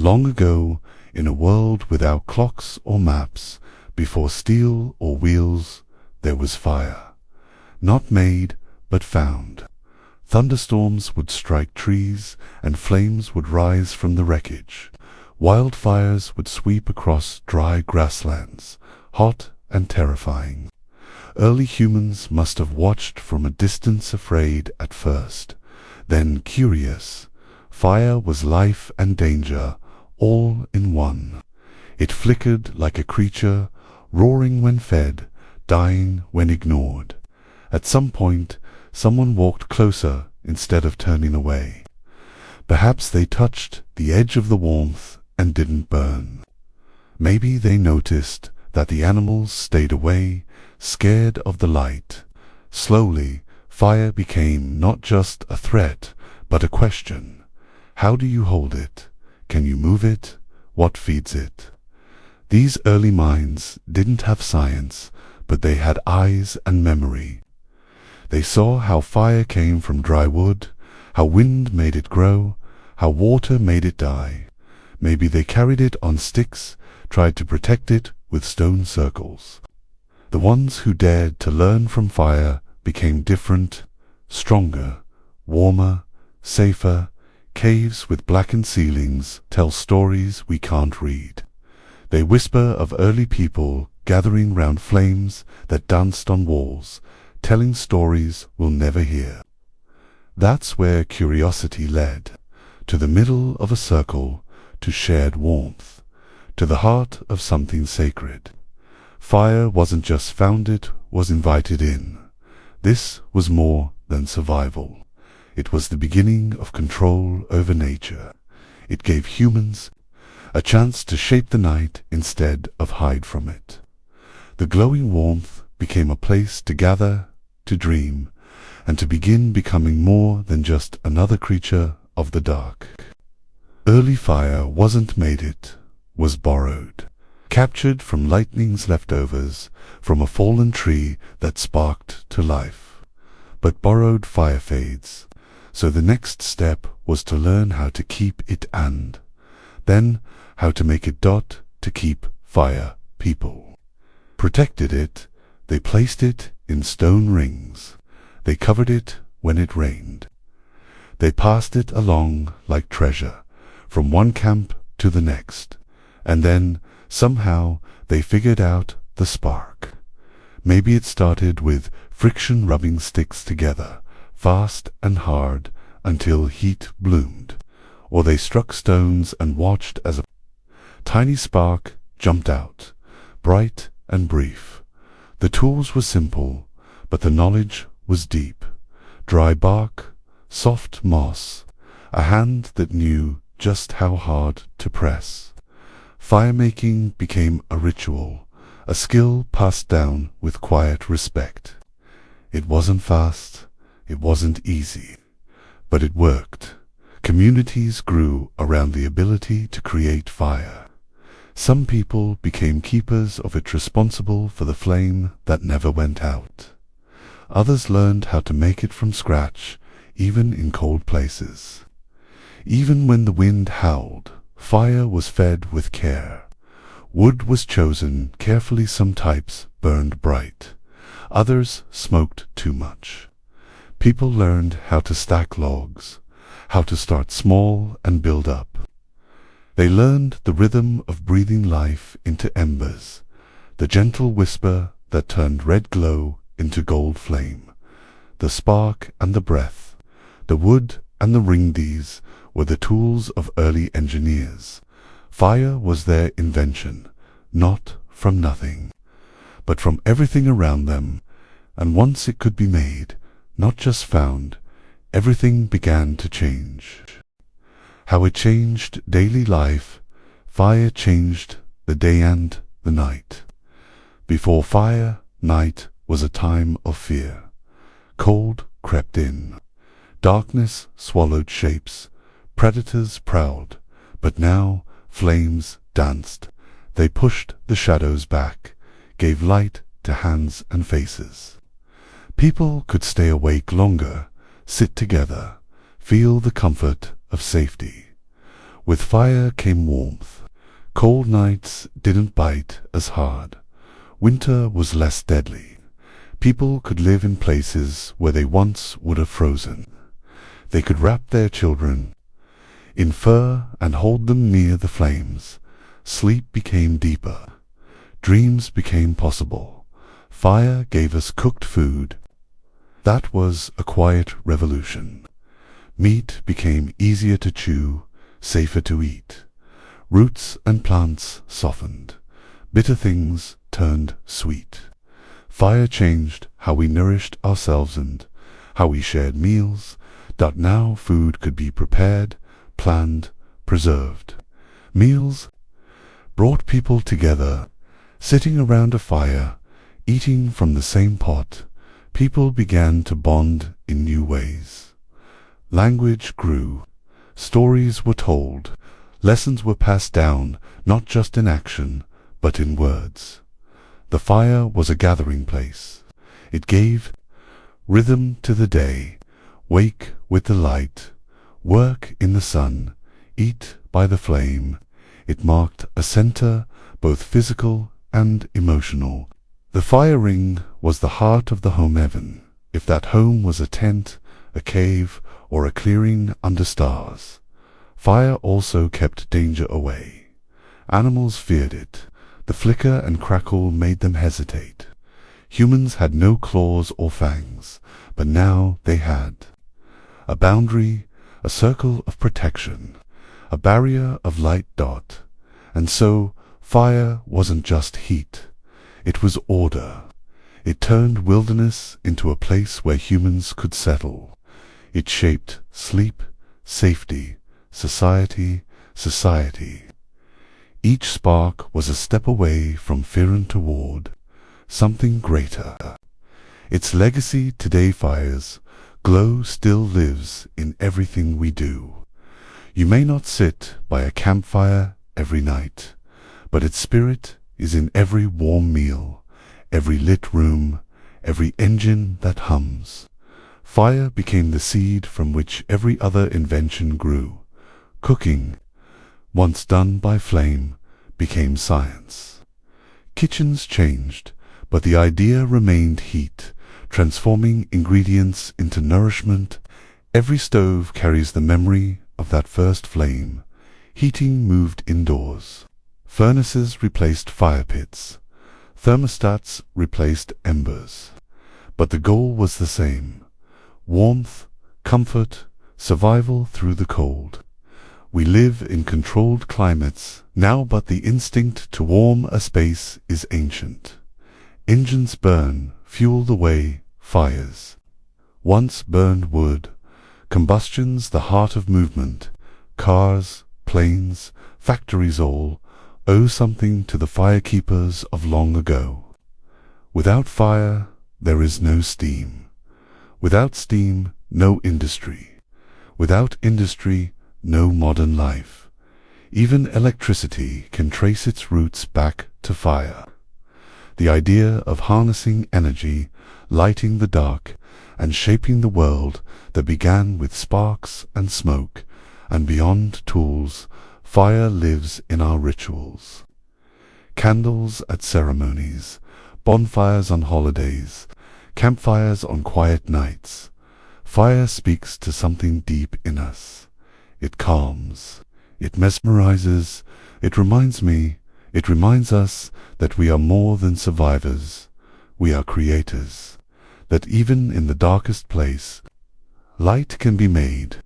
Long ago, in a world without clocks or maps, before steel or wheels, there was fire. Not made, but found. Thunderstorms would strike trees, and flames would rise from the wreckage. Wildfires would sweep across dry grasslands, hot and terrifying. Early humans must have watched from a distance, afraid at first, then curious. Fire was life and danger, all in one. It flickered like a creature, roaring when fed, dying when ignored. At some point, someone walked closer instead of turning away. Perhaps they touched the edge of the warmth and didn't burn. Maybe they noticed that the animals stayed away, scared of the light. Slowly, fire became not just a threat, but a question. How do you hold it? Can you move it? What feeds it? These early minds didn't have science, but they had eyes and memory. They saw how fire came from dry wood, how wind made it grow, how water made it die. Maybe they carried it on sticks, tried to protect it with stone circles. The ones who dared to learn from fire became different, stronger, warmer, safer. Caves with blackened ceilings tell stories we can't read. They whisper of early people gathering round flames that danced on walls, telling stories we'll never hear. That's where curiosity led, to the middle of a circle, to shared warmth, to the heart of something sacred. Fire wasn't just found, it was invited in. This was more than survival. It was the beginning of control over nature. It gave humans a chance to shape the night instead of hide from it. The glowing warmth became a place to gather, to dream, and to begin becoming more than just another creature of the dark. Early fire wasn't made, it was borrowed, captured from lightning's leftovers, from a fallen tree that sparked to life. But borrowed fire fades. So the next step was to learn how to keep it, and then how to make it to keep fire. People protected it. They placed it in stone rings. They covered it when it rained. They passed it along like treasure from one camp to the next. And then somehow they figured out the spark. Maybe it started with friction, rubbing sticks together fast and hard until heat bloomed, or they struck stones and watched as a tiny spark jumped out, bright and brief. The tools were simple, but the knowledge was deep. Dry bark, soft moss, a hand that knew just how hard to press. Fire-making became a ritual, a skill passed down with quiet respect. It wasn't fast. It wasn't easy, but it worked. Communities grew around the ability to create fire. Some people became keepers of it, responsible for the flame that never went out. Others learned how to make it from scratch, even in cold places. Even when the wind howled, fire was fed with care. Wood was chosen carefully. Some types burned bright. Others smoked too much. People learned how to stack logs, how to start small and build up. They learned the rhythm of breathing life into embers, the gentle whisper that turned red glow into gold flame, the spark and the breath, the wood and the ring. These were the tools of early engineers. Fire was their invention, not from nothing, but from everything around them, and once it could be made, not just found, everything began to change. How it changed daily life. Fire changed the day and the night. Before fire, night was a time of fear. Cold crept in. Darkness swallowed shapes. Predators prowled. But now flames danced. They pushed the shadows back, gave light to hands and faces. People could stay awake longer, sit together, feel the comfort of safety. With fire came warmth. Cold nights didn't bite as hard. Winter was less deadly. People could live in places where they once would have frozen. They could wrap their children in fur and hold them near the flames. Sleep became deeper. Dreams became possible. Fire gave us cooked food. That was a quiet revolution. Meat became easier to chew, safer to eat. Roots and plants softened. Bitter things turned sweet. Fire changed how we nourished ourselves and how we shared meals, that now food could be prepared, planned, preserved. Meals brought people together, sitting around a fire, eating from the same pot. People began to bond in new ways. Language grew. Stories were told. Lessons were passed down, not just in action, but in words. The fire was a gathering place. It gave rhythm to the day. Wake with the light. Work in the sun. Eat by the flame. It marked a center, both physical and emotional. The fire ring was the heart of the home heaven, if that home was a tent, a cave, or a clearing under stars. Fire also kept danger away. Animals feared it. The flicker and crackle made them hesitate. Humans had no claws or fangs, but now they had. A boundary, a circle of protection, a barrier of light dot. And so, fire wasn't just heat. It was order. It turned wilderness into a place where humans could settle. It shaped sleep, safety, society. Each spark was a step away from fear and toward something greater. Its legacy today, fire's glow still lives in everything we do. You may not sit by a campfire every night, but its spirit is in every warm meal, every lit room, every engine that hums. Fire became the seed from which every other invention grew. Cooking, once done by flame, became science. Kitchens changed, but the idea remained heat, transforming ingredients into nourishment. Every stove carries the memory of that first flame. Heating moved indoors. Furnaces replaced fire pits. Thermostats replaced embers. But the goal was the same: warmth, comfort, survival through the cold. We live in controlled climates now, but the instinct to warm a space is ancient. Engines burn, fuel the way, fires once burned wood. Combustion's the heart of movement. Cars, planes, factories all owe something to the firekeepers of long ago. Without fire, there is no steam. Without steam, no industry. Without industry, no modern life. Even electricity can trace its roots back to fire. The idea of harnessing energy, lighting the dark, and shaping the world that began with sparks and smoke, and beyond tools, fire lives in our rituals. Candles at ceremonies, bonfires on holidays, campfires on quiet nights. Fire speaks to something deep in us. It calms, it mesmerizes, it reminds us that we are more than survivors. We are creators. That even in the darkest place, light can be made.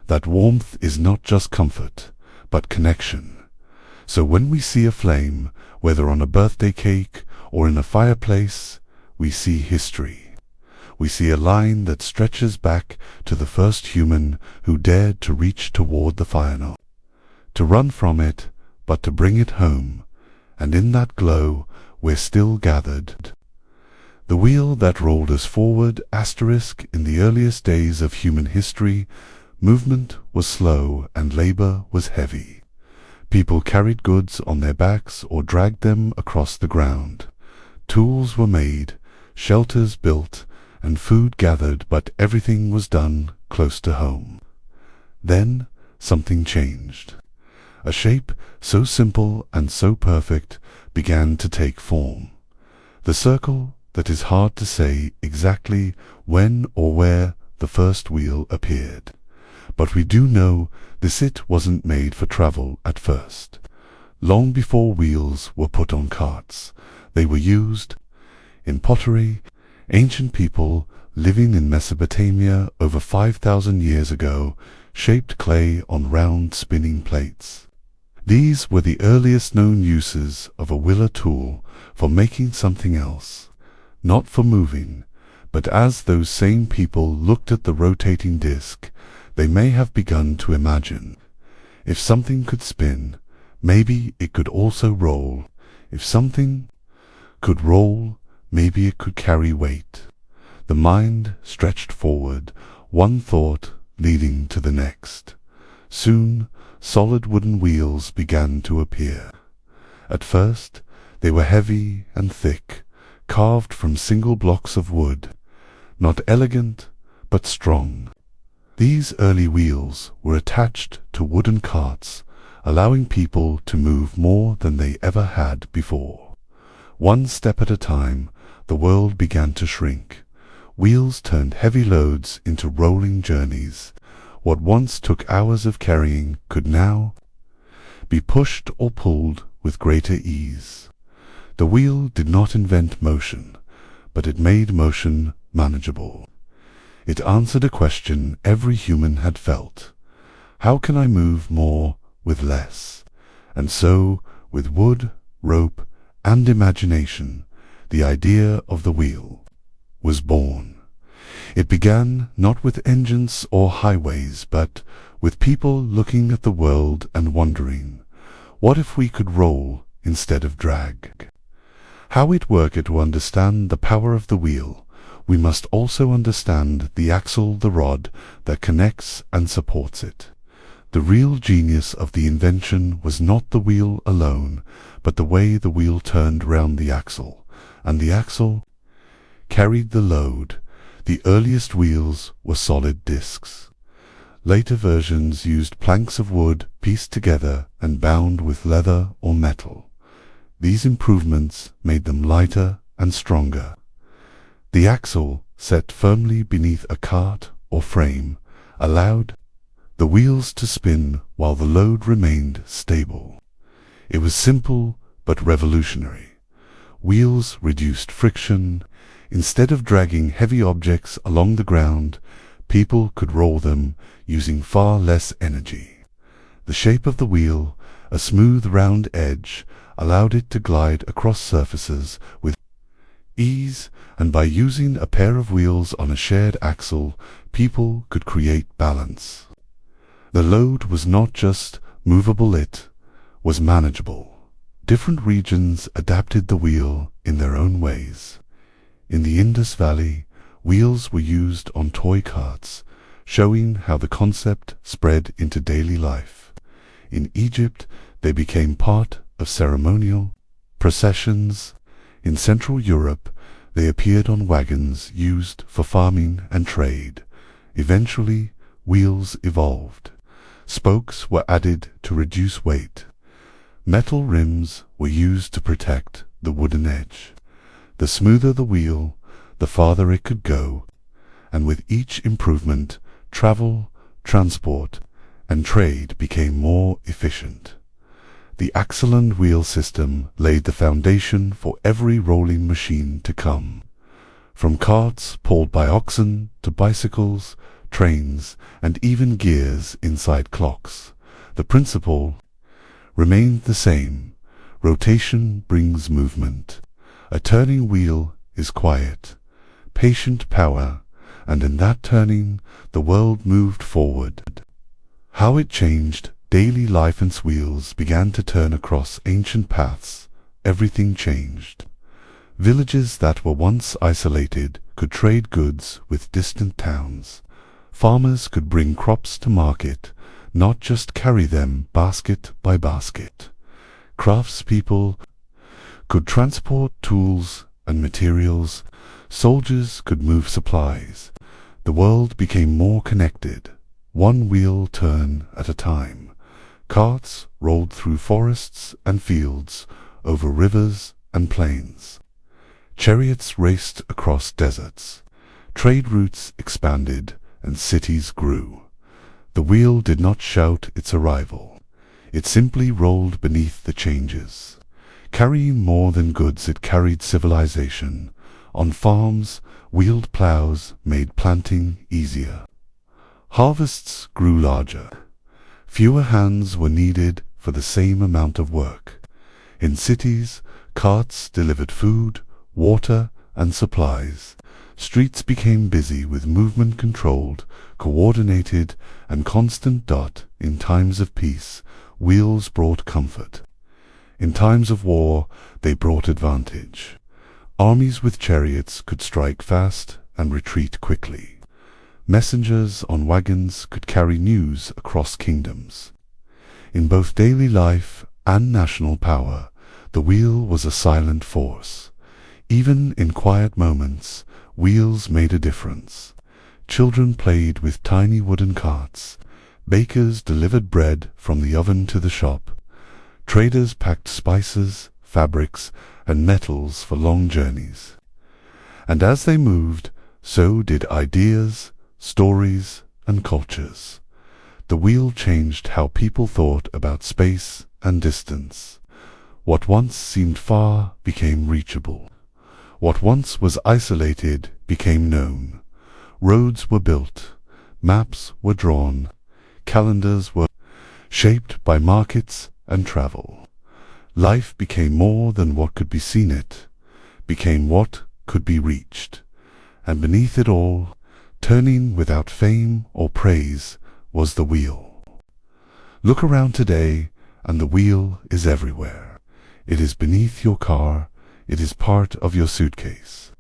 That warmth is not just comfort, but connection. So when we see a flame, whether on a birthday cake or in a fireplace, we see history. We see a line that stretches back to the first human who dared to reach toward the fire, not to run from it, but to bring it home. And in that glow, we're still gathered. The wheel that rolled us forward, in the earliest days of human history, movement was slow and labor was heavy. People carried goods on their backs or dragged them across the ground. Tools were made, shelters built, and food gathered, but everything was done close to home. Then something changed. A shape so simple and so perfect began to take form. The circle that is hard to say exactly when or where the first wheel appeared. But we do know this it wasn't made for travel at first. Long before wheels were put on carts, they were used in pottery. Ancient people living in Mesopotamia over 5,000 years ago shaped clay on round spinning plates. These were the earliest known uses of a wheeler tool for making something else, not for moving, but as those same people looked at the rotating disc, they may have begun to imagine, if something could spin, maybe it could also roll. If something could roll, maybe it could carry weight. The mind stretched forward, one thought leading to the next. Soon, solid wooden wheels began to appear. At first, they were heavy and thick, carved from single blocks of wood, not elegant, but strong. These early wheels were attached to wooden carts, allowing people to move more than they ever had before. One step at a time, the world began to shrink. Wheels turned heavy loads into rolling journeys. What once took hours of carrying could now be pushed or pulled with greater ease. The wheel did not invent motion, but it made motion manageable. It answered a question every human had felt. How can I move more with less? And so, with wood, rope, and imagination, the idea of the wheel was born. It began not with engines or highways, but with people looking at the world and wondering, what if we could roll instead of drag? How it worked. To understand the power of the wheel, we must also understand the axle, the rod that connects and supports it. The real genius of the invention was not the wheel alone, but the way the wheel turned round the axle, and the axle carried the load. The earliest wheels were solid discs. Later versions used planks of wood pieced together and bound with leather or metal. These improvements made them lighter and stronger. The axle, set firmly beneath a cart or frame, allowed the wheels to spin while the load remained stable. It was simple but revolutionary. Wheels reduced friction. Instead of dragging heavy objects along the ground, people could roll them using far less energy. The shape of the wheel, a smooth round edge, allowed it to glide across surfaces with ease, and by using a pair of wheels on a shared axle, people could create balance. The load was not just movable, it was manageable. Different regions adapted the wheel in their own ways. In the Indus Valley, wheels were used on toy carts, showing how the concept spread into daily life. In Egypt, they became part of ceremonial processions. In Central Europe, they appeared on wagons used for farming and trade. Eventually, wheels evolved. Spokes were added to reduce weight. Metal rims were used to protect the wooden edge. The smoother the wheel, the farther it could go, and with each improvement, travel, transport, and trade became more efficient. The axle and wheel system laid the foundation for every rolling machine to come. From carts pulled by oxen to bicycles, trains, and even gears inside clocks, the principle remained the same. Rotation brings movement. A turning wheel is quiet, patient power, and in that turning, the world moved forward. How it changed daily life. As wheels began to turn across ancient paths, everything changed. Villages that were once isolated could trade goods with distant towns. Farmers could bring crops to market, not just carry them basket by basket. Craftspeople could transport tools and materials. Soldiers could move supplies. The world became more connected, one wheel turn at a time. Carts rolled through forests and fields, over rivers and plains. Chariots raced across deserts. Trade routes expanded and cities grew. The wheel did not shout its arrival. It simply rolled beneath the changes. Carrying more than goods, it carried civilization. On farms, wheeled plows made planting easier. Harvests grew larger. Fewer hands were needed for the same amount of work. In cities, carts delivered food, water, and supplies. Streets became busy with movement controlled, coordinated, and constant. In times of peace, wheels brought comfort. In times of war, they brought advantage. Armies with chariots could strike fast and retreat quickly. Messengers on wagons could carry news across kingdoms. In both daily life and national power, the wheel was a silent force. Even in quiet moments, wheels made a difference. Children played with tiny wooden carts. Bakers delivered bread from the oven to the shop. Traders packed spices, fabrics, and metals for long journeys. And as they moved, so did ideas, stories, and cultures. The wheel changed how people thought about space and distance. What once seemed far became reachable. What once was isolated became known. Roads were built, maps were drawn, calendars were shaped by markets and travel. Life became more than what could be seen, it became what could be reached. And beneath it all, turning without fame or praise, was the wheel. Look around today, and the wheel is everywhere. It is beneath your car. It is part of your suitcase.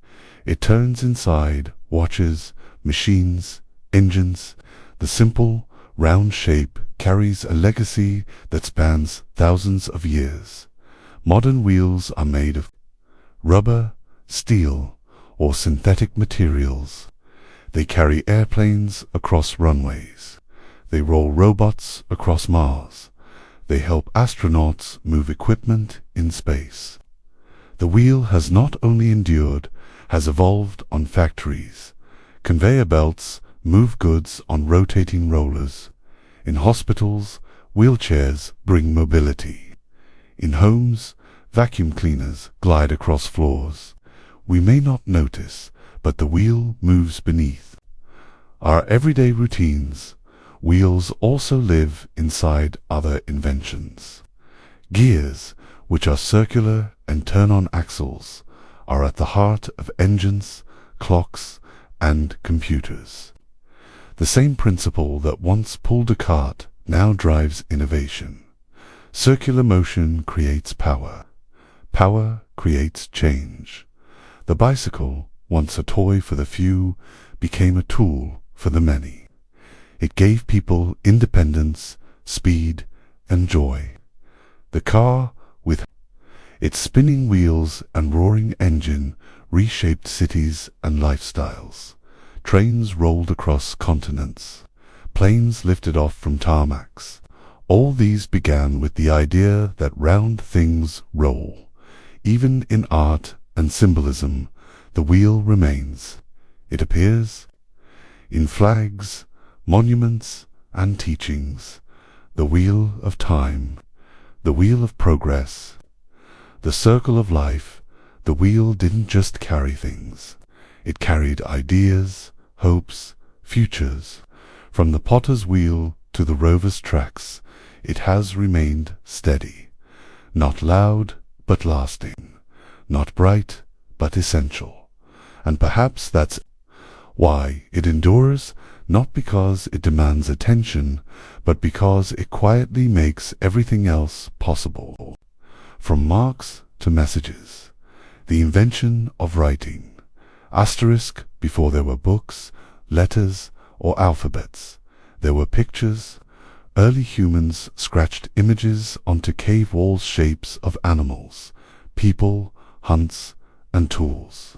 It turns inside watches, machines, engines. The simple, round shape carries a legacy that spans thousands of years. Modern wheels are made of rubber, steel, or synthetic materials. They carry airplanes across runways. They roll robots across Mars. They help astronauts move equipment in space. The wheel has not only endured, has evolved on factories. Conveyor belts move goods on rotating rollers. In hospitals, wheelchairs bring mobility. In homes, vacuum cleaners glide across floors. We may not notice, but the wheel moves beneath our everyday routines. Wheels also live inside other inventions. Gears, which are circular and turn on axles, are at the heart of engines, clocks, and computers. The same principle that once pulled a cart now drives innovation. Circular motion creates power. Power creates change. The bicycle, once a toy for the few, became a tool for the many. It gave people independence, speed, and joy. The car, with its spinning wheels and roaring engine, reshaped cities and lifestyles. Trains rolled across continents. Planes lifted off from tarmacs. All these began with the idea that round things roll. Even in art and symbolism, the wheel remains. It appears in flags, monuments, and teachings. The wheel of time, the wheel of progress, the circle of life. The wheel didn't just carry things. It carried ideas, hopes, futures. From the potter's wheel to the rover's tracks, it has remained steady. Not loud, but lasting. Not bright, but essential. And perhaps that's why it endures, not because it demands attention, but because it quietly makes everything else possible. From marks to messages. The invention of writing. Asterisk before there were books, letters, or alphabets. There were pictures. Early humans scratched images onto cave walls, shapes of animals, people, hunts, and tools.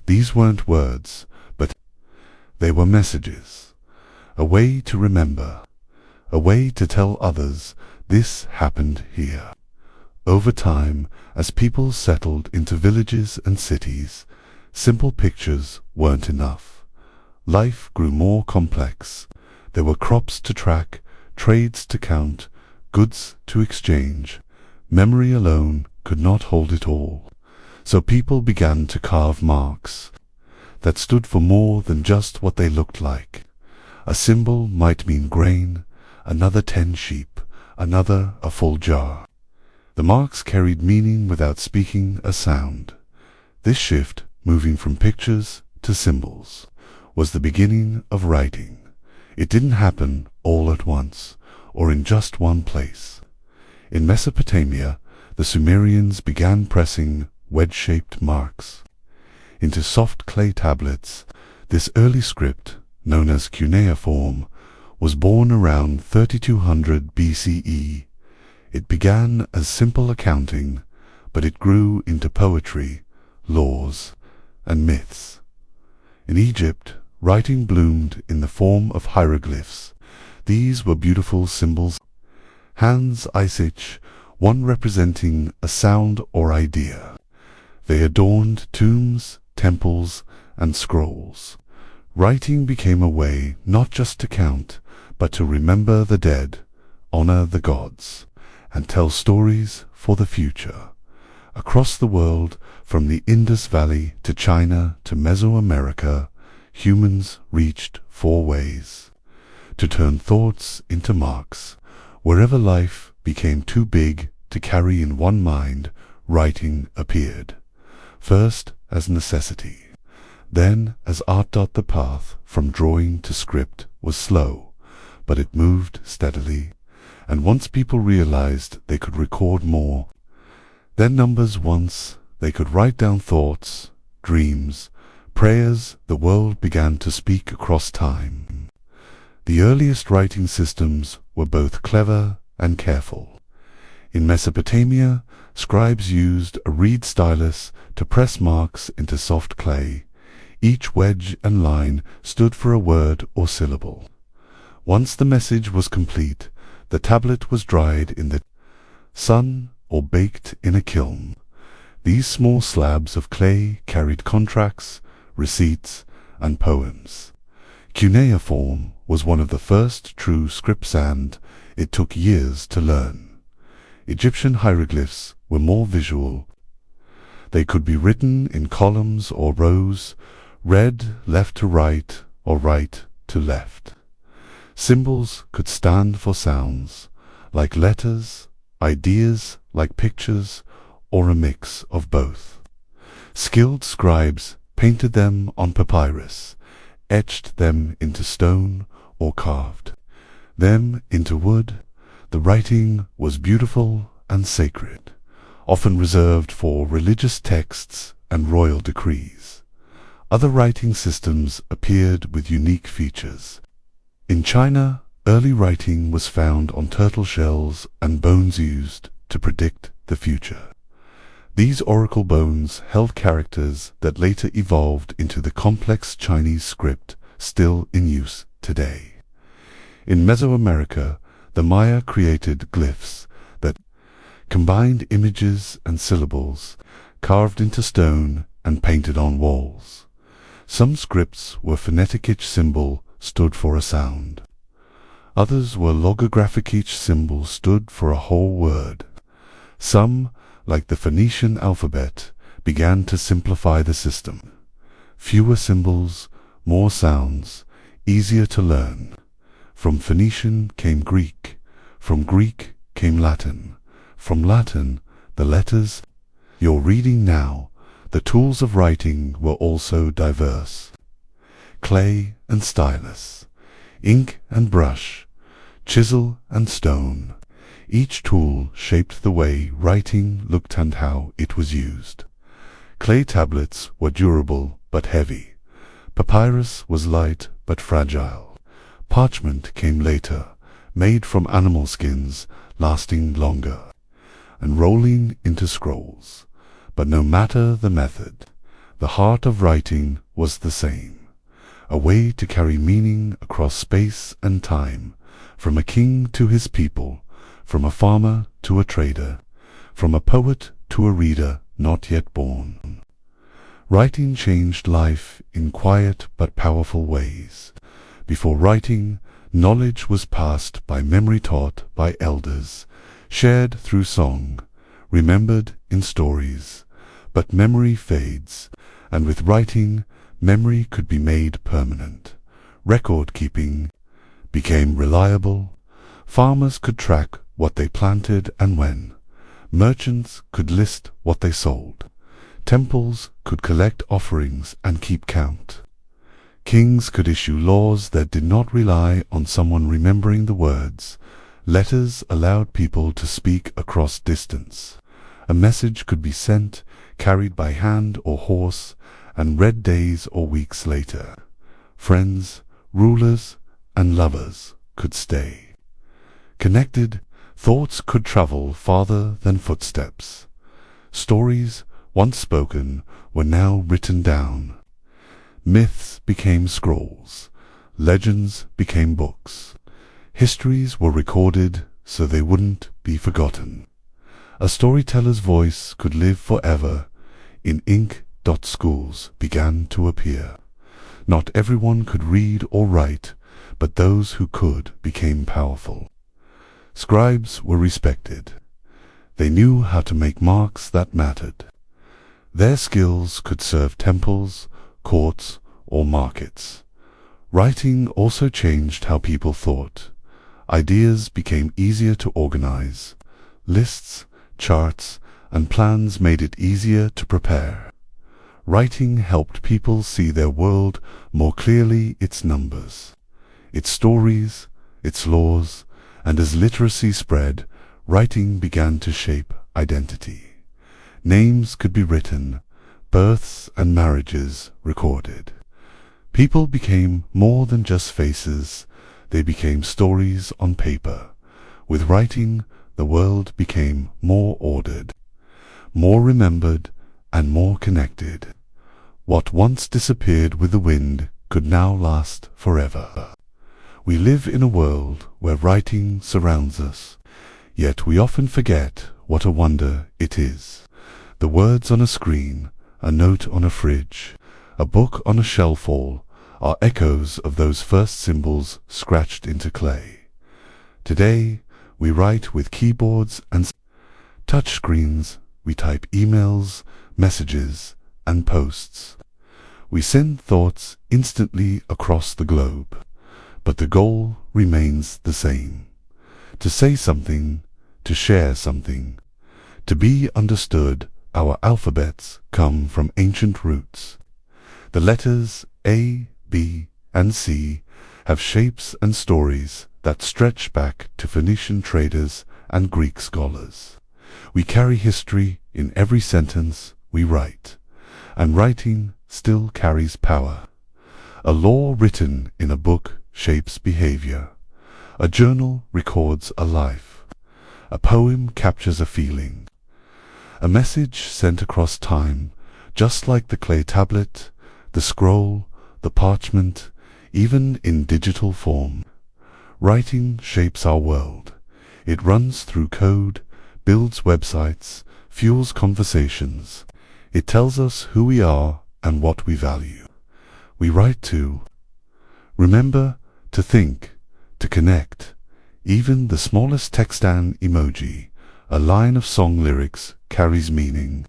These weren't words, but they were messages. A way to remember. A way to tell others This happened here. Over time, as people settled into villages and cities, simple pictures weren't enough. Life grew more complex. There were crops to track, trades to count, goods to exchange. Memory alone could not hold it all. So people began to carve marks that stood for more than just what they looked like. A symbol might mean grain, another 10 sheep, another a full jar. The marks carried meaning without speaking a sound. This shift, moving from pictures to symbols, was the beginning of writing. It didn't happen all at once, or in just one place. In Mesopotamia, the Sumerians began pressing wedge-shaped marks into soft clay tablets. This early script, known as cuneiform, was born around 3200 BCE. It began as simple accounting, but it grew into poetry, laws, and myths. In Egypt, writing bloomed in the form of hieroglyphs. These were beautiful symbols. Hands Isich, one representing a sound or idea. They adorned tombs, temples, and scrolls. Writing became a way not just to count, but to remember the dead, honor the gods, and tell stories for the future. Across the world, from the Indus Valley to China to Mesoamerica, humans reached 4 ways to turn thoughts into marks. Wherever life became too big to carry in one mind, writing appeared. First as necessity, then as art. The path from drawing to script was slow, but it moved steadily. And once people realized they could record more than numbers, once they could write down thoughts, dreams, prayers, the world began to speak across time. The earliest writing systems were both clever and careful. In Mesopotamia, scribes used a reed stylus to press marks into soft clay. Each wedge and line stood for a word or syllable. Once the message was complete, the tablet was dried in the sun or baked in a kiln. These small slabs of clay carried contracts, receipts, and poems. Cuneiform was one of the first true scripts, and it took years to learn. Egyptian hieroglyphs were more visual. They could be written in columns or rows, read left to right or right to left. Symbols could stand for sounds, like letters, ideas like pictures, or a mix of both. Skilled scribes painted them on papyrus, etched them into stone, or carved them into wood. The writing was beautiful and sacred, often reserved for religious texts and royal decrees. Other writing systems appeared with unique features. In China, early writing was found on turtle shells and bones used to predict the future. These oracle bones held characters that later evolved into the complex Chinese script still in use today. In Mesoamerica, the Maya created glyphs that combined images and syllables, carved into stone and painted on walls. Some scripts were phonetic, each symbol stood for a sound. Others were logographic, each symbol stood for a whole word. Some, like the Phoenician alphabet, began to simplify the system. Fewer symbols, more sounds, easier to learn. From Phoenician came Greek, from Greek came Latin, from Latin the letters you're reading now. The tools of writing were also diverse. Clay and stylus, ink and brush, chisel and stone. Each tool shaped the way writing looked and how it was used. Clay tablets were durable but heavy. Papyrus was light but fragile. Parchment came later, made from animal skins, lasting longer, and rolling into scrolls. But no matter the method, the heart of writing was the same. A way to carry meaning across space and time, from a king to his people, from a farmer to a trader, from a poet to a reader not yet born. Writing changed life in quiet but powerful ways. Before writing, knowledge was passed by memory taught by elders, shared through song, remembered in stories. But memory fades, and with writing, memory could be made permanent. Record-keeping became reliable. Farmers could track what they planted and when. Merchants could list what they sold. Temples could collect offerings and keep count. Kings could issue laws that did not rely on someone remembering the words. Letters allowed people to speak across distance. A message could be sent, carried by hand or horse, and read days or weeks later. Friends, rulers, and lovers could stay. Connected, thoughts could travel farther than footsteps. Stories, once spoken, were now written down. Myths became scrolls. Legends became books. Histories were recorded so they wouldn't be forgotten. A storyteller's voice could live forever. In ink, schools began to appear. Not everyone could read or write, but those who could became powerful. Scribes were respected. They knew how to make marks that mattered. Their skills could serve temples, courts, or markets. Writing also changed how people thought. Ideas became easier to organize. Lists, charts, and plans made it easier to prepare. Writing helped people see their world more clearly, its numbers, its stories, its laws, and as literacy spread, writing began to shape identity. Names could be written, births and marriages recorded. People became more than just faces, they became stories on paper. With writing, the world became more ordered, more remembered, and more connected. What once disappeared with the wind could now last forever. We live in a world where writing surrounds us, yet we often forget what a wonder it is. The words on a screen, a note on a fridge, a book on a shelf wall are echoes of those first symbols scratched into clay. Today, we write with keyboards and touch screens. We type emails, messages, and posts. We send thoughts instantly across the globe, but the goal remains the same. To say something, to share something, to be understood. Our alphabets come from ancient roots. The letters A, B, and C have shapes and stories that stretch back to Phoenician traders and Greek scholars. We carry history in every sentence we write, and writing still carries power. A law written in a book shapes behavior. A journal records a life. A poem captures a feeling. A message sent across time, just like the clay tablet, the scroll, the parchment, even in digital form. Writing shapes our world. It runs through code, builds websites, fuels conversations. It tells us who we are and what we value. We write to remember, to think, to connect. Even the smallest text and emoji, a line of song lyrics, carries meaning.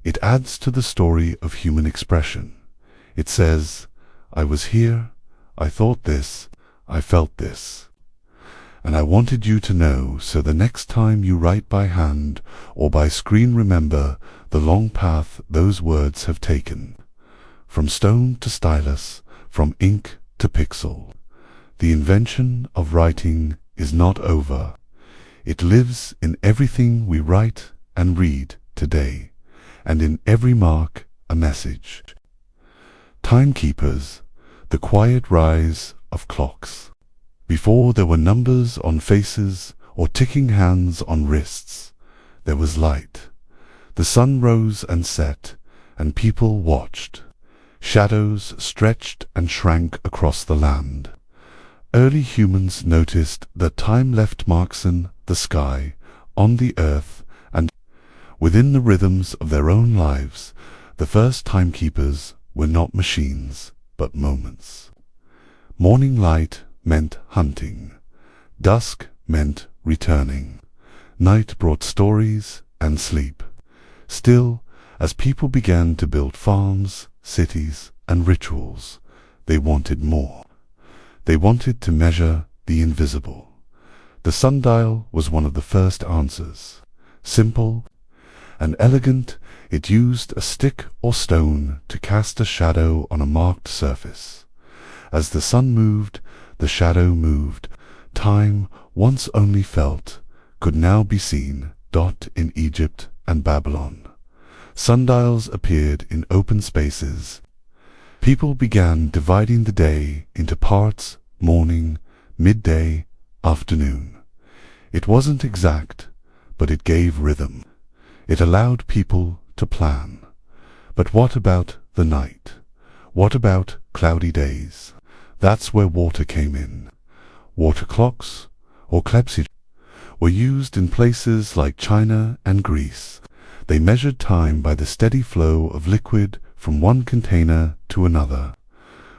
It adds to the story of human expression. It says, I was here, I thought this, I felt this. And I wanted you to know, so the next time you write by hand or by screen, remember the long path those words have taken. From stone to stylus, from ink to pixel. The invention of writing is not over. It lives in everything we write and read today, and in every mark a message. Timekeepers, the quiet rise of clocks. Before there were numbers on faces or ticking hands on wrists, there was light. The sun rose and set, and people watched. Shadows stretched and shrank across the land. Early humans noticed that time left marks the sky, on the earth, and within the rhythms of their own lives. The first timekeepers were not machines, but moments. Morning light meant hunting. Dusk meant returning. Night brought stories and sleep. Still, as people began to build farms, cities, and rituals, they wanted more. They wanted to measure the invisible. The sundial was one of the first answers. Simple and elegant, it used a stick or stone to cast a shadow on a marked surface. As the sun moved, the shadow moved. Time, once only felt, could now be seen. In Egypt and Babylon, sundials appeared in open spaces. People began dividing the day into parts: morning, midday, afternoon. It wasn't exact, but it gave rhythm. It allowed people to plan. But what about the night? What about cloudy days? That's where water came in. Water clocks, or clepsydra, were used in places like China and Greece. They measured time by the steady flow of liquid from one container to another.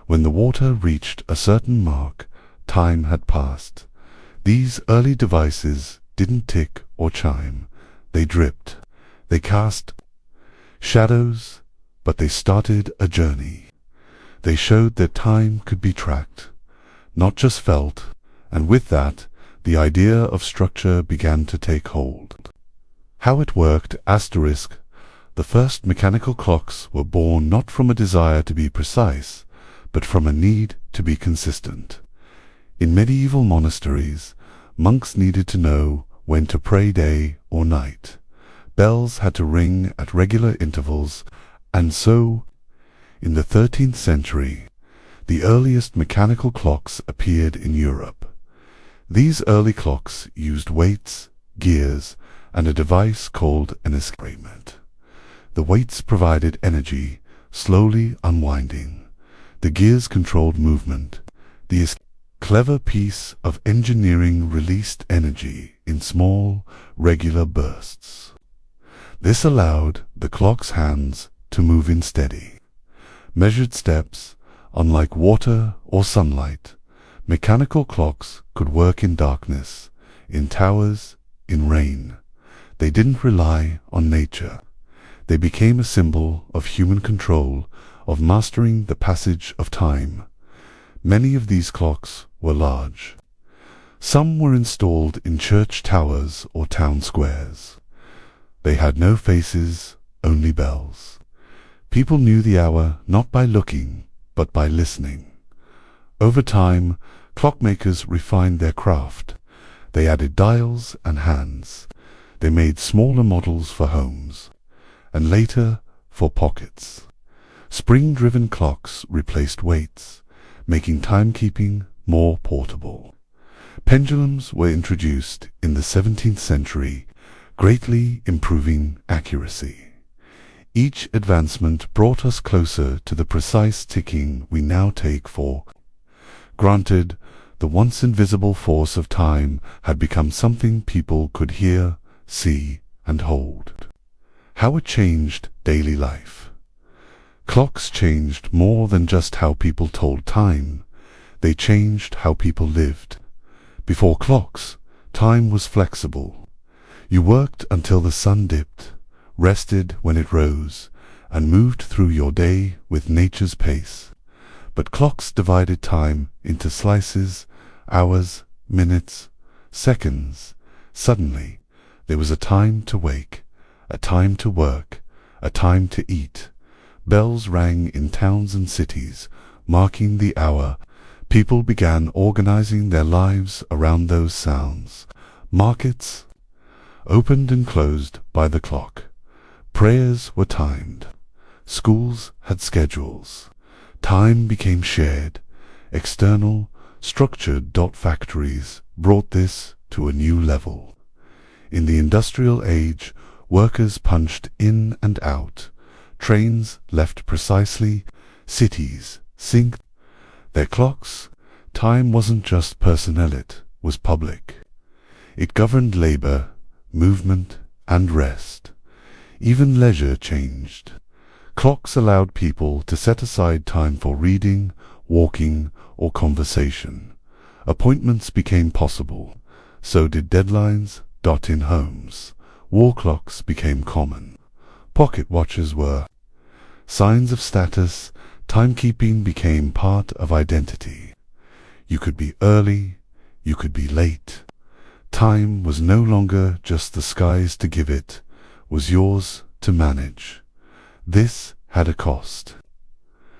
When the water reached a certain mark, time had passed. These early devices didn't tick or chime. They dripped. They cast shadows, but they started a journey. They showed that time could be tracked, not just felt, and with that, the idea of structure began to take hold. How it worked: the first mechanical clocks were born not from a desire to be precise, but from a need to be consistent. In medieval monasteries, monks needed to know when to pray day or night. Bells had to ring at regular intervals, and so, in the 13th century, the earliest mechanical clocks appeared in Europe. These early clocks used weights, gears, and a device called an instrument. The weights provided energy, slowly unwinding. The gears controlled movement. The clever piece of engineering released energy in small, regular bursts. This allowed the clock's hands to move in steady, measured steps. Unlike water or sunlight, mechanical clocks could work in darkness, in towers, in rain. They didn't rely on nature. They became a symbol of human control, of mastering the passage of time. Many of these clocks were large. Some were installed in church towers or town squares. They had no faces, only bells. People knew the hour not by looking, but by listening. Over time, clockmakers refined their craft. They added dials and hands. They made smaller models for homes, and later for pockets. Spring-driven clocks replaced weights, making timekeeping more portable. Pendulums were introduced in the 17th century, greatly improving accuracy. Each advancement brought us closer to the precise ticking we now take for granted. The once invisible force of time had become something people could hear, see, and hold. How it changed daily life. Clocks changed more than just how people told time. They changed how people lived. Before clocks, time was flexible. You worked until the sun dipped, rested when it rose, and moved through your day with nature's pace. But clocks divided time into slices, hours, minutes, seconds. Suddenly, there was a time to wake, a time to work, a time to eat. Bells rang in towns and cities, marking the hour. People began organizing their lives around those sounds. Markets opened and closed by the clock. Prayers were timed. Schools had schedules. Time became shared, external, structured. Factories brought this to a new level. In the industrial age, workers punched in and out. Trains left precisely. Cities synced their clocks. Time wasn't just personnel, it was public. It governed labor, movement, and rest. Even leisure changed. Clocks allowed people to set aside time for reading, walking, or conversation. Appointments became possible. So did deadlines. In homes, wall clocks became common. Pocket watches were signs of status. Timekeeping became part of identity. You could be early, you could be late. Time was no longer just the sky's to give, it was yours to manage. This had a cost.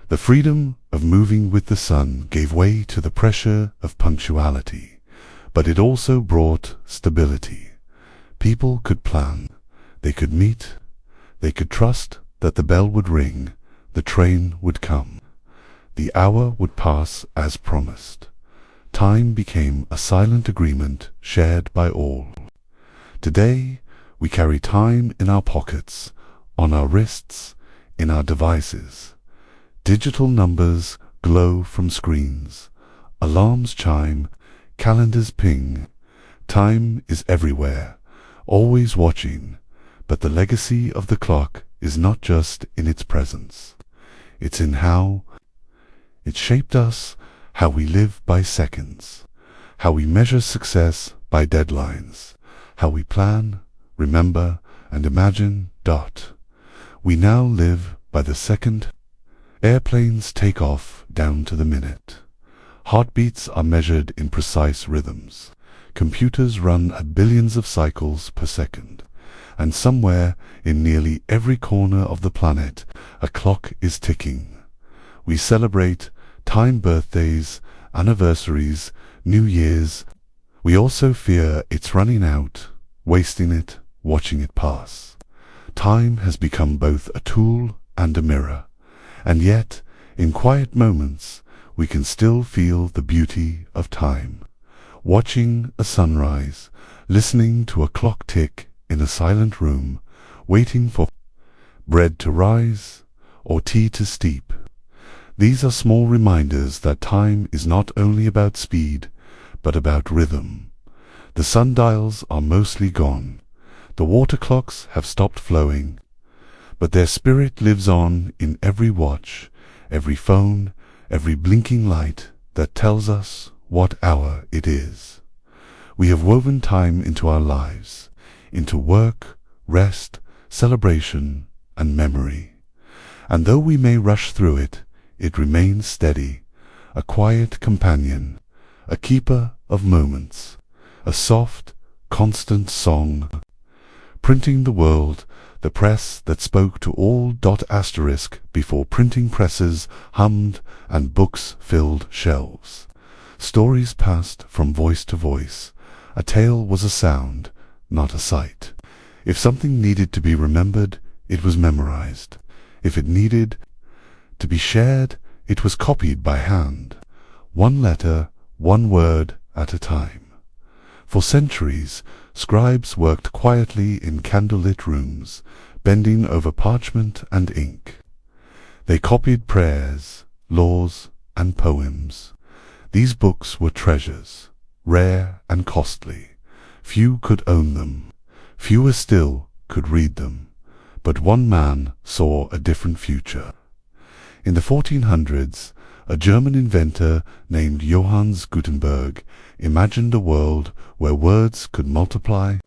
The freedom of moving with the sun gave way to the pressure of punctuality, but it also brought stability. People could plan, they could meet, they could trust that the bell would ring, the train would come, the hour would pass as promised. Time became a silent agreement shared by all. Today, we carry time in our pockets, on our wrists, in our devices. Digital numbers glow from screens. Alarms chime, calendars ping. Time is everywhere, always watching, but the legacy of the clock is not just in its presence. It's in how it shaped us, how we live by seconds, how we measure success by deadlines, how we plan, remember, and imagine. We now live by the second. Airplanes take off down to the minute. Heartbeats are measured in precise rhythms. Computers run at billions of cycles per second. And somewhere in nearly every corner of the planet, a clock is ticking. We celebrate time, birthdays, anniversaries, New Year's. We also fear it's running out, wasting it, watching it pass. Time has become both a tool and a mirror. And yet, in quiet moments, we can still feel the beauty of time. Watching a sunrise, listening to a clock tick in a silent room, waiting for bread to rise or tea to steep. These are small reminders that time is not only about speed, but about rhythm. The sundials are mostly gone. The water clocks have stopped flowing. But their spirit lives on in every watch, every phone, every blinking light that tells us what hour it is. We have woven time into our lives, into work, rest, celebration, and memory. And though we may rush through it, it remains steady, a quiet companion, a keeper of moments, a soft, constant song. Printing the world, the press that spoke to all. Before printing presses hummed and books filled shelves. Stories passed from voice to voice. A tale was a sound, not a sight. If something needed to be remembered, it was memorized. If it needed to be shared, it was copied by hand, one letter, one word at a time. For centuries, scribes worked quietly in candlelit rooms, bending over parchment and ink. They copied prayers, laws, and poems. These books were treasures, rare and costly. Few could own them. Fewer still could read them. But one man saw a different future. In the 1400s, a German inventor named Johannes Gutenberg imagined a world where words could multiply,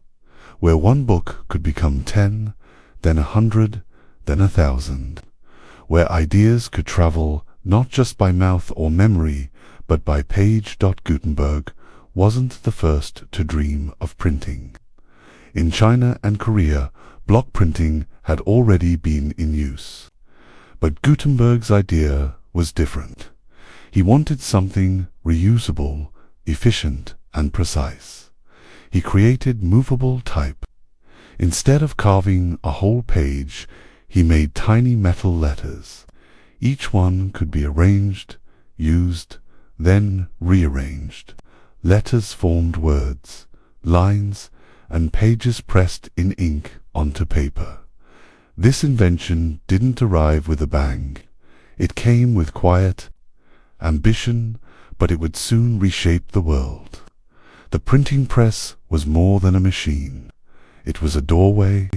where one book could become 10, then 100, then 1,000, where ideas could travel not just by mouth or memory, but by page. Gutenberg wasn't the first to dream of printing. In China and Korea, block printing had already been in use. But Gutenberg's idea was different. He wanted something reusable, efficient, and precise. He created movable type. Instead of carving a whole page, he made tiny metal letters. Each one could be arranged, used, then rearranged. Letters formed words, lines, and pages pressed in ink onto paper. This invention didn't arrive with a bang. It came with quiet ambition, but it would soon reshape the world. The printing press was more than a machine. It was a doorway.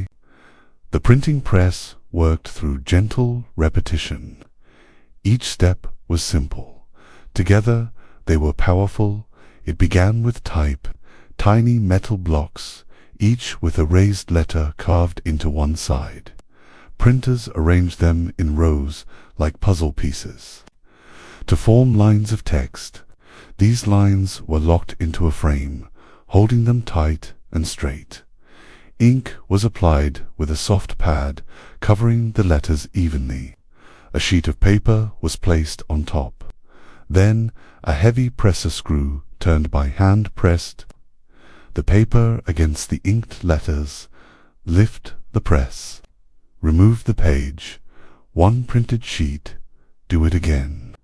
The printing press worked through gentle repetition. Each step was simple. Together they were powerful. It began with type, tiny metal blocks, each with a raised letter carved into one side. Printers arranged them in rows like puzzle pieces to form lines of text. These lines were locked into a frame, holding them tight and straight. Ink was applied with a soft pad, covering the letters evenly. A sheet of paper was placed on top. Then a heavy presser screw turned by hand pressed the paper against the inked letters. Lift the press. Remove the page. One printed sheet. Do it again.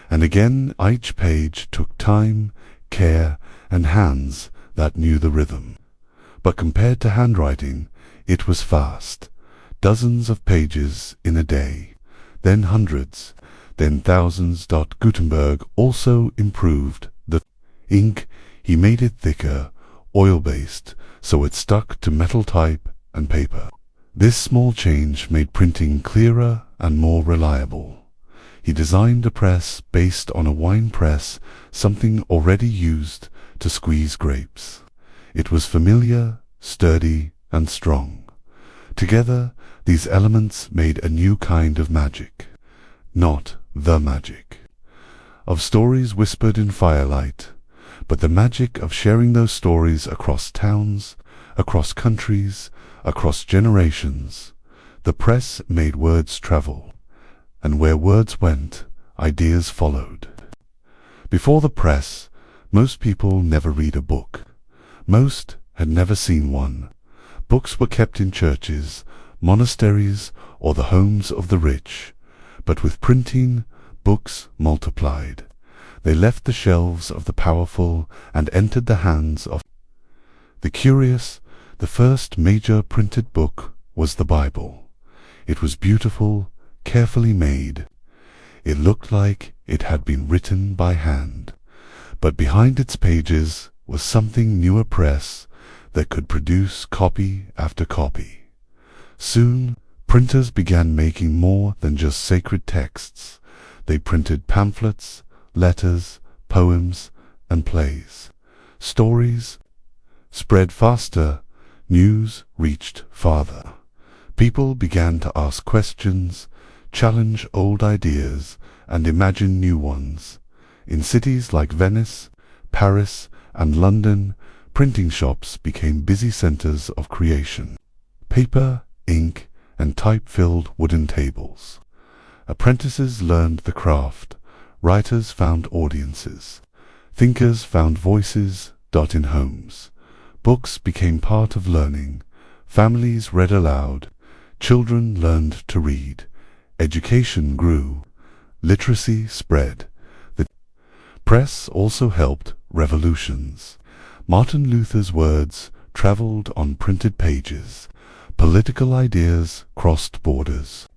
And again. Each page took time, care, and hands that knew the rhythm. But compared to handwriting, it was fast. Dozens of pages in a day, then hundreds, then thousands. Gutenberg also improved the ink. He made it thicker, oil-based, so it stuck to metal type and paper. This small change made printing clearer and more reliable. He designed a press based on a wine press, something already used to squeeze grapes. It was familiar, sturdy, and strong. Together, these elements made a new kind of magic. Not the magic of stories whispered in firelight, but the magic of sharing those stories across towns, across countries, across generations. The press made words travel, and where words went, ideas followed. Before the press, most people never read a book. Most had never seen one. Books were kept in churches, monasteries, or the homes of the rich. But with printing, books multiplied. They left the shelves of the powerful and entered the hands of the curious. The first major printed book was the Bible. It was beautiful, carefully made. It looked like it had been written by hand. But behind its pages was something new, a press that could produce copy after copy. Soon, printers began making more than just sacred texts. They printed pamphlets, letters, poems, and plays. Stories spread faster. News reached farther. People began to ask questions, challenge old ideas, and imagine new ones. In cities like Venice, Paris, and London, printing shops became busy centers of creation. Paper, ink, and type filled wooden tables. Apprentices learned the craft. Writers found audiences. Thinkers found voices. In homes, books became part of learning. Families read aloud. Children learned to read. Education grew. Literacy spread. The press also helped revolutions. Martin Luther's words traveled on printed pages. Political ideas crossed borders.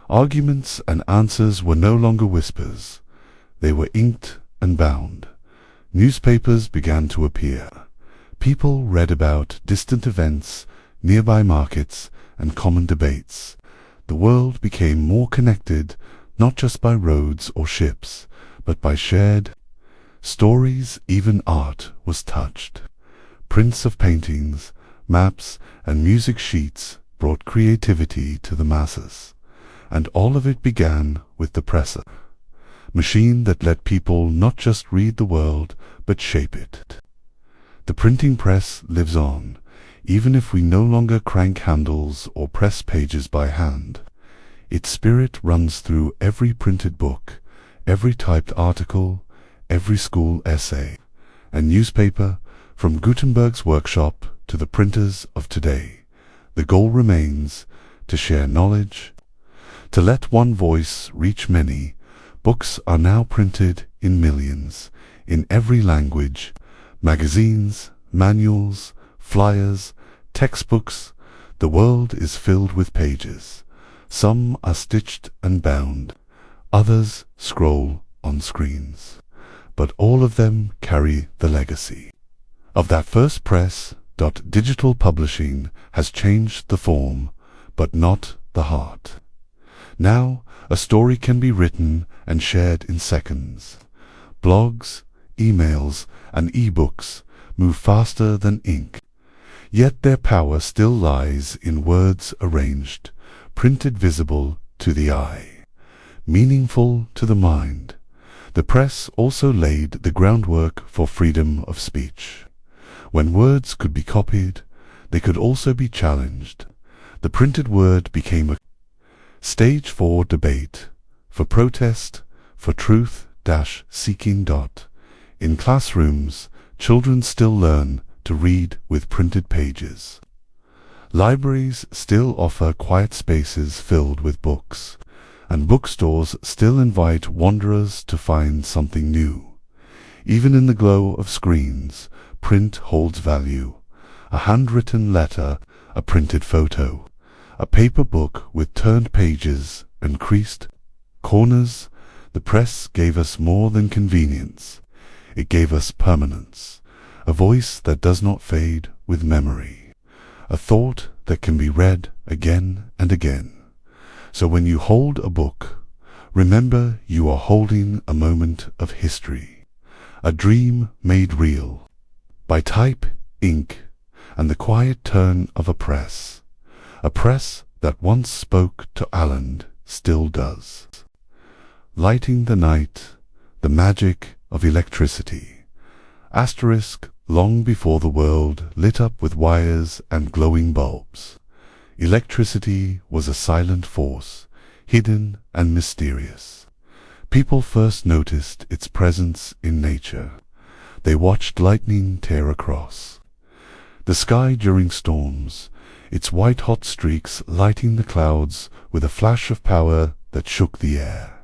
Arguments and answers were no longer whispers. They were inked and bound. Newspapers began to appear. People read about distant events, nearby markets, and common debates. The world became more connected, not just by roads or ships, but by shared stories. Even art was touched. Prints of paintings, maps, and music sheets brought creativity to the masses. And all of it began with the presser, machine that let people not just read the world, but shape it. The printing press lives on, even if we no longer crank handles or press pages by hand. Its spirit runs through every printed book, every typed article, every school essay, and newspaper. From Gutenberg's workshop to the printers of today, the goal remains to share knowledge, to let one voice reach many. Books are now printed in millions, in every language. Magazines, manuals, flyers, textbooks. The world is filled with pages. Some are stitched and bound. Others scroll on screens. But all of them carry the legacy Of that first press, digital publishing has changed the form, but not the heart. Now, a story can be written and shared in seconds. Blogs, emails, and e-books move faster than ink. Yet their power still lies in words arranged, printed visible to the eye, meaningful to the mind. The press also laid the groundwork for freedom of speech. When words could be copied, they could also be challenged. The printed word became a stage for debate, for protest, for truth-seeking. In classrooms, children still learn to read with printed pages. Libraries still offer quiet spaces filled with books, and bookstores still invite wanderers to find something new. Even in the glow of screens, print holds value. A handwritten letter, a printed photo, a paper book with turned pages and creased corners. The press gave us more than convenience. It gave us permanence, a voice that does not fade with memory, a thought that can be read again and again. So when you hold a book, remember you are holding a moment of history, a dream made real by type, ink, and the quiet turn of a press that once spoke to Aland still does. Lighting the night, the magic of electricity. Asterisk, long before the world lit up with wires and glowing bulbs, electricity was a silent force, hidden and mysterious. People first noticed its presence in nature. They watched lightning tear across the sky during storms, its white-hot streaks lighting the clouds with a flash of power that shook the air.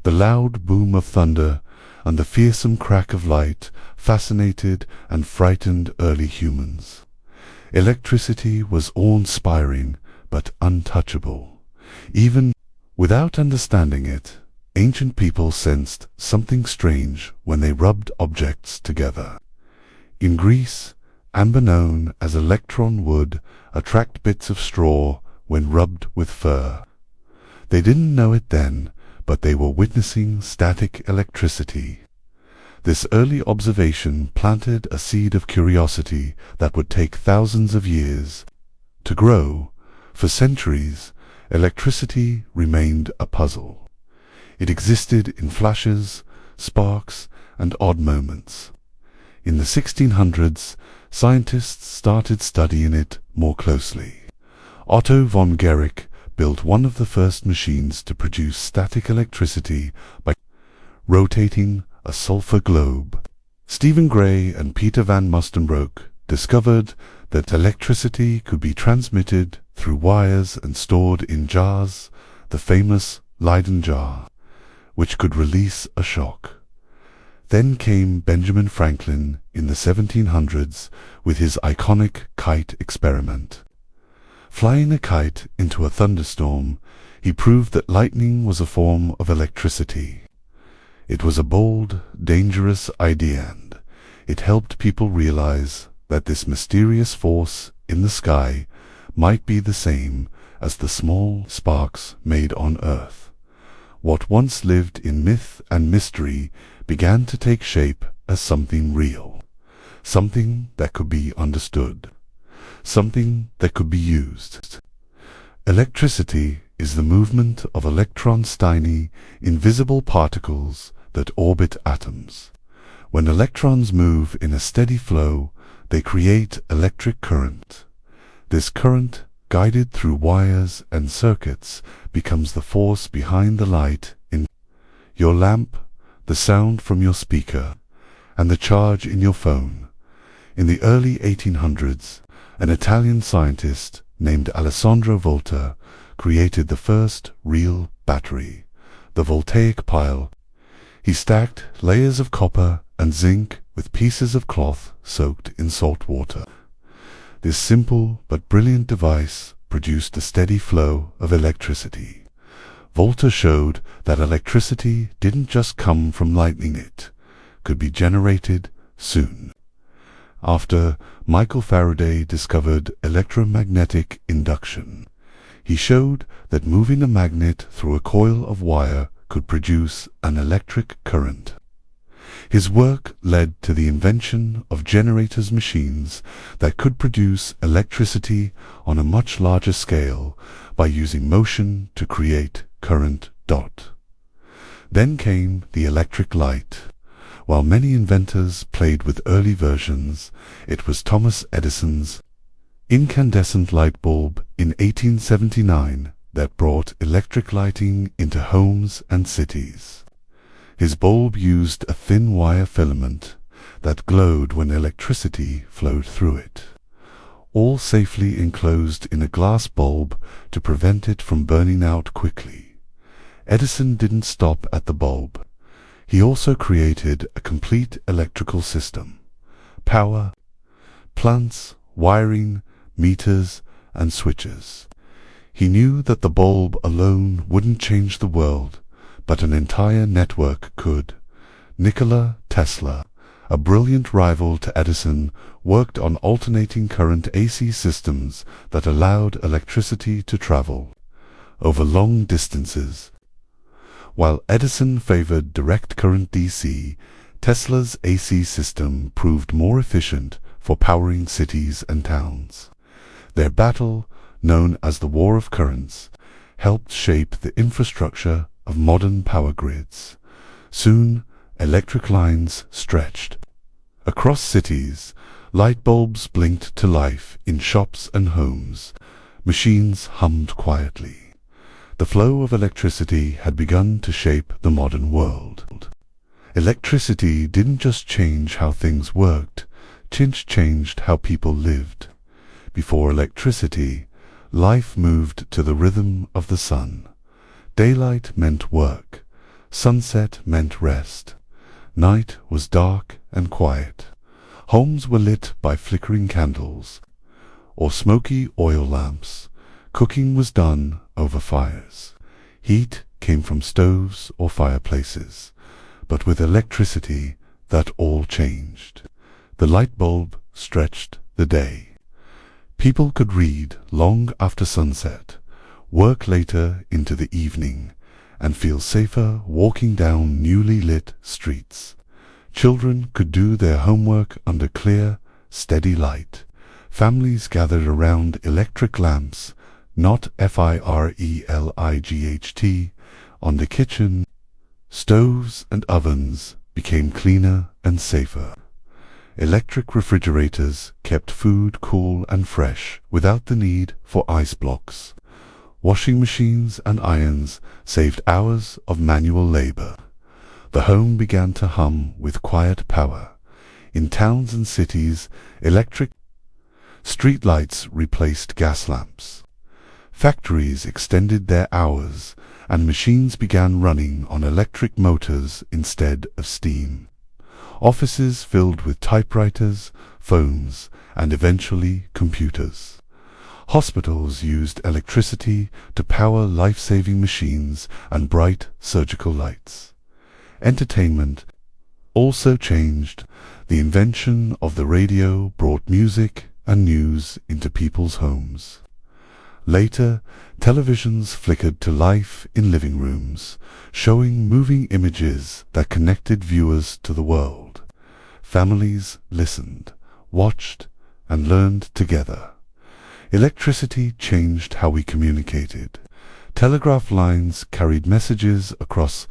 The loud boom of thunder and the fearsome crack of light fascinated and frightened early humans. Electricity was awe-inspiring but untouchable. Even without understanding it, ancient people sensed something strange when they rubbed objects together. In Greece, amber, known as electron, would attract bits of straw when rubbed with fur. They didn't know it then, but they were witnessing static electricity. This early observation planted a seed of curiosity that would take thousands of years to grow. For centuries, electricity remained a puzzle. It existed in flashes, sparks, and odd moments. In the 1600s, scientists started studying it more closely. Otto von Guericke built one of the first machines to produce static electricity by rotating a sulfur globe. Stephen Gray and Peter van Mastenbroek discovered that electricity could be transmitted through wires and stored in jars, the famous Leyden jar, which could release a shock. Then came Benjamin Franklin in the 1700s with his iconic kite experiment. Flying a kite into a thunderstorm, he proved that lightning was a form of electricity. It was a bold, dangerous idea, and it helped people realize that this mysterious force in the sky might be the same as the small sparks made on Earth. What once lived in myth and mystery began to take shape as something real, something that could be understood, something that could be used. Electricity is the movement of electrons, tiny, invisible particles that orbit atoms. When electrons move in a steady flow, they create electric current. This current, guided through wires and circuits, becomes the force behind the light in your lamp, the sound from your speaker, and the charge in your phone. In the early 1800s, an Italian scientist named Alessandro Volta created the first real battery, the voltaic pile. He stacked layers of copper and zinc with pieces of cloth soaked in salt water. This simple but brilliant device produced a steady flow of electricity. Volta showed that electricity didn't just come from lightning, it could be generated soon. after Michael Faraday discovered electromagnetic induction. He showed that moving a magnet through a coil of wire could produce an electric current. His work led to the invention of generators machines that could produce electricity on a much larger scale by using motion to create current. Then came the electric light. While many inventors played with early versions, it was Thomas Edison's incandescent light bulb in 1879 that brought electric lighting into homes and cities. His bulb used a thin wire filament that glowed when electricity flowed through it, all safely enclosed in a glass bulb to prevent it from burning out quickly. Edison didn't stop at the bulb. He also created a complete electrical system: power, plants, wiring, meters, and switches. He knew that the bulb alone wouldn't change the world, but an entire network could. Nikola Tesla, a brilliant rival to Edison, worked on alternating current AC systems that allowed electricity to travel over long distances. While Edison favored direct current DC, Tesla's AC system proved more efficient for powering cities and towns. Their battle, known as the War of Currents, helped shape the infrastructure of modern power grids. Soon, electric lines stretched across cities, light bulbs blinked to life in shops and homes, machines hummed quietly. The flow of electricity had begun to shape the modern world. Electricity didn't just change how things worked, it changed how people lived. Before electricity, life moved to the rhythm of the sun. Daylight meant work, sunset meant rest. Night was dark and quiet. Homes were lit by flickering candles or smoky oil lamps. Cooking was done over fires. Heat came from stoves or fireplaces. But with electricity, that all changed. The light bulb stretched the day. People could read long after sunset, work later into the evening, and feel safer walking down newly lit streets. Children could do their homework under clear, steady light. Families gathered around electric lamps, not FIRELIGHT, on the kitchen. Stoves and ovens became cleaner and safer. Electric refrigerators kept food cool and fresh without the need for ice blocks. Washing machines and irons saved hours of manual labor. The home began to hum with quiet power. In towns and cities, electric street lights replaced gas lamps. Factories extended their hours, and machines began running on electric motors instead of steam. Offices filled with typewriters, phones, and eventually computers. Hospitals used electricity to power life-saving machines and bright surgical lights. Entertainment also changed. The invention of the radio brought music and news into people's homes. Later, televisions flickered to life in living rooms, showing moving images that connected viewers to the world. Families listened, watched, and learned together. Electricity changed how we communicated. Telegraph lines carried messages across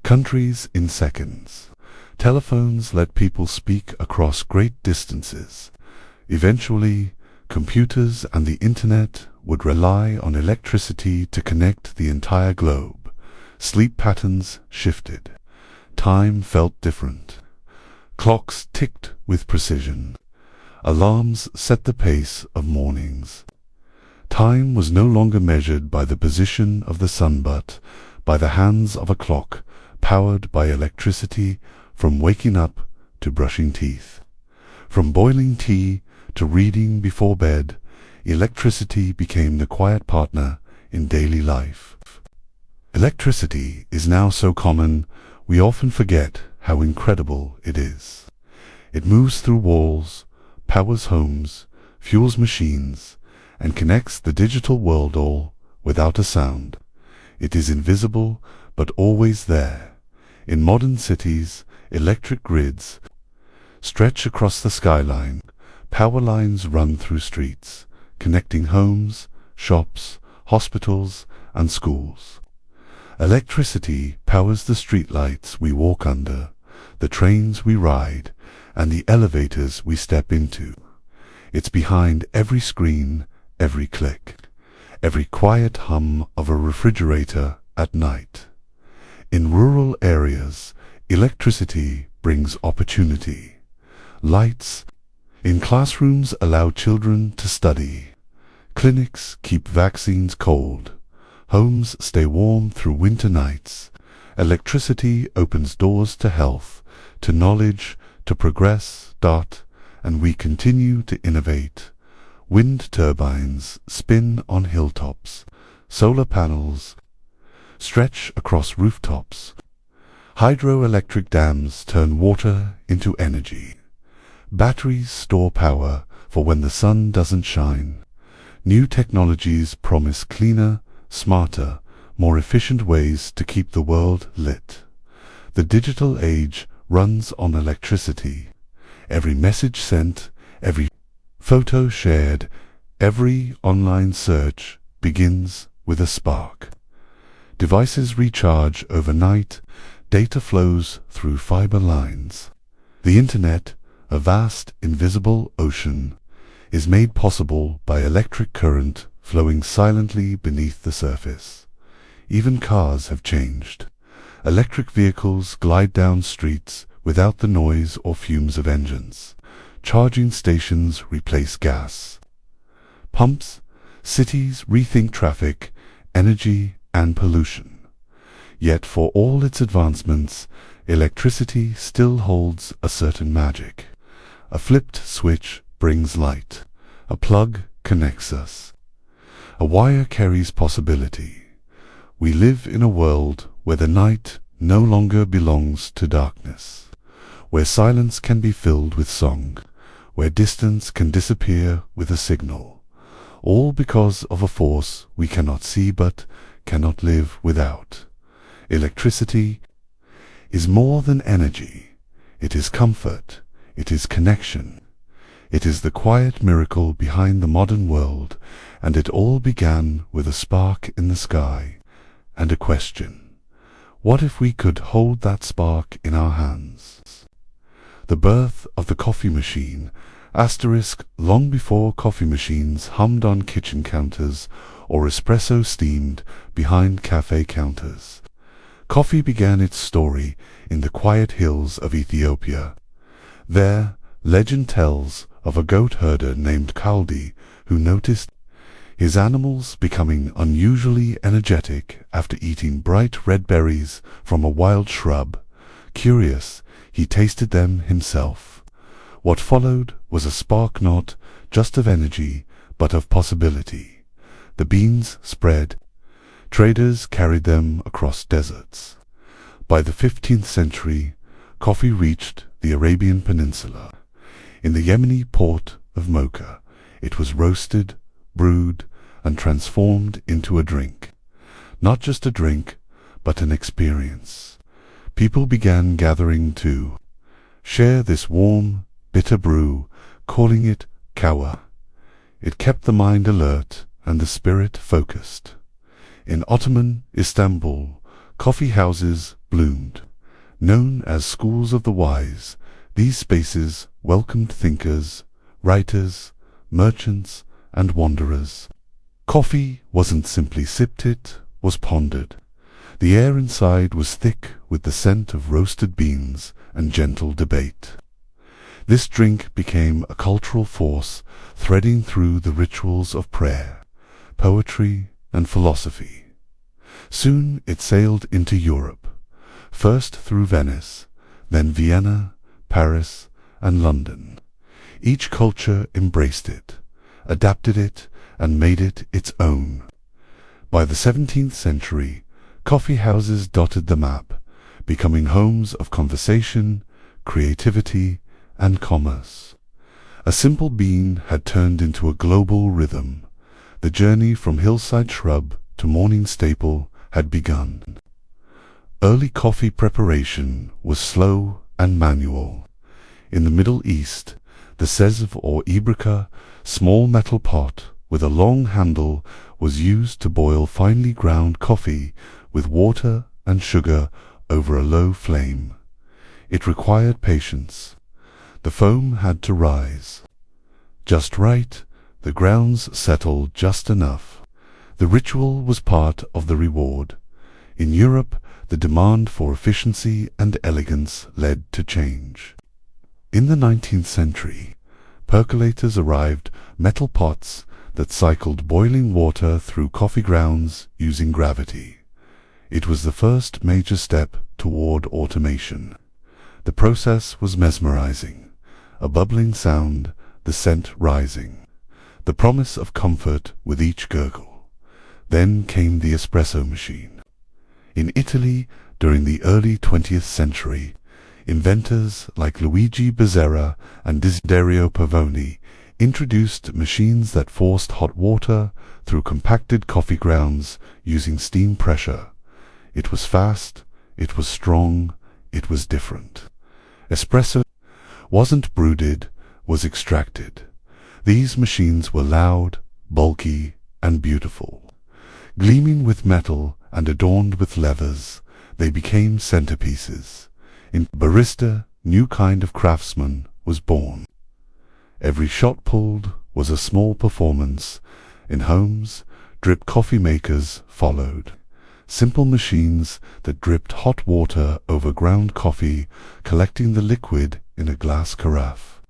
countries in seconds. Telephones let people speak across great distances. Eventually, computers and the internet would rely on electricity to connect the entire globe. Sleep patterns shifted. Time felt different. Clocks ticked with precision. Alarms set the pace of mornings. Time was no longer measured by the position of the sun but by the hands of a clock powered by electricity from waking up to brushing teeth. From boiling tea to reading before bed, electricity became the quiet partner in daily life. Electricity is now so common we often forget how incredible it is. It moves through walls, powers homes, fuels machines, and connects the digital world all without a sound. It is invisible, but always there. In modern cities, electric grids stretch across the skyline. Power lines run through streets, connecting homes, shops, hospitals, and schools. Electricity powers the streetlights we walk under, the trains we ride, and the elevators we step into. It's behind every screen, every click, every quiet hum of a refrigerator at night. In rural areas, electricity brings opportunity. Lights in classrooms allow children to study. Clinics keep vaccines cold. Homes stay warm through winter nights. Electricity opens doors to health, to knowledge, to progress, and we continue to innovate. Wind turbines spin on hilltops. Solar panels stretch across rooftops. Hydroelectric dams turn water into energy. Batteries store power for when the sun doesn't shine. New technologies promise cleaner, smarter, more efficient ways to keep the world lit. The digital age runs on electricity. Every message sent, every photo shared, every online search begins with a spark. Devices recharge overnight, data flows through fiber lines. The internet, a vast, invisible ocean, is made possible by electric current flowing silently beneath the surface. Even cars have changed. Electric vehicles glide down streets without the noise or fumes of engines. Charging stations replace gas pumps. Cities rethink traffic, energy, and pollution. Yet for all its advancements, electricity still holds a certain magic. A flipped switch brings light. A plug connects us. A wire carries possibility. We live in a world where the night no longer belongs to darkness, where silence can be filled with song, where distance can disappear with a signal, all because of a force we cannot see but cannot live without. Electricity is more than energy. It is comfort. It is connection. It is the quiet miracle behind the modern world, and it all began with a spark in the sky and a question. What if we could hold that spark in our hands? The birth of the coffee machine, long before coffee machines hummed on kitchen counters or espresso steamed behind cafe counters. Coffee began its story in the quiet hills of Ethiopia. There, legend tells of a goat herder named Kaldi who noticed his animals becoming unusually energetic after eating bright red berries from a wild shrub. Curious, he tasted them himself. What followed was a spark not just of energy, but of possibility. The beans spread. Traders carried them across deserts. By the 15th century, coffee reached the Arabian Peninsula. In the Yemeni port of Mocha, it was roasted, brewed, and transformed into a drink. Not just a drink, but an experience. People began gathering to share this warm, bitter brew, calling it kawa. It kept the mind alert and the spirit focused. In Ottoman Istanbul, coffee houses bloomed. Known as schools of the wise, these spaces welcomed thinkers, writers, merchants, and wanderers. Coffee wasn't simply sipped, it was pondered. The air inside was thick with the scent of roasted beans and gentle debate. This drink became a cultural force threading through the rituals of prayer, poetry, and philosophy. Soon it sailed into Europe, first through Venice, then Vienna, Paris, and London. Each culture embraced it, adapted it, and made it its own. By the 17th century, coffee houses dotted the map, becoming homes of conversation, creativity, and commerce. A simple bean had turned into a global rhythm. The journey from hillside shrub to morning staple had begun. Early coffee preparation was slow and manual. In the Middle East, the sezev or ibrica, small metal pot with a long handle, was used to boil finely ground coffee with water and sugar over a low flame. It required patience. The foam had to rise just right, the grounds settled just enough. The ritual was part of the reward. In Europe, the demand for efficiency and elegance led to change. In the 19th century, percolators arrived, metal pots that cycled boiling water through coffee grounds using gravity. It was the first major step toward automation. The process was mesmerizing. A bubbling sound, the scent rising. The promise of comfort with each gurgle. Then came the espresso machine. In Italy, during the early 20th century, inventors like Luigi Bezzera and Desiderio Pavoni introduced machines that forced hot water through compacted coffee grounds using steam pressure. It was fast, it was strong, it was different. Espresso wasn't brewed, was extracted. These machines were loud, bulky, and beautiful. Gleaming with metal and adorned with leathers, they became centerpieces. In barista, new kind of craftsman was born. Every shot pulled was a small performance. In homes, drip coffee makers followed. Simple machines that dripped hot water over ground coffee, collecting the liquid in a glass carafe.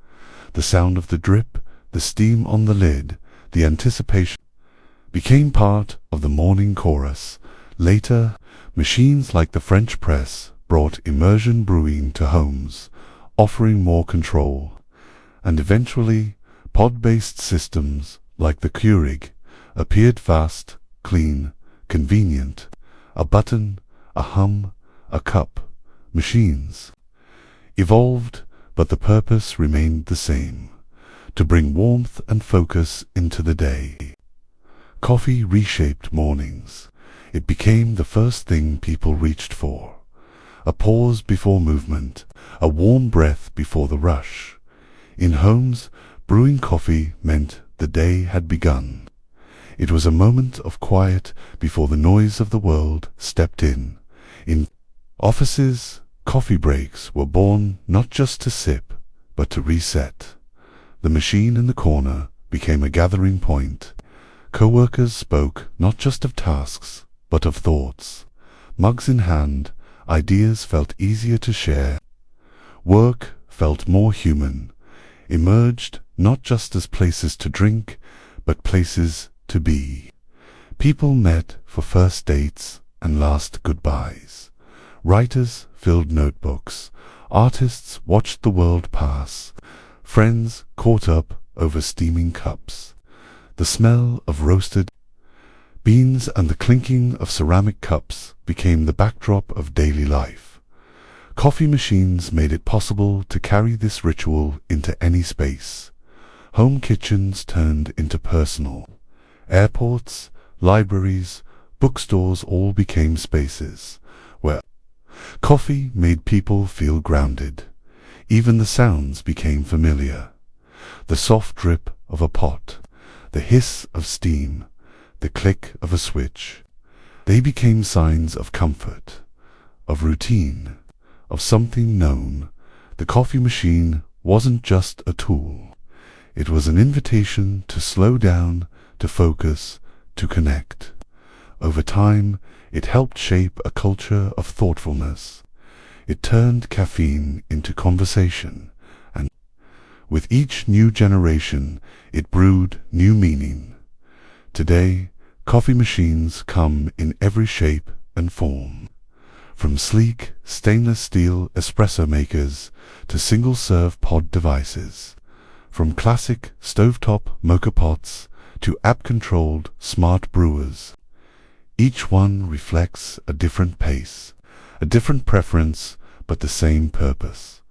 The sound of the drip, the steam on the lid, the anticipation became part of the morning chorus. Later, machines like the French press brought immersion brewing to homes, offering more control. And eventually, pod-based systems like the Keurig appeared, fast, clean, convenient. A button, a hum, a cup. Machines evolved, but the purpose remained the same: to bring warmth and focus into the day. Coffee reshaped mornings. It became the first thing people reached for. A pause before movement, a warm breath before the rush. In homes, brewing coffee meant the day had begun. It was a moment of quiet before the noise of the world stepped in. In offices, coffee breaks were born not just to sip, but to reset. The machine in the corner became a gathering point. Co-workers spoke not just of tasks, but of thoughts. Mugs in hand, ideas felt easier to share. Work felt more human. Emerged not just as places to drink, but places to be. People met for first dates and last goodbyes. Writers filled notebooks. Artists watched the world pass. Friends caught up over steaming cups. The smell of roasted beans and the clinking of ceramic cups became the backdrop of daily life. Coffee machines made it possible to carry this ritual into any space. Home kitchens turned into personal. Airports, libraries, bookstores all became spaces where coffee made people feel grounded. Even the sounds became familiar. The soft drip of a pot, the hiss of steam, the click of a switch. They became signs of comfort, of routine, of something known. The coffee machine wasn't just a tool. It was an invitation to slow down, to focus, to connect. Over time, it helped shape a culture of thoughtfulness. It turned caffeine into conversation, and with each new generation, it brewed new meaning. Today, coffee machines come in every shape and form. From sleek, stainless steel espresso makers to single-serve pod devices. From classic stovetop mocha pots to app-controlled smart brewers. Each one reflects a different pace, a different preference, but the same purpose.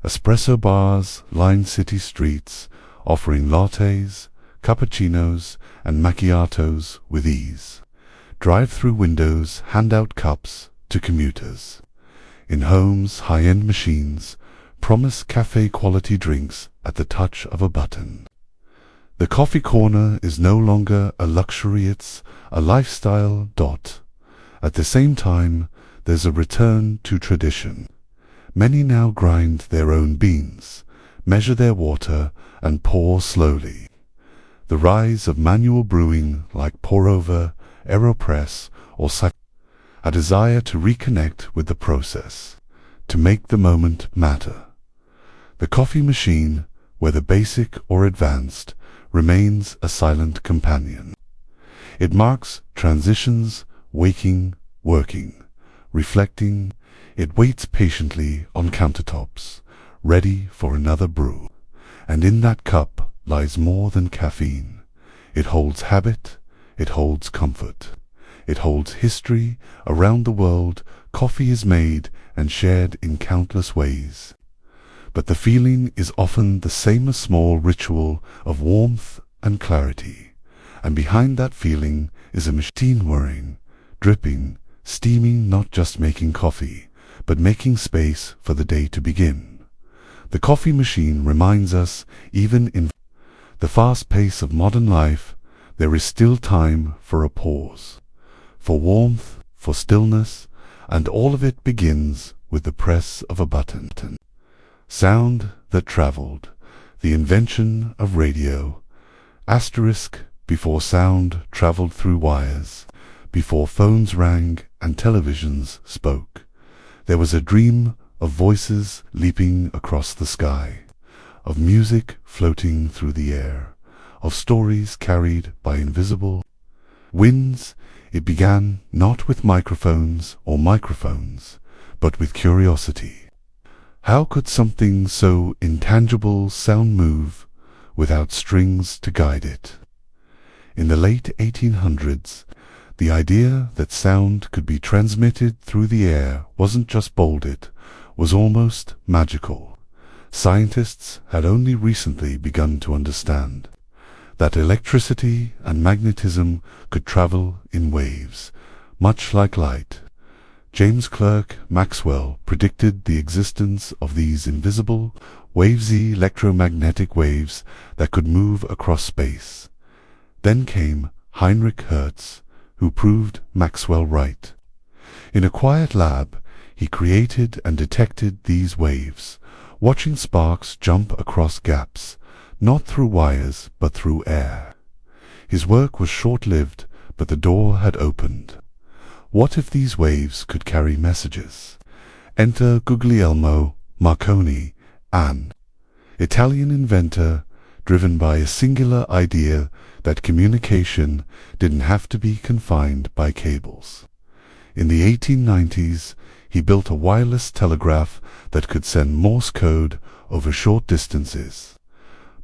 Espresso bars line city streets, offering lattes, cappuccinos, and macchiatos with ease. Drive-through windows hand out cups to commuters. In homes, high-end machines promise cafe-quality drinks at the touch of a button. The coffee corner is no longer a luxury, it's a lifestyle. At the same time, there's a return to tradition. Many now grind their own beans, measure their water, and pour slowly. The rise of manual brewing like pour-over, AeroPress, or a desire to reconnect with the process, to make the moment matter. The coffee machine, whether basic or advanced, remains a silent companion. It marks transitions, waking, working, reflecting. It waits patiently on countertops, ready for another brew. And in that cup lies more than caffeine. It holds habit, it holds comfort, it holds history. Around the world, coffee is made and shared in countless ways. But the feeling is often the same, a small ritual of warmth and clarity. And behind that feeling is a machine whirring, dripping, steaming, not just making coffee, but making space for the day to begin. The coffee machine reminds us, even in the fast pace of modern life, there is still time for a pause, for warmth, for stillness, and all of it begins with the press of a button. Sound that traveled, the invention of radio. Asterisk, before sound traveled through wires, before phones rang and televisions spoke, there was a dream of voices leaping across the sky, of music floating through the air, of stories carried by invisible winds. It began not with microphones or microphones, but with curiosity. How could something so intangible sound move without strings to guide it? In the late 1800s, the idea that sound could be transmitted through the air wasn't just bold, it was almost magical. Scientists had only recently begun to understand that electricity and magnetism could travel in waves, much like light. James Clerk Maxwell predicted the existence of these invisible waves, electromagnetic waves that could move across space. Then came Heinrich Hertz, who proved Maxwell right. In a quiet lab, he created and detected these waves, watching sparks jump across gaps, not through wires but through air. His work was short-lived, but the door had opened. What if these waves could carry messages? Enter Guglielmo Marconi, an Italian inventor driven by a singular idea that communication didn't have to be confined by cables. In the 1890s, he built a wireless telegraph that could send Morse code over short distances.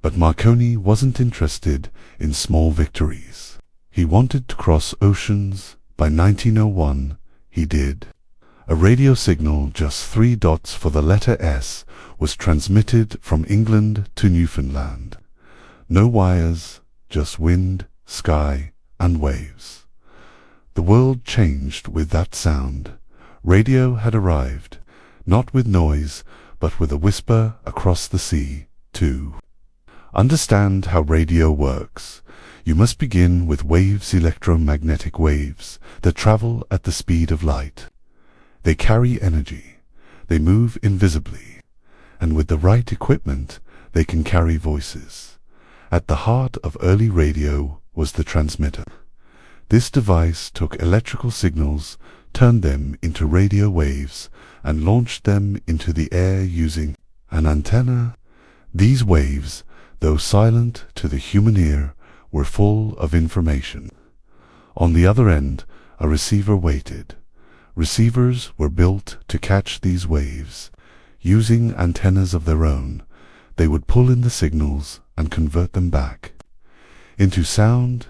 But Marconi wasn't interested in small victories. He wanted to cross oceans. By 1901, he did. A radio signal, just 3 dots for the letter S, was transmitted from England to Newfoundland. No wires, just wind, sky, and waves. The world changed with that sound. Radio had arrived, not with noise, but with a whisper across the sea. To understand how radio works, you must begin with waves, electromagnetic waves that travel at the speed of light. They carry energy, they move invisibly, and with the right equipment, they can carry voices. At the heart of early radio was the transmitter. This device took electrical signals, turned them into radio waves, and launched them into the air using an antenna. These waves, though silent to the human ear, were full of information. On the other end, a receiver waited. Receivers were built to catch these waves. Using antennas of their own, they would pull in the signals and convert them back into sound.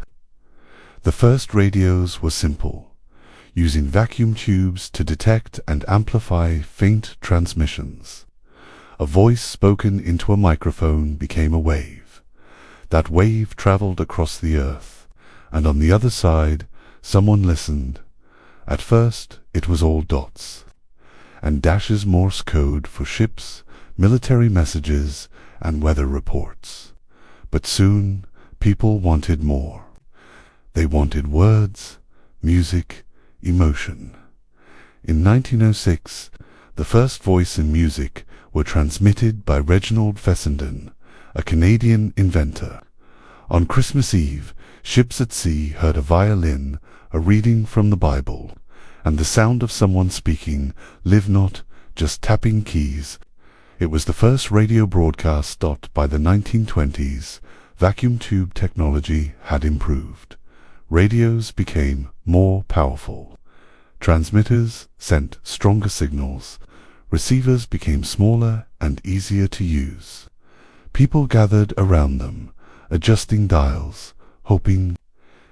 The first radios were simple, using vacuum tubes to detect and amplify faint transmissions. A voice spoken into a microphone became a wave. That wave traveled across the earth, and on the other side, someone listened. At first, it was all dots and dashes, Morse code for ships, military messages, and weather reports. But soon, people wanted more. They wanted words, music, emotion. In 1906, the first voice and music were transmitted by Reginald Fessenden, a Canadian inventor. On Christmas Eve, ships at sea heard a violin, a reading from the Bible, and the sound of someone speaking, "Live not, just tapping keys." It was the first radio broadcast. By the 1920s, vacuum tube technology had improved. Radios became more powerful. Transmitters sent stronger signals. Receivers became smaller and easier to use. People gathered around them, adjusting dials, hoping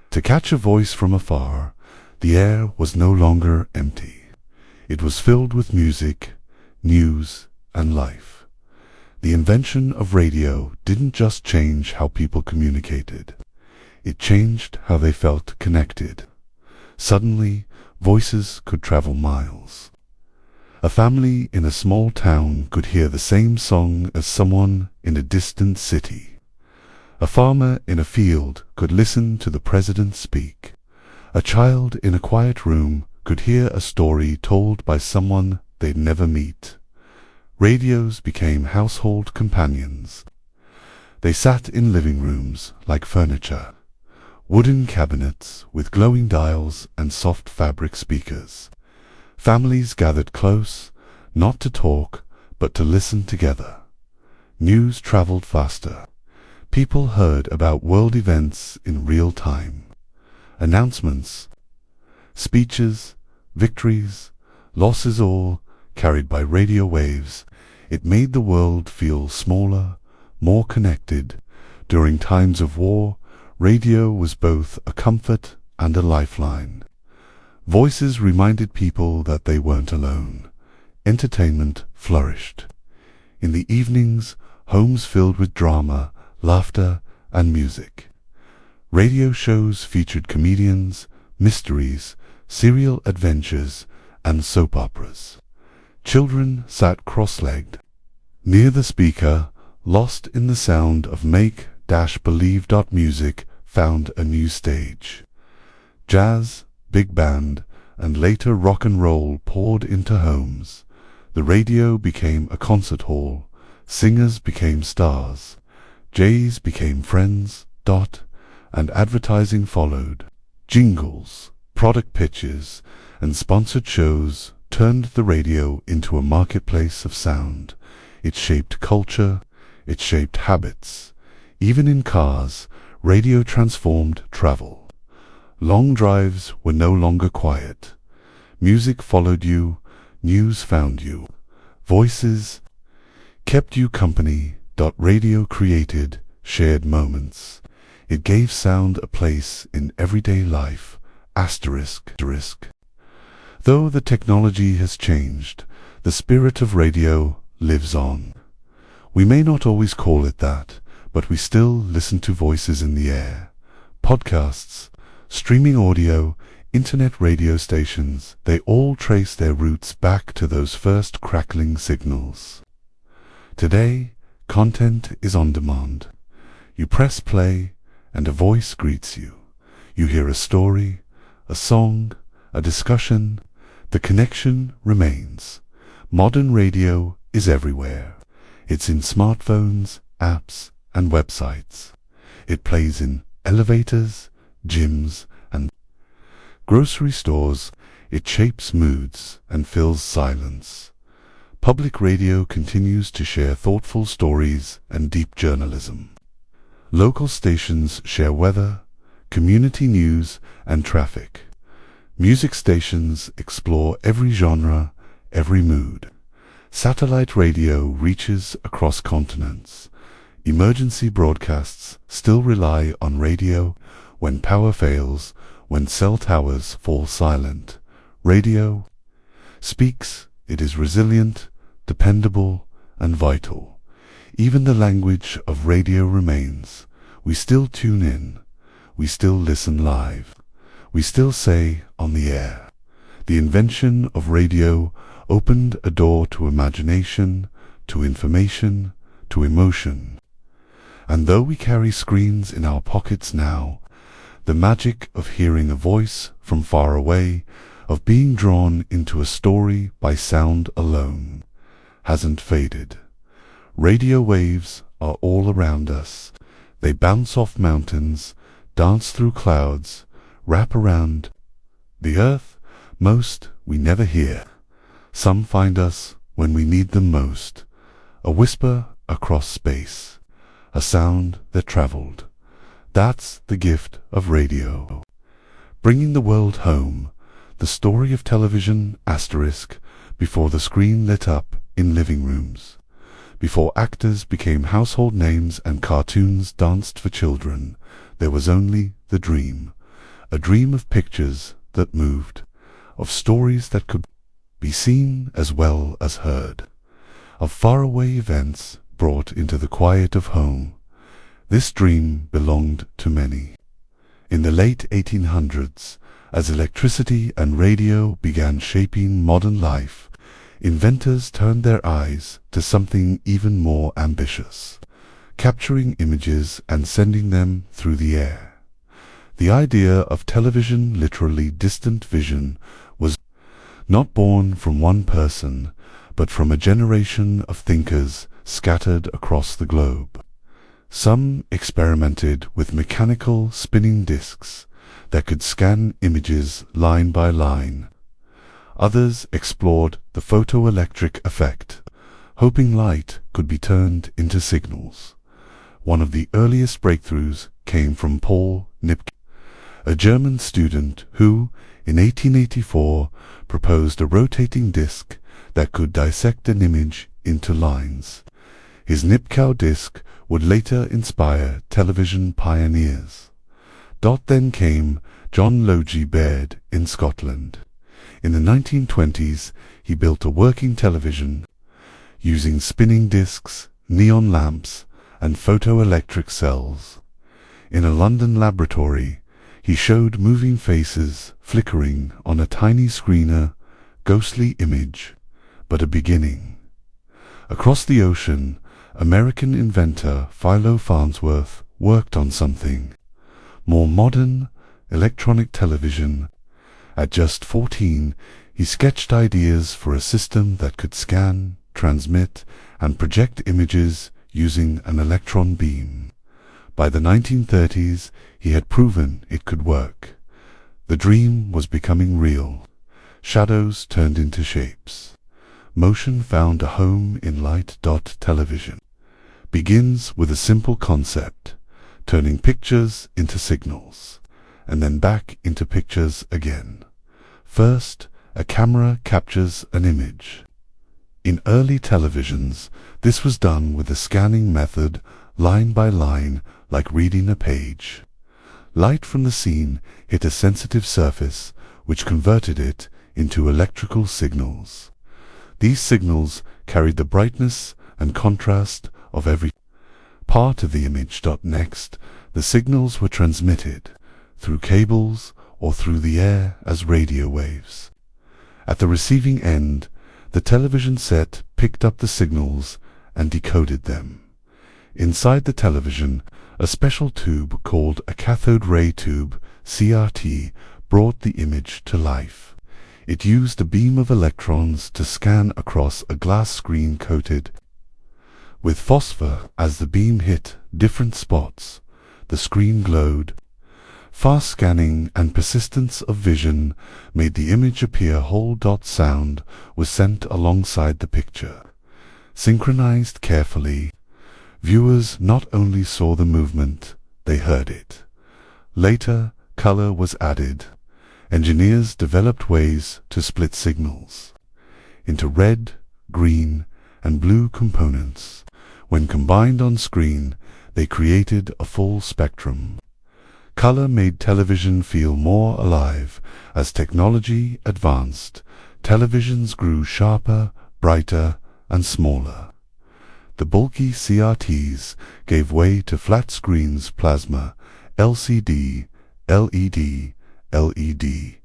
to catch a voice from afar. The air was no longer empty. It was filled with music, news, and life. The invention of radio didn't just change how people communicated. It changed how they felt connected. Suddenly, voices could travel miles. A family in a small town could hear the same song as someone in a distant city. A farmer in a field could listen to the president speak. A child in a quiet room could hear a story told by someone they'd never meet. Radios became household companions. They sat in living rooms like furniture. Wooden cabinets with glowing dials and soft fabric speakers. Families gathered close, not to talk, but to listen together. News traveled faster. People heard about world events in real time. Announcements, speeches, victories, losses, all carried by radio waves. It made the world feel smaller, more connected. During times of war, radio was both a comfort and a lifeline. Voices reminded people that they weren't alone. Entertainment flourished. In the evenings, homes filled with drama, laughter, and music. Radio shows featured comedians, mysteries, serial adventures, and soap operas. Children sat cross-legged near the speaker, lost in the sound of make-believe. Music found a new stage. Jazz, big band, and later rock and roll poured into homes. The radio became a concert hall. Singers became stars. Jays became friends. And advertising followed. Jingles, product pitches, and sponsored shows turned the radio into a marketplace of sound. It shaped culture. It shaped habits. Even in cars, radio transformed travel. Long drives were no longer quiet. Music followed you. News found you. Voices kept you company. Radio created shared moments. It gave sound a place in everyday life. Asterisk. Though the technology has changed, the spirit of radio lives on. We may not always call it that, but we still listen to voices in the air. Podcasts, streaming audio, internet radio stations, they all trace their roots back to those first crackling signals. Today, content is on demand. You press play, and a voice greets you. You hear a story, a song, a discussion. The connection remains. Modern radio is everywhere. It's in smartphones, apps, and websites. It plays in elevators, gyms, and grocery stores. It shapes moods and fills silence. Public radio continues to share thoughtful stories and deep journalism. Local stations share weather, community news, and traffic. Music stations explore every genre, every mood. Satellite radio reaches across continents. Emergency broadcasts still rely on radio when power fails, when cell towers fall silent. Radio speaks. It is resilient, dependable, and vital. Even the language of radio remains. We still tune in. We still listen live. We still say on the air. The invention of radio opened a door to imagination, to information, to emotion. And though we carry screens in our pockets now, the magic of hearing a voice from far away, of being drawn into a story by sound alone, hasn't faded. Radio waves are all around us. They bounce off mountains, dance through clouds, wrap around the earth. Most we never hear. Some find us when we need them most. A whisper across space, a sound that traveled. That's the gift of radio. Bringing the world home, the story of television asterisk, before the screen lit up in living rooms. Before actors became household names and cartoons danced for children, there was only the dream. A dream of pictures that moved, of stories that could be seen as well as heard, of faraway events brought into the quiet of home. This dream belonged to many. In the late 1800s, as electricity and radio began shaping modern life, inventors turned their eyes to something even more ambitious, capturing images and sending them through the air. The idea of television, literally distant vision, was not born from one person, but from a generation of thinkers scattered across the globe. Some experimented with mechanical spinning discs that could scan images line by line. Others explored the photoelectric effect, hoping light could be turned into signals. One of the earliest breakthroughs came from Paul Nipke, a German student who, in 1884, proposed a rotating disc that could dissect an image into lines. His Nipkow disc would later inspire television pioneers. Then came John Logie Baird in Scotland. In the 1920s, he built a working television using spinning discs, neon lamps, and photoelectric cells. In a London laboratory, he showed moving faces flickering on a tiny screener, ghostly image, but a beginning. Across the ocean, American inventor Philo Farnsworth worked on something more modern, electronic television. At just 14, he sketched ideas for a system that could scan, transmit, and project images using an electron beam. By the 1930s, he had proven it could work. The dream was becoming real. Shadows turned into shapes. Motion found a home in light. Television begins with a simple concept, turning pictures into signals, and then back into pictures again. First, a camera captures an image. In early televisions, this was done with a scanning method, line by line, like reading a page. Light from the scene hit a sensitive surface, which converted it into electrical signals. These signals carried the brightness and contrast of every part of the image. Next, the signals were transmitted through cables or through the air as radio waves. At the receiving end, the television set picked up the signals and decoded them. Inside the television, a special tube called a cathode ray tube, CRT, brought the image to life. It used a beam of electrons to scan across a glass screen coated with phosphor. As the beam hit different spots, the screen glowed. Fast scanning and persistence of vision made the image appear whole. Sound was sent alongside the picture, synchronized carefully. Viewers not only saw the movement, they heard it. Later, color was added. Engineers developed ways to split signals into red, green, and blue components. When combined on screen, they created a full spectrum. Color made television feel more alive. As technology advanced, televisions grew sharper, brighter, and smaller. The bulky CRTs gave way to flat screens, plasma, LCD, LED, LED,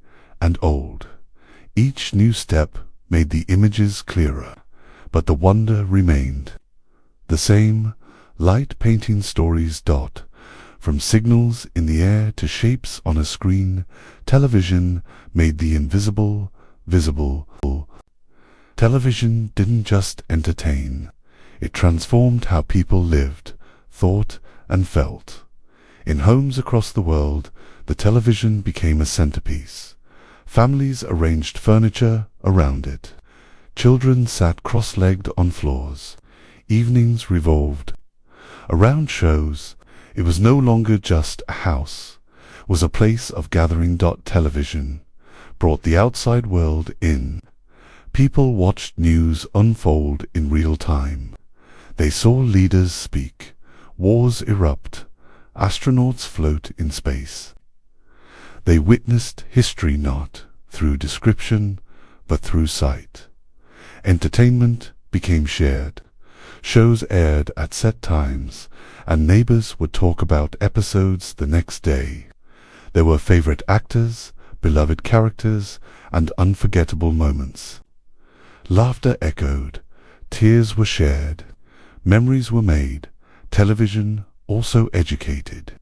and old. Each new step made the images clearer, but the wonder remained. The same, light painting stories. From signals in the air to shapes on a screen, television made the invisible visible. Television didn't just entertain. It transformed how people lived, thought, and felt. In homes across the world, the television became a centerpiece. Families arranged furniture around it. Children sat cross-legged on floors. Evenings revolved around shows. It was no longer just a house. It was a place of gathering. Television brought the outside world in. People watched news unfold in real time. They saw leaders speak, wars erupt, astronauts float in space. They witnessed history not through description, but through sight. Entertainment became shared. Shows aired at set times, and neighbors would talk about episodes the next day. There were favorite actors, beloved characters, and unforgettable moments. Laughter echoed, tears were shared, memories were made. Television also educated.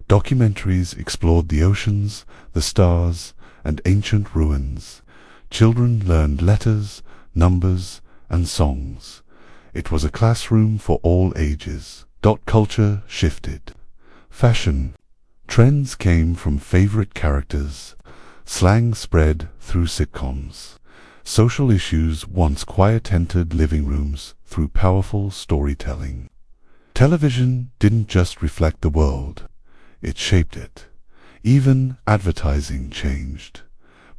Documentaries explored the oceans, the stars, and ancient ruins. Children learned letters, numbers, and songs. It was a classroom for all ages. Culture shifted. Fashion. Trends came from favorite characters. Slang spread through sitcoms. Social issues once quiet entered living rooms through powerful storytelling. Television didn't just reflect the world, it shaped it. Even advertising changed.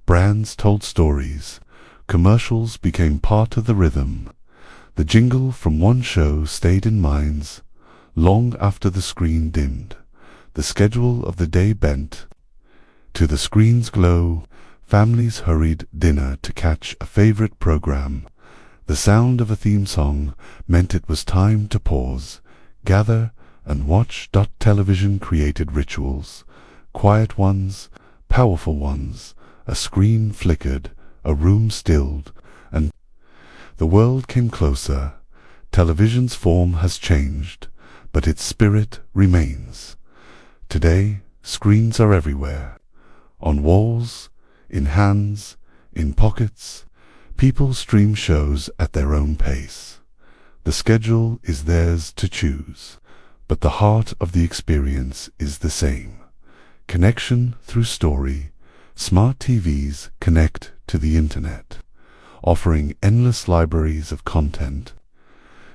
Brands told stories. Commercials became part of the rhythm. The jingle from one show stayed in minds long after the screen dimmed. The schedule of the day bent to the screen's glow. Families hurried dinner to catch a favorite program. The sound of a theme song meant it was time to pause, gather, and watch. Television created rituals, quiet ones, powerful ones. A screen flickered, a room stilled, and the world came closer. Television's form has changed, but its spirit remains. Today, screens are everywhere. On walls, in hands, in pockets. People stream shows at their own pace. The schedule is theirs to choose, but the heart of the experience is the same. Connection through story. Smart TVs connect to the internet, offering endless libraries of content.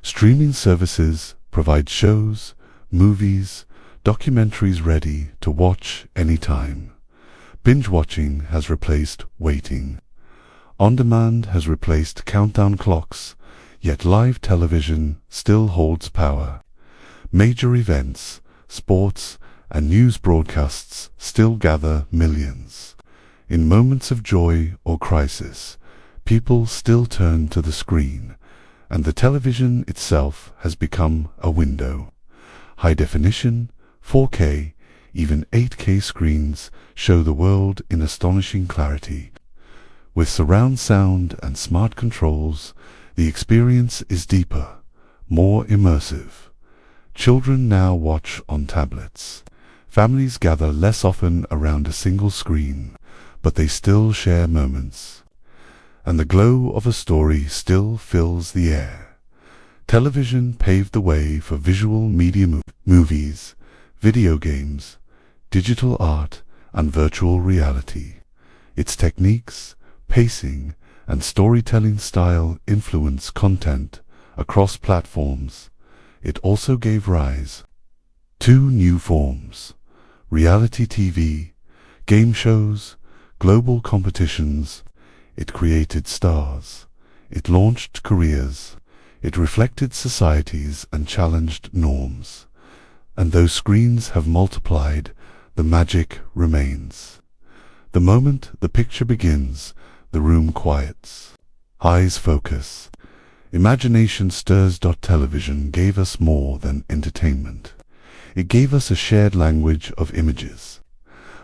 Streaming services provide shows, movies, documentaries ready to watch anytime. Binge watching has replaced waiting. On demand has replaced countdown clocks, yet live television still holds power. Major events, sports, and news broadcasts still gather millions. In moments of joy or crisis, people still turn to the screen, and the television itself has become a window. High definition, 4K, even 8K screens show the world in astonishing clarity. With surround sound and smart controls, the experience is deeper, more immersive. Children now watch on tablets. Families gather less often around a single screen, but they still share moments. And the glow of a story still fills the air. Television paved the way for visual media movies, video games, digital art, and virtual reality. Its techniques, pacing, and storytelling style influence content across platforms. It also gave rise to new forms: reality TV, game shows, global competitions. It created stars. It launched careers. It reflected societies and challenged norms. And though screens have multiplied, the magic remains. The moment the picture begins, the room quiets. Eyes focus. Imagination stirs. Television gave us more than entertainment. It gave us a shared language of images,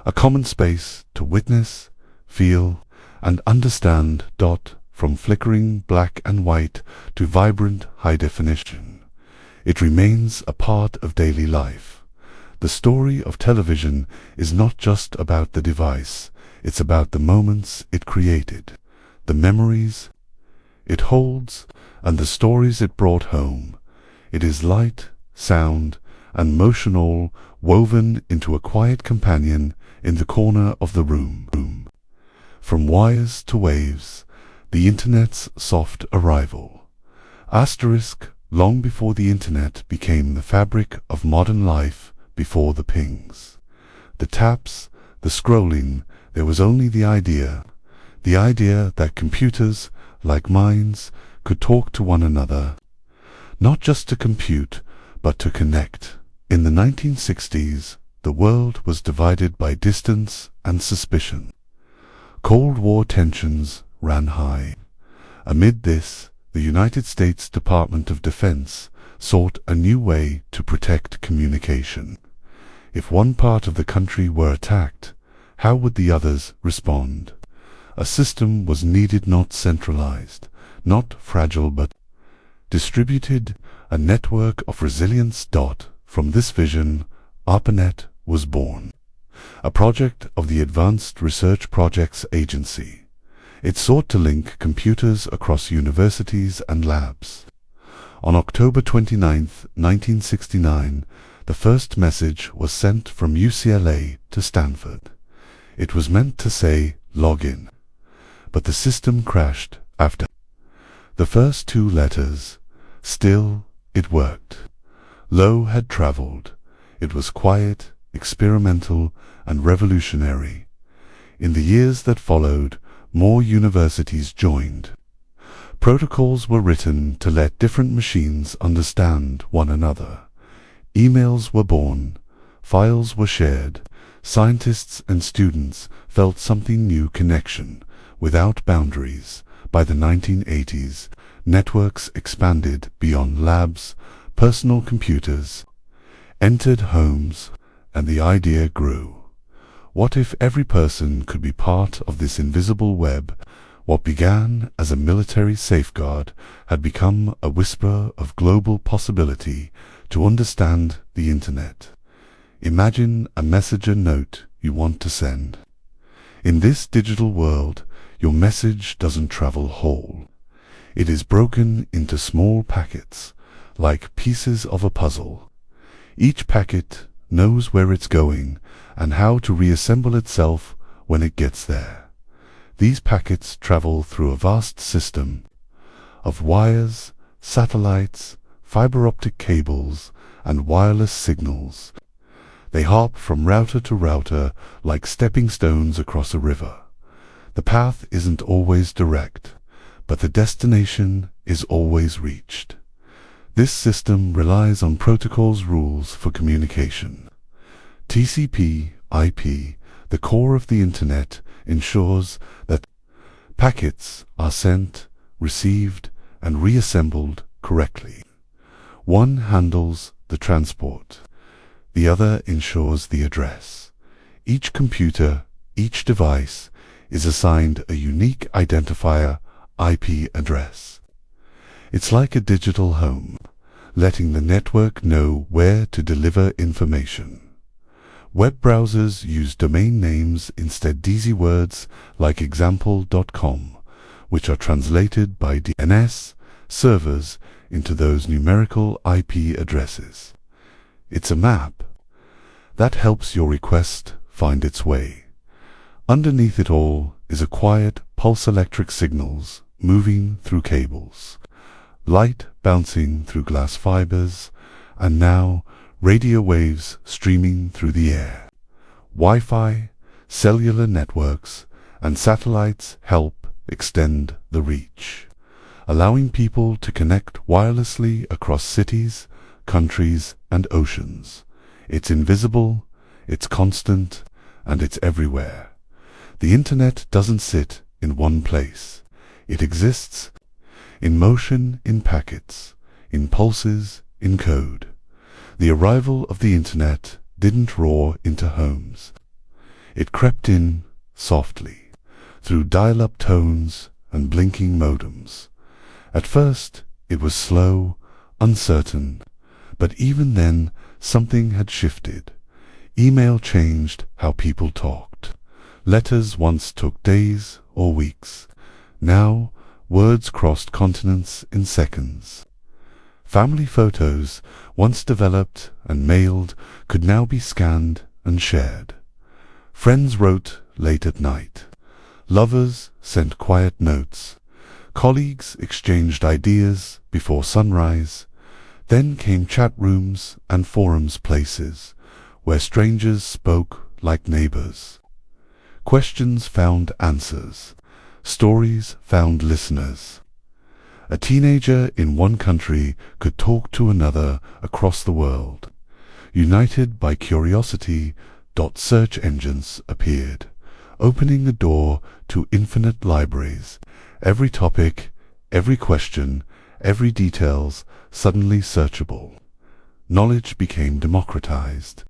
a common space to witness, feel, and understand. From flickering black and white to vibrant high definition, it remains a part of daily life. The story of television is not just about the device, it's about the moments it created, the memories it holds, and the stories it brought home. It is light, sound, and motion all woven into a quiet companion in the corner of the room. From wires to waves, the Internet's soft arrival. Long before the Internet became the fabric of modern life, before the pings, the taps, the scrolling, there was only the idea that computers, like minds, could talk to one another, not just to compute, but to connect. In the 1960s, the world was divided by distance and suspicion. Cold War tensions ran high. Amid this, the United States Department of Defense sought a new way to protect communication. If one part of the country were attacked, how would the others respond? A system was needed, not centralized, not fragile but distributed, a network of resilience. From this vision, ARPANET was born, a project of the Advanced Research Projects Agency. It sought to link computers across universities and labs. On October 29, 1969, the first message was sent from UCLA to Stanford. It was meant to say, "Log in." But the system crashed after the first two letters. Still, it worked. Low had traveled. It was quiet, experimental, and revolutionary. In the years that followed, more universities joined. Protocols were written to let different machines understand one another. Emails were born. Files were shared. Scientists and students felt something new: connection without boundaries. By the 1980s, networks expanded beyond labs. Personal computers entered homes, and the idea grew. What if every person could be part of this invisible web? What began as a military safeguard had become a whisper of global possibility. To understand the Internet, imagine a messenger note you want to send. In this digital world, your message doesn't travel whole. It is broken into small packets, like pieces of a puzzle. Each packet knows where it's going and how to reassemble itself when it gets there. These packets travel through a vast system of wires, satellites, fiber optic cables, and wireless signals. They hop from router to router like stepping stones across a river. The path isn't always direct, but the destination is always reached. This system relies on protocols, rules for communication. TCP/IP, the core of the Internet, ensures that packets are sent, received, and reassembled correctly. One handles the transport, the other ensures the address. Each computer, each device, is assigned a unique identifier, IP address. It's like a digital home, letting the network know where to deliver information. Web browsers use domain names instead, easy words like example.com, which are translated by DNS servers into those numerical IP addresses. It's a map that helps your request find its way. Underneath it all is a quiet pulse-electric signals moving through cables, light bouncing through glass fibers, and now radio waves streaming through the air. Wi-Fi, cellular networks, and satellites help extend the reach, allowing people to connect wirelessly across cities, countries, and oceans. It's invisible, it's constant, and it's everywhere. The Internet doesn't sit in one place. It exists in motion, in packets, in pulses, in code. The arrival of the internet didn't roar into homes. It crept in softly, through dial-up tones and blinking modems. At first, it was slow, uncertain, but even then, something had shifted. Email changed how people talked. Letters once took days or weeks. Now, words crossed continents in seconds. Family photos, once developed and mailed, could now be scanned and shared. Friends wrote late at night. Lovers sent quiet notes. Colleagues exchanged ideas before sunrise. Then came chat rooms and forums, places where strangers spoke like neighbors. Questions found answers. Stories found listeners. A teenager in one country could talk to another across the world. United by curiosity, search engines appeared, opening the door to infinite libraries. Every topic, every question, every details suddenly searchable. Knowledge became democratized.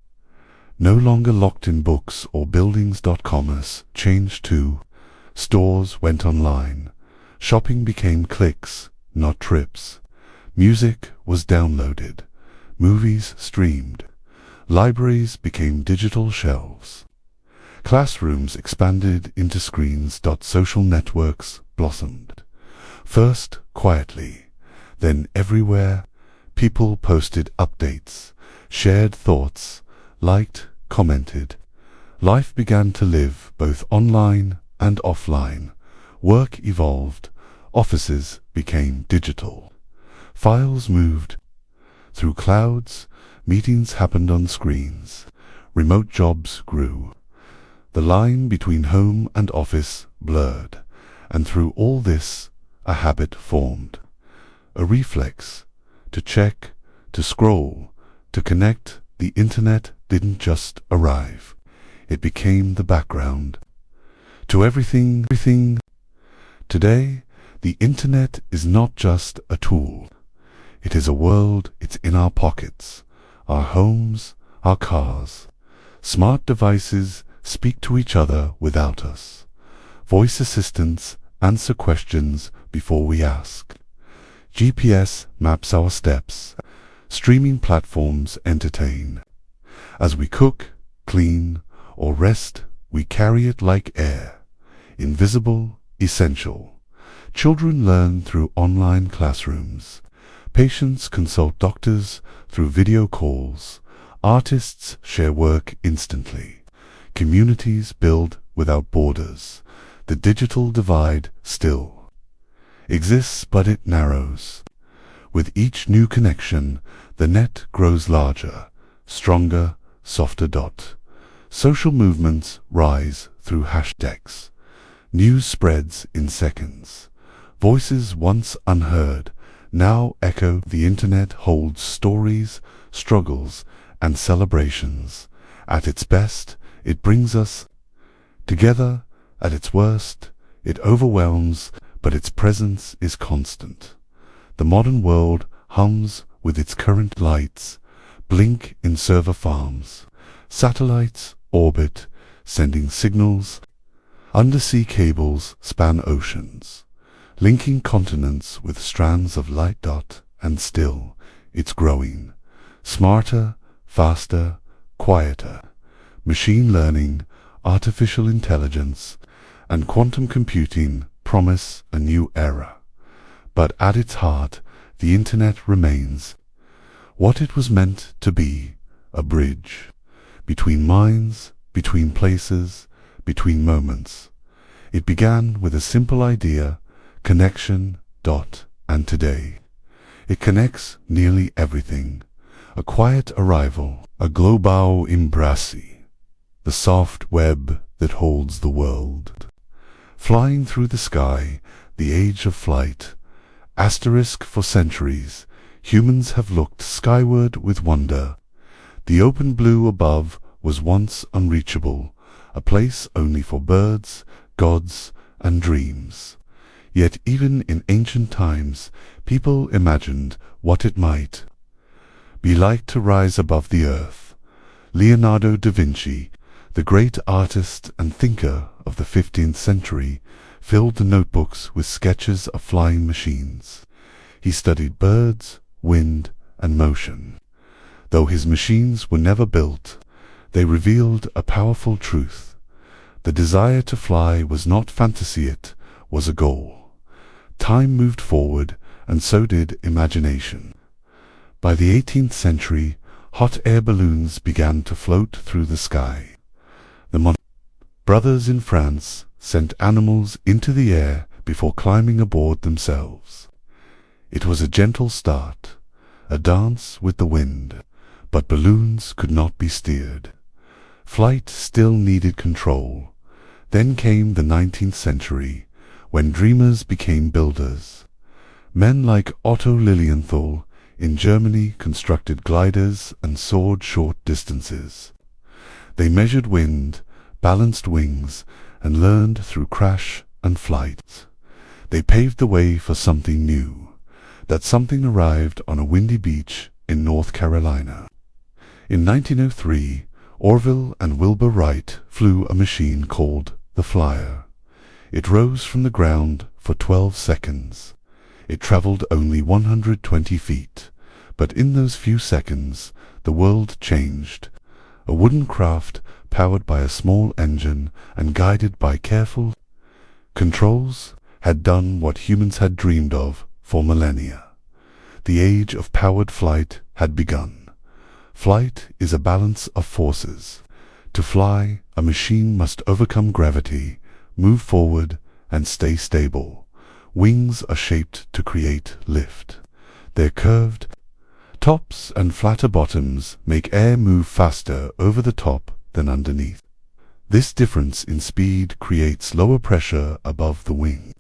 No longer locked in books or buildings. Commerce changed too. Stores went online. Shopping became clicks, not trips. Music was downloaded. Movies streamed. Libraries became digital shelves. Classrooms expanded into screens. Social networks blossomed. First quietly, then everywhere. People posted updates, shared thoughts, liked, commented. Life began to live both online and offline. Work evolved. Offices became digital. Files moved through clouds. Meetings happened on screens. Remote jobs grew. The line between home and office blurred. And through all this, a habit formed. A reflex. To check, to scroll, to connect. The internet didn't just arrive. It became the background to everything. Today, the internet is not just a tool. It is a world. It's in our pockets, our homes, our cars. Smart devices speak to each other without us. Voice assistants answer questions before we ask. GPS maps our steps. Streaming platforms entertain. As we cook, clean, or rest, we carry it like air. Invisible, essential. Children learn through online classrooms. Patients consult doctors through video calls. Artists share work instantly. Communities build without borders. The digital divide still exists, but it narrows. With each new connection, the net grows larger, stronger, softer. Social movements rise through hashtags. News spreads in seconds. Voices once unheard now echo. The internet holds stories, struggles, and celebrations. At its best, it brings us together. At its worst, it overwhelms, but its presence is constant. The modern world hums with its current. Lights blink in server farms. Satellites orbit, sending signals. Undersea cables span oceans, linking continents with strands of light. And still, it's growing. Smarter, faster, quieter. Machine learning, artificial intelligence, and quantum computing promise a new era. But at its heart, the internet remains what it was meant to be: a bridge between minds, between places, between moments. It began with a simple idea, connection. And today, it connects nearly everything. A quiet arrival, a global embrace, the soft web that holds the world. Flying through the sky, the age of flight. Asterisk: for centuries, humans have looked skyward with wonder. The open blue above was once unreachable, a place only for birds, gods, and dreams. Yet even in ancient times, people imagined what it might be like to rise above the earth. Leonardo da Vinci, the great artist and thinker of the 15th century, filled the notebooks with sketches of flying machines. He studied birds, wind, and motion. Though his machines were never built, they revealed a powerful truth. The desire to fly was not fantasy, it was a goal. Time moved forward, and so did imagination. By the 18th century, hot air balloons began to float through the sky. The brothers in France sent animals into the air before climbing aboard themselves. It was a gentle start, a dance with the wind, but balloons could not be steered. Flight still needed control. Then came the 19th century, when dreamers became builders. Men like Otto Lilienthal in Germany constructed gliders and soared short distances. They measured wind, balanced wings, and learned through crash and flight. They paved the way for something new. That something arrived on a windy beach in North Carolina. In 1903, Orville and Wilbur Wright flew a machine called the Flyer. It rose from the ground for 12 seconds. It traveled only 120 feet, but in those few seconds, the world changed. A wooden craft powered by a small engine and guided by careful controls had done what humans had dreamed of for millennia. The age of powered flight had begun. Flight is a balance of forces. To fly, a machine must overcome gravity, move forward, and stay stable. Wings are shaped to create lift. Their curved tops and flatter bottoms make air move faster over the top than underneath. This difference in speed creates lower pressure above the wings,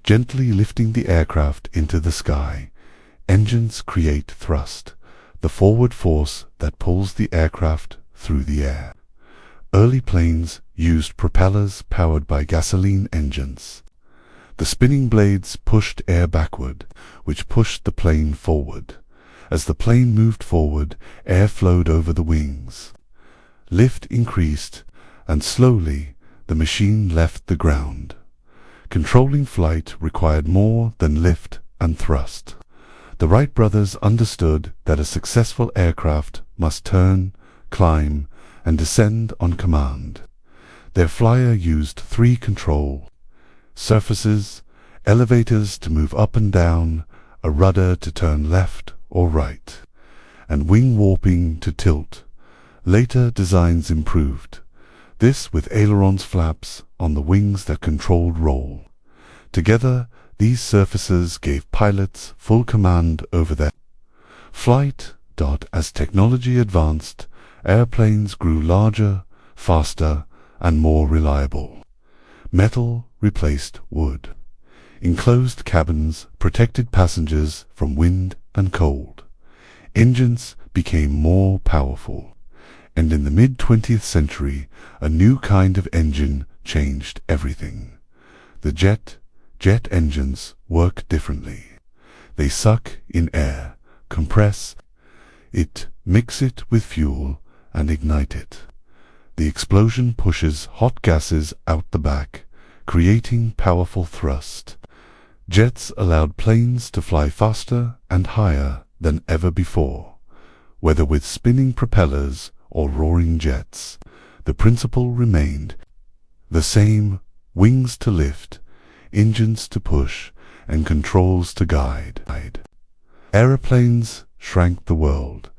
gently lifting the aircraft into the sky. Engines create thrust, the forward force that pulls the aircraft through the air. Early planes used propellers powered by gasoline engines. The spinning blades pushed air backward, which pushed the plane forward. As the plane moved forward, air flowed over the wings. Lift increased, and slowly the machine left the ground. Controlling flight required more than lift and thrust. The Wright brothers understood that a successful aircraft must turn, climb, and descend on command. Their Flyer used 3 control surfaces, elevators to move up and down, a rudder to turn left or right, and wing warping to tilt. Later designs improved, this with ailerons flaps on the wings that controlled roll. Together, these surfaces gave pilots full command over their flight. As technology advanced, airplanes grew larger, faster, and more reliable. Metal replaced wood. Enclosed cabins protected passengers from wind and cold. Engines became more powerful. And in the mid-20th century, a new kind of engine changed everything. The jet engines work differently. They suck in air, compress it, mix it with fuel, and ignite it. The explosion pushes hot gases out the back, creating powerful thrust. Jets allowed planes to fly faster and higher than ever before. Whether with spinning propellers or roaring jets, the principle remained the same: wings to lift, engines to push, and controls to guide. Aeroplanes shrank the world.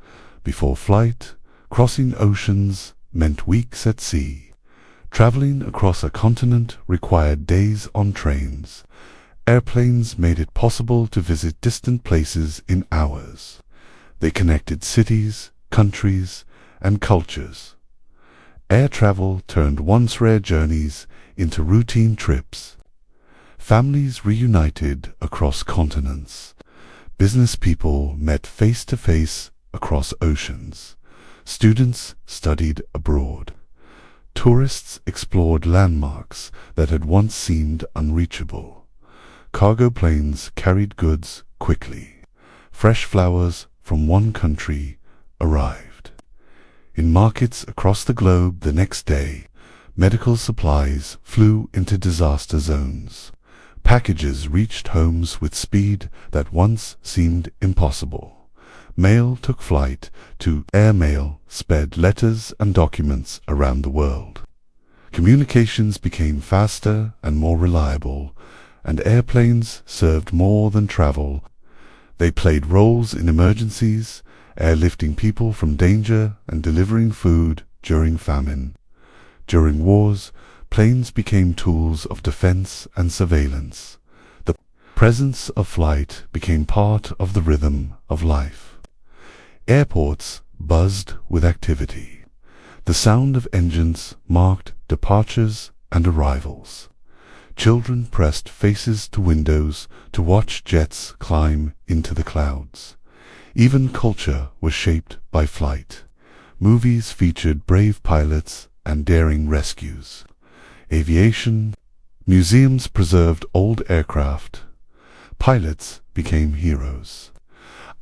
Before flight, crossing oceans meant weeks at sea. Traveling across a continent required days on trains. Airplanes made it possible to visit distant places in hours. They connected cities, countries, and cultures. Air travel turned once rare journeys into routine trips. Families reunited across continents. Business people met face to face across oceans. Students studied abroad. Tourists explored landmarks that had once seemed unreachable. cargo planes carried goods quickly. Fresh flowers from one country arrived. In markets across the globe the next day, medical supplies flew into disaster zones. Packages reached homes with speed that once seemed impossible. Mail took flight to airmail, sped letters and documents around the world. Communications became faster and more reliable, and airplanes served more than travel. They played roles in emergencies, airlifting people from danger and delivering food during famine. During wars, planes became tools of defense and surveillance. The presence of flight became part of the rhythm of life. Airports buzzed with activity. The sound of engines marked departures and arrivals. Children pressed faces to windows to watch jets climb into the clouds. Even culture was shaped by flight. Movies featured brave pilots and daring rescues. Aviation, museums preserved old aircraft. Pilots became heroes.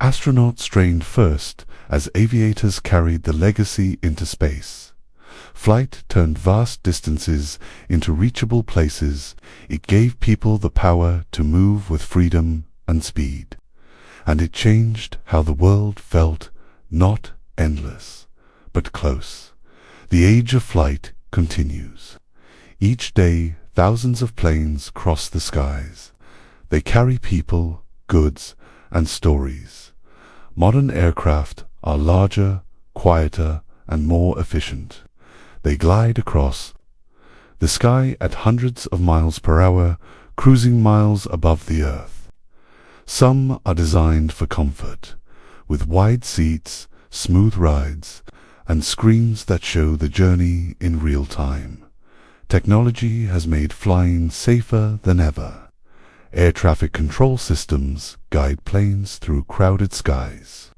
Astronauts trained first as aviators carried the legacy into space. Flight turned vast distances into reachable places. It gave people the power to move with freedom and speed. And it changed how the world felt, not endless, but close. The age of flight continues. Each day, thousands of planes cross the skies. They carry people, goods, and stories. Modern aircraft are larger, quieter, and more efficient. They glide across the sky at hundreds of miles per hour, cruising miles above the earth. Some are designed for comfort, with wide seats, smooth rides, and screens that show the journey in real time. Technology has made flying safer than ever. Air traffic control systems guide planes through crowded skies.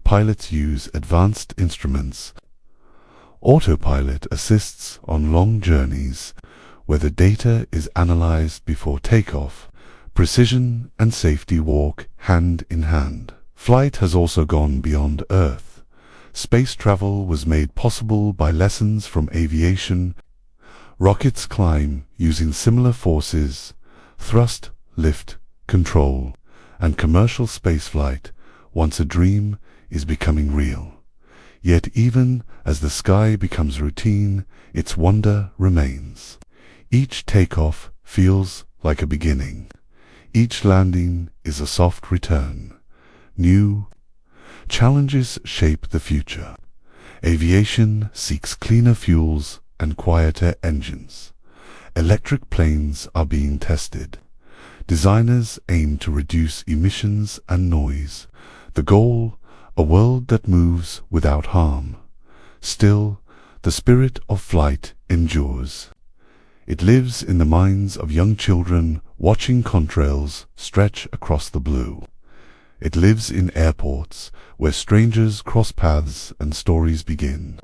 Pilots use advanced instruments. Autopilot assists on long journeys, where the data is analyzed before takeoff. Precision and safety walk hand in hand. Flight has also gone beyond Earth. Space travel was made possible by lessons from aviation. Rockets climb using similar forces, thrust, lift, control, and commercial spaceflight, once a dream, is becoming real. Yet even as the sky becomes routine, its wonder remains. Each takeoff feels like a beginning. Each landing is a soft return. New challenges shape the future. Aviation seeks cleaner fuels and quieter engines. Electric planes are being tested. Designers aim to reduce emissions and noise. The goal, a world that moves without harm. Still, the spirit of flight endures. It lives in the minds of young children watching contrails stretch across the blue. It lives in airports where strangers cross paths and stories begin.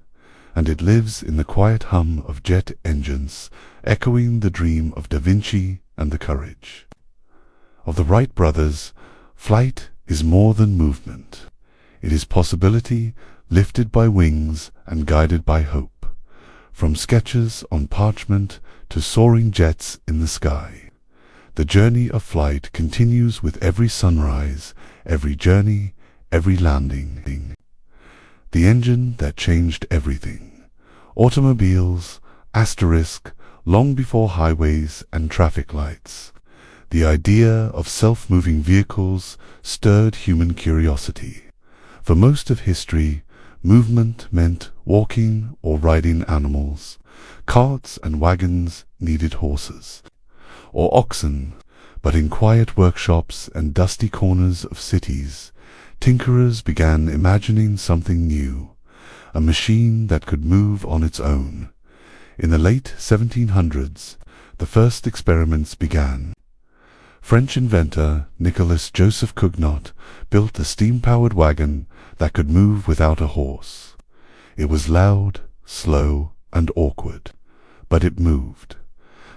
And it lives in the quiet hum of jet engines, echoing the dream of Da Vinci and the courage of the Wright brothers. Flight is more than movement. It is possibility lifted by wings and guided by hope. From sketches on parchment to soaring jets in the sky, the journey of flight continues with every sunrise, every journey, every landing. The engine that changed everything. Automobiles, asterisk, long before highways and traffic lights. The idea of self-moving vehicles stirred human curiosity. For most of history, movement meant walking or riding animals. Carts and wagons needed horses or oxen, but in quiet workshops and dusty corners of cities, tinkerers began imagining something new, a machine that could move on its own. In the late 1700s, the first experiments began. French inventor Nicolas Joseph Cugnot built a steam-powered wagon that could move without a horse. It was loud, slow, and awkward, but it moved.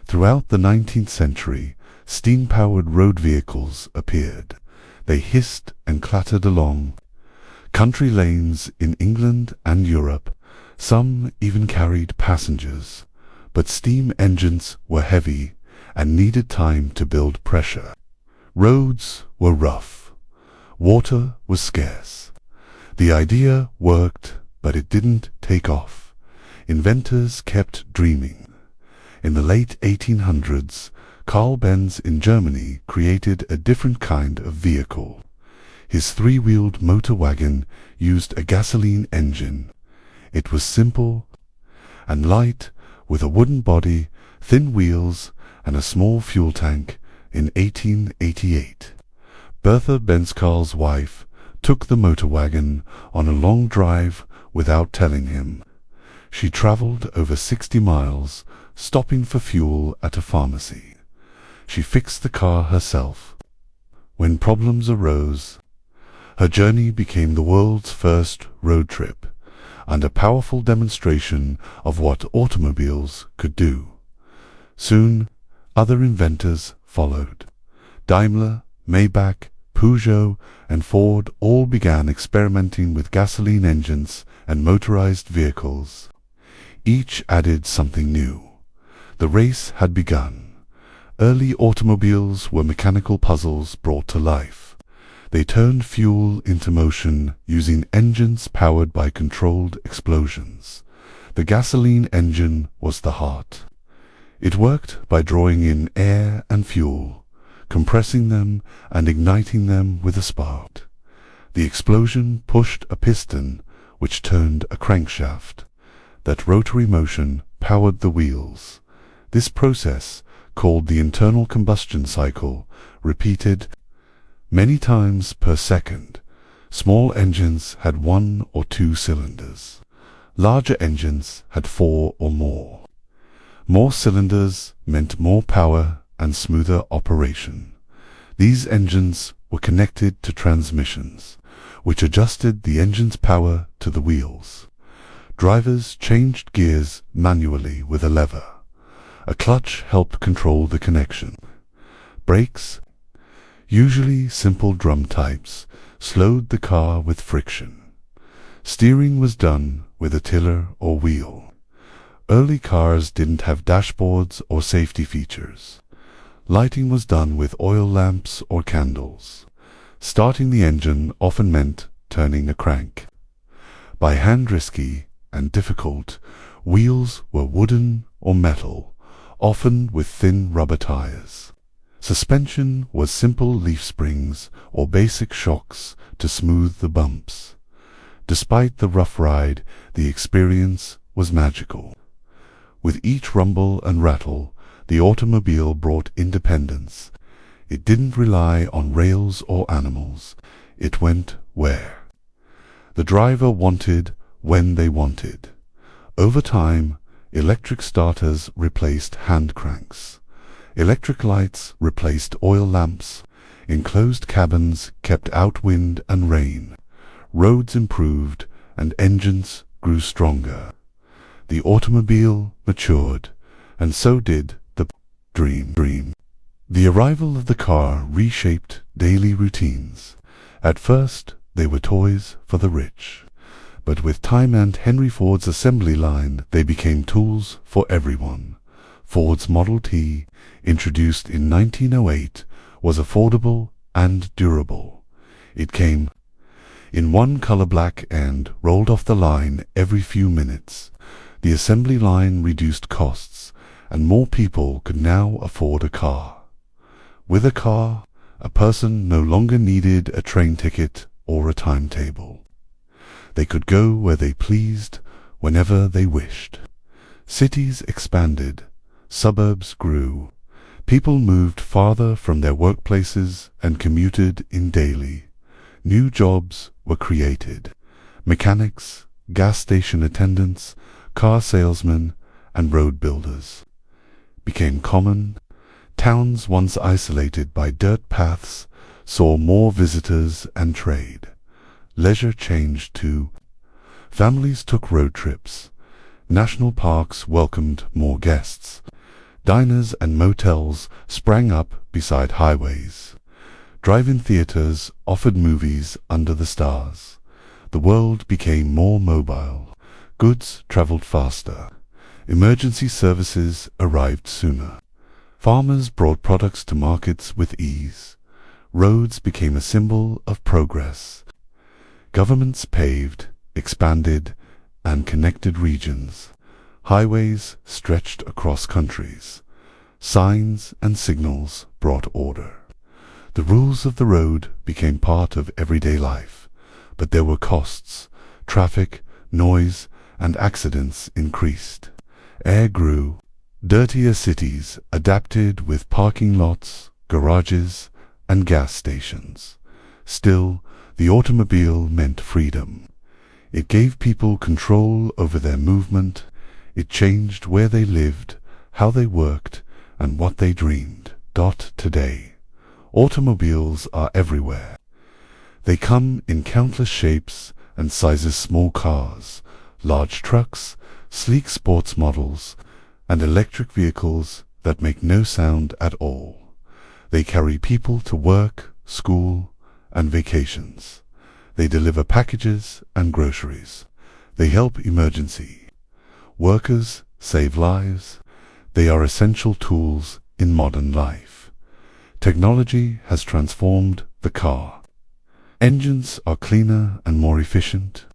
Throughout the 19th century, Steam-powered road vehicles appeared. They hissed and clattered along country lanes in England and Europe. Some even carried passengers. But steam engines were heavy and needed time to build pressure. Roads were rough. Water was scarce. The idea worked, but it didn't take off. Inventors kept dreaming. In the late 1800s, Carl Benz in Germany created a different kind of vehicle. His three-wheeled motor wagon used a gasoline engine. It was simple and light, with a wooden body, thin wheels, and a small fuel tank. In 1888, Bertha Benz-Carl's wife took the motor wagon on a long drive without telling him. She traveled over 60 miles, stopping for fuel at a pharmacy. She fixed the car herself. When problems arose, her journey became the world's first road trip, and a powerful demonstration of what automobiles could do. Soon, other inventors followed. Daimler, Maybach, Peugeot, and Ford all began experimenting with gasoline engines and motorized vehicles. Each added something new. The race had begun. Early automobiles were mechanical puzzles brought to life. They turned fuel into motion using engines powered by controlled explosions. The gasoline engine was the heart. It worked by drawing in air and fuel, compressing them and igniting them with a spark. The explosion pushed a piston, which turned a crankshaft. That rotary motion powered the wheels. This process, called the internal combustion cycle, repeated many times per second. Small engines had 1 or 2 cylinders. Larger engines had 4 or more. More cylinders meant more power and smoother operation. These engines were connected to transmissions, which adjusted the engine's power to the wheels. Drivers changed gears manually with a lever. A clutch helped control the connection. Brakes, usually simple drum types, slowed the car with friction. Steering was done with a tiller or wheel. Early cars didn't have dashboards or safety features. Lighting was done with oil lamps or candles. Starting the engine often meant turning a crank. By hand risky and difficult, wheels were wooden or metal, often with thin rubber tires. Suspension was simple leaf springs or basic shocks to smooth the bumps. Despite the rough ride, the experience was magical. With each rumble and rattle, the automobile brought independence. It didn't rely on rails or animals. It went where the driver wanted, when they wanted. Over time, electric starters replaced hand cranks. Electric lights replaced oil lamps. Enclosed cabins kept out wind and rain. Roads improved and engines grew stronger. The automobile matured, and so did the dream. The arrival of the car reshaped daily routines. At first, they were toys for the rich. But with time and Henry Ford's assembly line, they became tools for everyone. Ford's Model T, introduced in 1908, was affordable and durable. It came in one color black and rolled off the line every few minutes. The assembly line reduced costs, and more people could now afford a car. With a car, a person no longer needed a train ticket or a timetable. They could go where they pleased, whenever they wished. Cities expanded, suburbs grew. People moved farther from their workplaces and commuted in daily. New jobs were created. Mechanics, gas station attendants, car salesmen, and road builders became common. Towns once isolated by dirt paths saw more visitors and trade. Leisure changed too. Families took road trips. National parks welcomed more guests. Diners and motels sprang up beside highways. Drive-in theaters offered movies under the stars. The world became more mobile. Goods traveled faster. Emergency services arrived sooner. Farmers brought products to markets with ease. Roads became a symbol of progress. Governments paved, expanded, and connected regions. Highways stretched across countries. Signs and signals brought order. The rules of the road became part of everyday life, but there were costs. Traffic, noise, and accidents increased. Air grew. Dirtier cities adapted with parking lots, garages, and gas stations. Still, the automobile meant freedom. It gave people control over their movement. It changed where they lived, how they worked, and what they dreamed. Today, automobiles are everywhere. They come in countless shapes and sizes: small cars, large trucks, sleek sports models, and electric vehicles that make no sound at all. They carry people to work, school, and vacations. They deliver packages and groceries. They help emergency workers save lives. They are essential tools in modern life. Technology has transformed the car. Engines are cleaner and more efficient.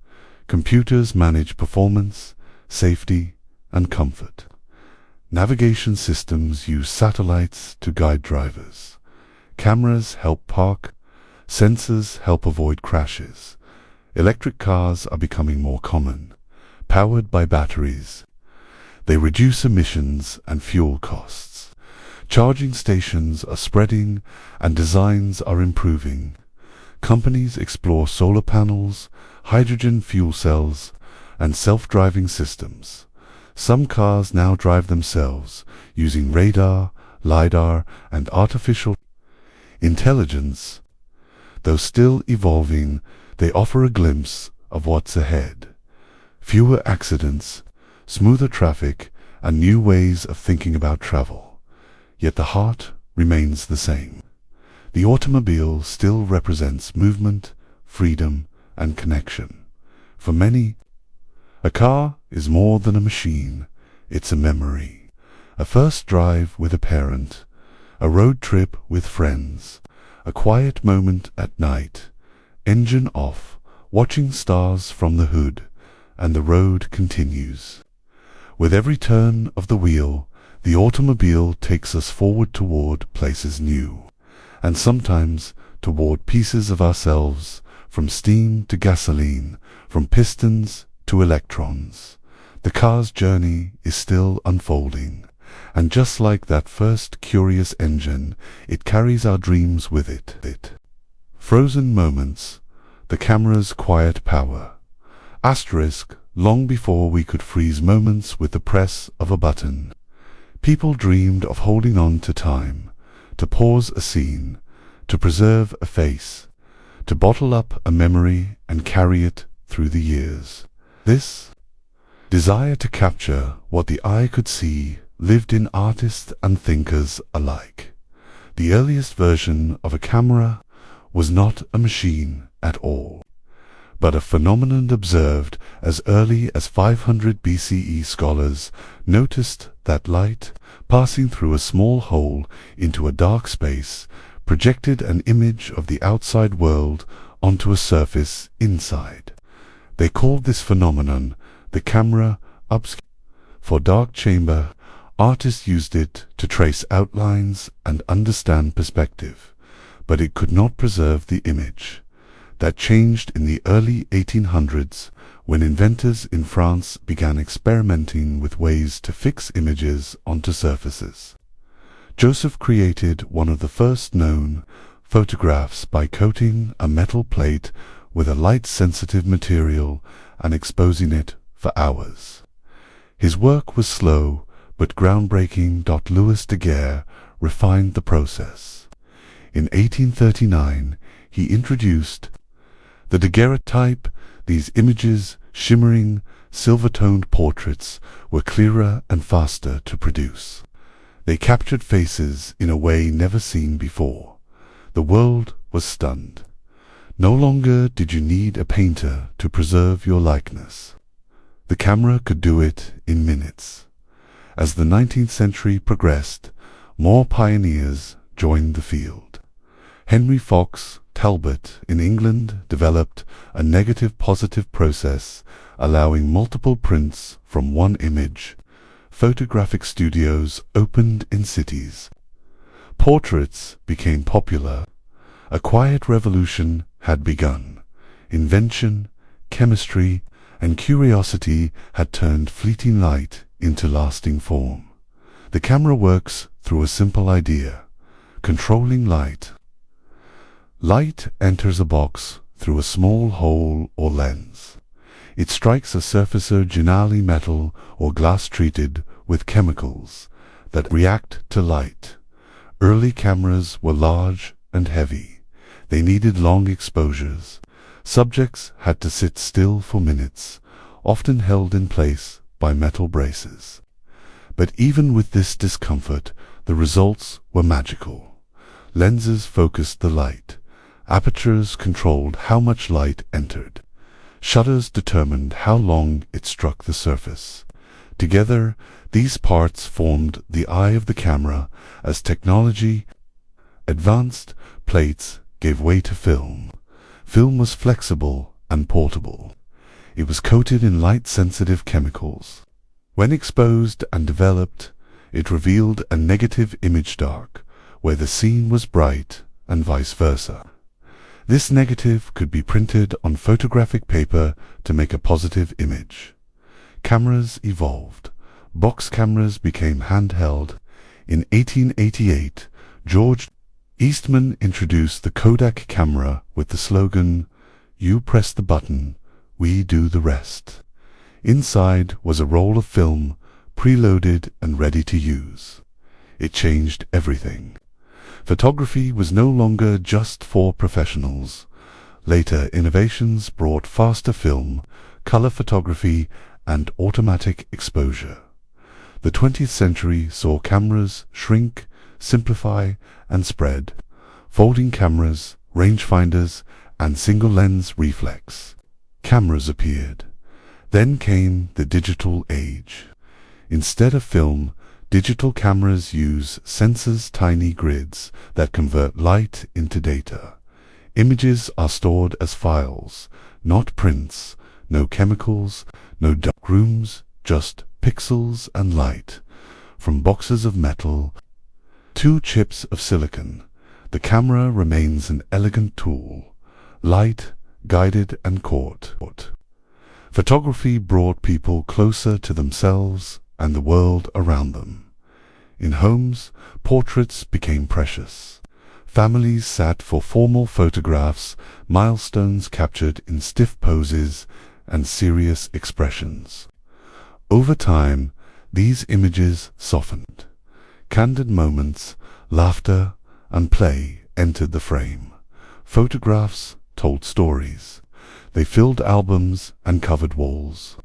Computers manage performance, safety, and comfort. Navigation systems use satellites to guide drivers. Cameras help park. Sensors help avoid crashes. Electric cars are becoming more common, powered by batteries. They reduce emissions and fuel costs. Charging stations are spreading and designs are improving. Companies explore solar panels, hydrogen fuel cells, and self-driving systems. Some cars now drive themselves using radar, LiDAR, and artificial intelligence. Though still evolving, they offer a glimpse of what's ahead. Fewer accidents, smoother traffic, and new ways of thinking about travel. Yet the heart remains the same. The automobile still represents movement, freedom, and connection. For many, a car is more than a machine. It's a memory. A first drive with a parent, a road trip with friends, a quiet moment at night, engine off, watching stars from the hood, and the road continues. With every turn of the wheel, the automobile takes us forward toward places new, and sometimes toward pieces of ourselves, from steam to gasoline, from pistons to electrons. The car's journey is still unfolding, and just like that first curious engine, it carries our dreams with it. Frozen moments, the camera's quiet power. Asterisk, long before we could freeze moments with the press of a button. People dreamed of holding on to time, to pause a scene, to preserve a face, to bottle up a memory and carry it through the years. This desire to capture what the eye could see lived in artists and thinkers alike. The earliest version of a camera was not a machine at all, but a phenomenon observed as early as 500 BCE. Scholars noticed that light, passing through a small hole into a dark space, projected an image of the outside world onto a surface inside. They called this phenomenon the camera obscura. For dark chamber, artists used it to trace outlines and understand perspective, but it could not preserve the image. That changed in the early 1800s when inventors in France began experimenting with ways to fix images onto surfaces. Joseph created one of the first known photographs by coating a metal plate with a light-sensitive material and exposing it for hours. His work was slow but groundbreaking. Louis Daguerre refined the process. In 1839, he introduced the daguerreotype. These images, shimmering, silver-toned portraits, were clearer and faster to produce. They captured faces in a way never seen before. The world was stunned. No longer did you need a painter to preserve your likeness. The camera could do it in minutes. As the 19th century progressed, more pioneers joined the field. Henry Fox Talbot in England developed a negative-positive process allowing multiple prints from one image. Photographic studios opened in cities. Portraits became popular. A quiet revolution had begun. Invention, chemistry, and curiosity had turned fleeting light into lasting form. The camera works through a simple idea: controlling light. Light enters a box through a small hole or lens. It strikes a surface, generally metal or glass treated with chemicals that react to light. Early cameras were large and heavy. They needed long exposures. Subjects had to sit still for minutes, often held in place by metal braces. But even with this discomfort, the results were magical. Lenses focused the light. Apertures controlled how much light entered. Shutters determined how long it struck the surface. Together, these parts formed the eye of the camera. As technology advanced, plates gave way to film. Film was flexible and portable. It was coated in light-sensitive chemicals. When exposed and developed, it revealed a negative image dark, where the scene was bright, and vice versa. This negative could be printed on photographic paper to make a positive image. Cameras evolved. Box cameras became handheld. In 1888, George Eastman introduced the Kodak camera with the slogan, "You press the button, we do the rest." Inside was a roll of film, preloaded and ready to use. It changed everything. Photography was no longer just for professionals. Later innovations brought faster film, color photography, and automatic exposure. The 20th century saw cameras shrink, simplify, and spread. Folding cameras, rangefinders, and single-lens reflex cameras appeared. Then came the digital age. Instead of film, digital cameras use sensors, tiny grids that convert light into data. Images are stored as files, not prints. No chemicals, no dark rooms, just pixels and light. From boxes of metal to chips of silicon, the camera remains an elegant tool. Light, guided and caught. Photography brought people closer to themselves and the world around them. In homes, portraits became precious. Families sat for formal photographs, milestones captured in stiff poses and serious expressions. Over time, these images softened. Candid moments, laughter, and play entered the frame. Photographs told stories. They filled albums and covered walls.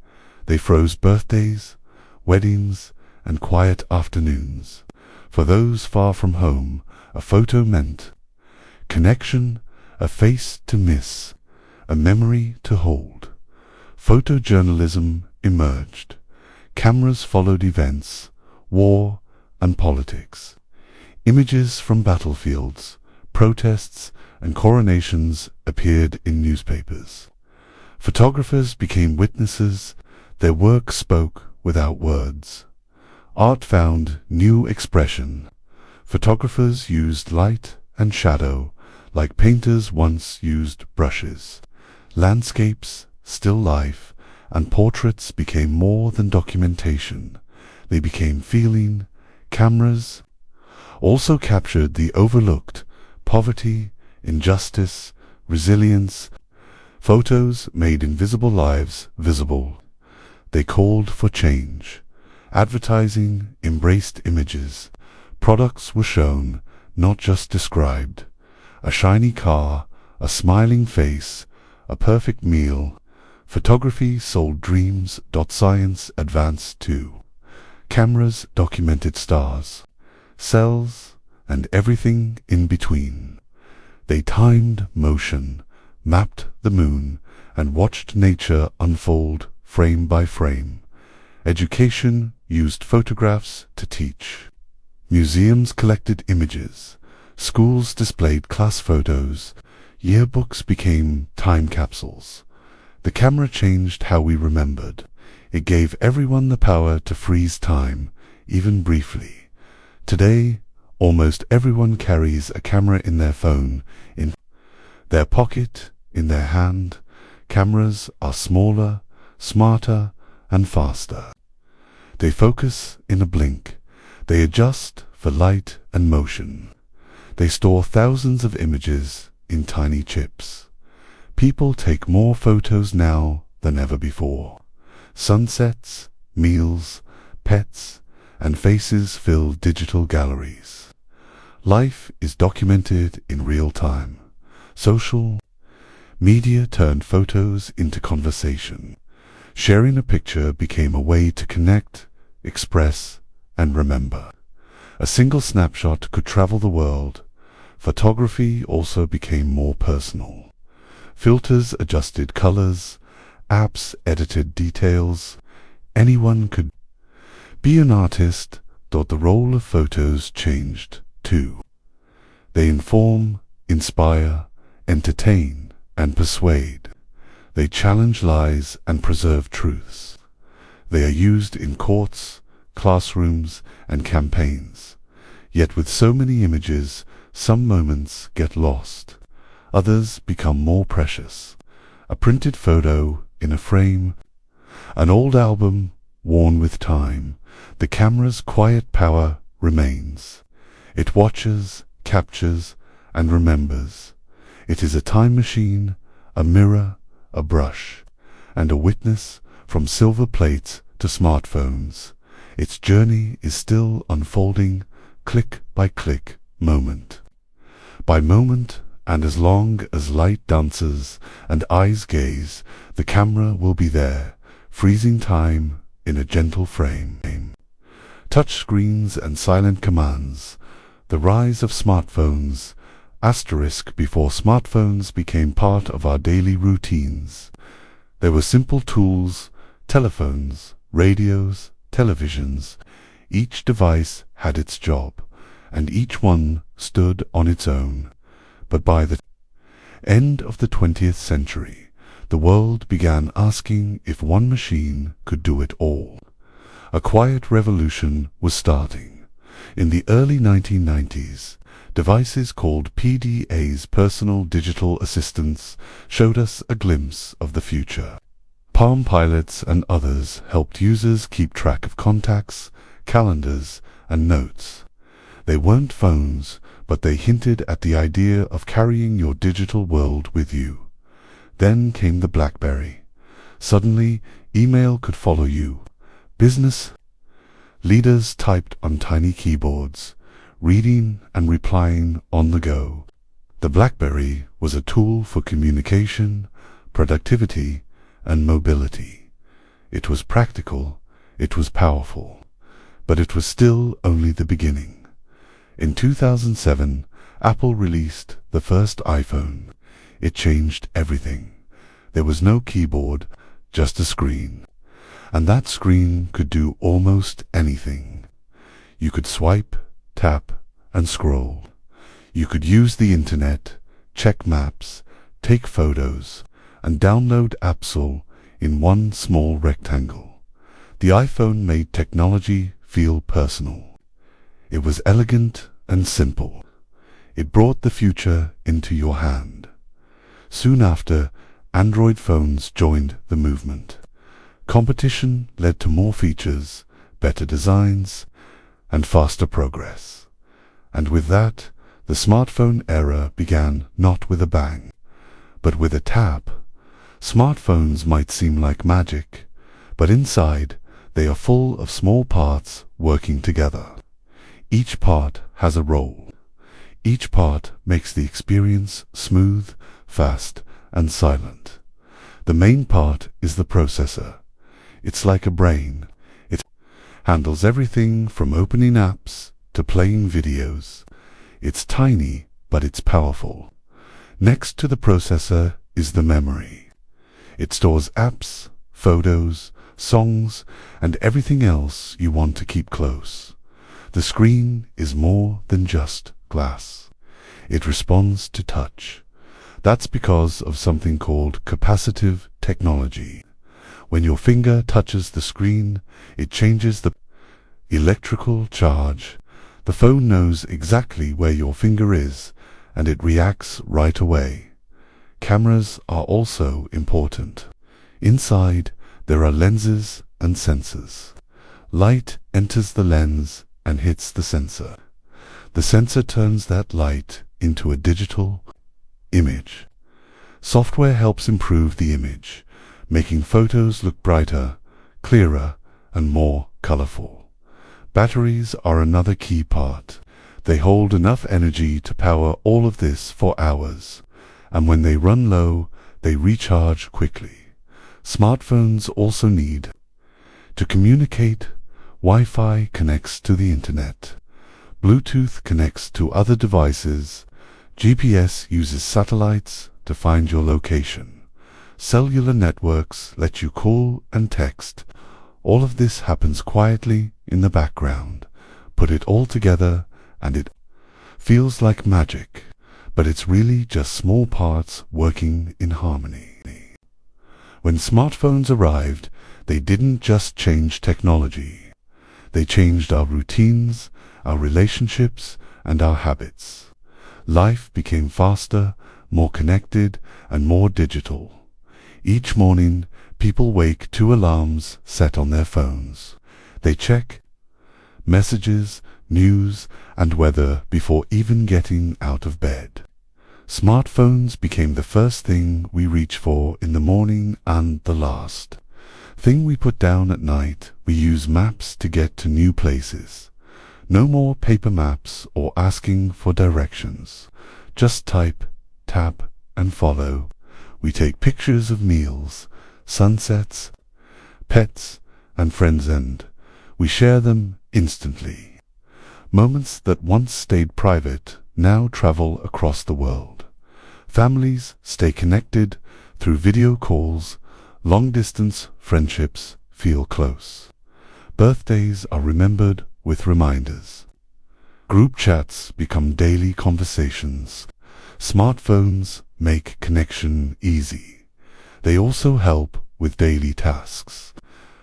They froze birthdays, weddings, and quiet afternoons. For those far from home, a photo meant connection, a face to miss, a memory to hold. Photojournalism emerged. Cameras followed events, war, and politics. Images from battlefields, protests, and coronations appeared in newspapers. Photographers became witnesses. Their work spoke without words. Art found new expression. Photographers used light and shadow like painters once used brushes. Landscapes, still life, and portraits became more than documentation. They became feeling. Cameras also captured the overlooked: poverty, injustice, resilience. Photos made invisible lives visible. They called for change. Advertising embraced images. Products were shown, not just described. A shiny car, a smiling face, a perfect meal. Photography sold dreams. Science advanced too. Cameras documented stars. cells, and everything in between. They timed motion, mapped the moon, and watched nature unfold frame by frame. Education used photographs to teach. Museums collected images. Schools displayed class photos. Yearbooks became time capsules. The camera changed how we remembered. It gave everyone the power to freeze time, even briefly. Today, almost everyone carries a camera in their phone, in their pocket, in their hand. Cameras are smaller, smarter, and faster. They focus in a blink. They adjust for light and motion. They store thousands of images in tiny chips. People take more photos now than ever before. Sunsets, meals, pets, and faces fill digital galleries. Life is documented in real time. Social media turned photos into conversation. Sharing a picture became a way to connect, express, and remember. A single snapshot could travel the world. Photography also became more personal. Filters adjusted colors, apps edited details. Anyone could be an artist, though the role of photos changed too. They inform, inspire, entertain, and persuade. They challenge lies and preserve truths. They are used in courts, classrooms, and campaigns. Yet with so many images, some moments get lost. Others become more precious. A printed photo in a frame, an old album worn with time. The camera's quiet power remains. It watches, captures, and remembers. It is a time machine, a mirror, a brush, and a witness from silver plates to smartphones. Its journey is still unfolding, click by click, moment by moment, and as long as light dances and eyes gaze, the camera will be there, freezing time in a gentle frame. Touch screens and silent commands. The rise of smartphones. Asterisk before smartphones became part of our daily routines. There were simple tools, telephones, radios, televisions. Each device had its job, and each one stood on its own. But by the end of the 20th century, the world began asking if one machine could do it all. A quiet revolution was starting. In the early 1990s, devices called PDAs, personal digital assistants, showed us a glimpse of the future. Palm Pilots and others helped users keep track of contacts, calendars, and notes. They weren't phones, but they hinted at the idea of carrying your digital world with you. Then came the BlackBerry. Suddenly, email could follow you. Business leaders typed on tiny keyboards, reading and replying on the go. The BlackBerry was a tool for communication, productivity, and mobility. It was practical, it was powerful, but it was still only the beginning. In 2007, Apple released the first iPhone. It changed everything. There was no keyboard, just a screen. And that screen could do almost anything. You could swipe, tap, and scroll. You could use the internet, check maps, take photos, and download apps all in one small rectangle. The iPhone made technology feel personal. It was elegant and simple. It brought the future into your hand. Soon after, Android phones joined the movement. Competition led to more features, better designs, and faster progress. And with that, the smartphone era began not with a bang, but with a tap. Smartphones might seem like magic, but inside they are full of small parts working together. Each part has a role. Each part makes the experience smooth, fast, and silent. The main part is the processor. It's like a brain. It handles everything from opening apps to playing videos. It's tiny, but it's powerful. Next to the processor is the memory. It stores apps, photos, songs, and everything else you want to keep close. The screen is more than just glass. It responds to touch. That's because of something called capacitive technology. When your finger touches the screen, it changes the electrical charge. The phone knows exactly where your finger is, and it reacts right away. Cameras are also important. Inside, there are lenses and sensors. Light enters the lens and hits the sensor. The sensor turns that light into a digital image. Software helps improve the image, making photos look brighter, clearer, and more colorful. Batteries are another key part. They hold enough energy to power all of this for hours, and when they run low, they recharge quickly. Smartphones also need to communicate. Wi-Fi connects to the internet. Bluetooth connects to other devices. GPS uses satellites to find your location. Cellular networks let you call and text. All of this happens quietly in the background. Put it all together and it feels like magic, but it's really just small parts working in harmony. When smartphones arrived, they didn't just change technology. They changed our routines, our relationships, and our habits. Life became faster, more connected, and more digital. Each morning, people wake to alarms set on their phones. They check messages, news, and weather before even getting out of bed. Smartphones became the first thing we reach for in the morning and the last thing we put down at night. We use maps to get to new places. No more paper maps or asking for directions. Just type, tap, and follow. We take pictures of meals, sunsets, pets, and friends, and we share them instantly. Moments that once stayed private now travel across the world. Families stay connected through video calls. Long-distance friendships feel close. Birthdays are remembered with reminders. Group chats become daily conversations. Smartphones make connection easy. They also help with daily tasks.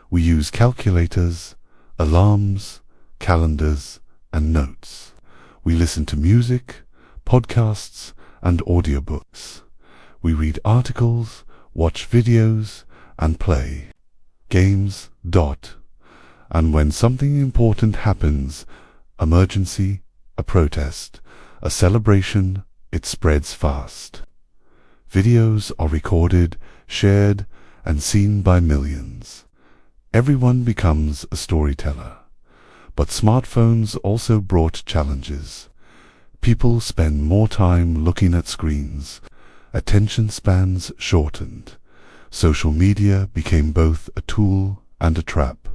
We use calculators, alarms, calendars, and notes. We listen to music, podcasts, and audiobooks. We read articles, watch videos, and play games. And when something important happens, emergency, a protest, a celebration, it spreads fast. Videos are recorded, shared, and seen by millions. Everyone becomes a storyteller. But smartphones also brought challenges. People spend more time looking at screens. Attention spans shortened. Social media became both a tool and a trap.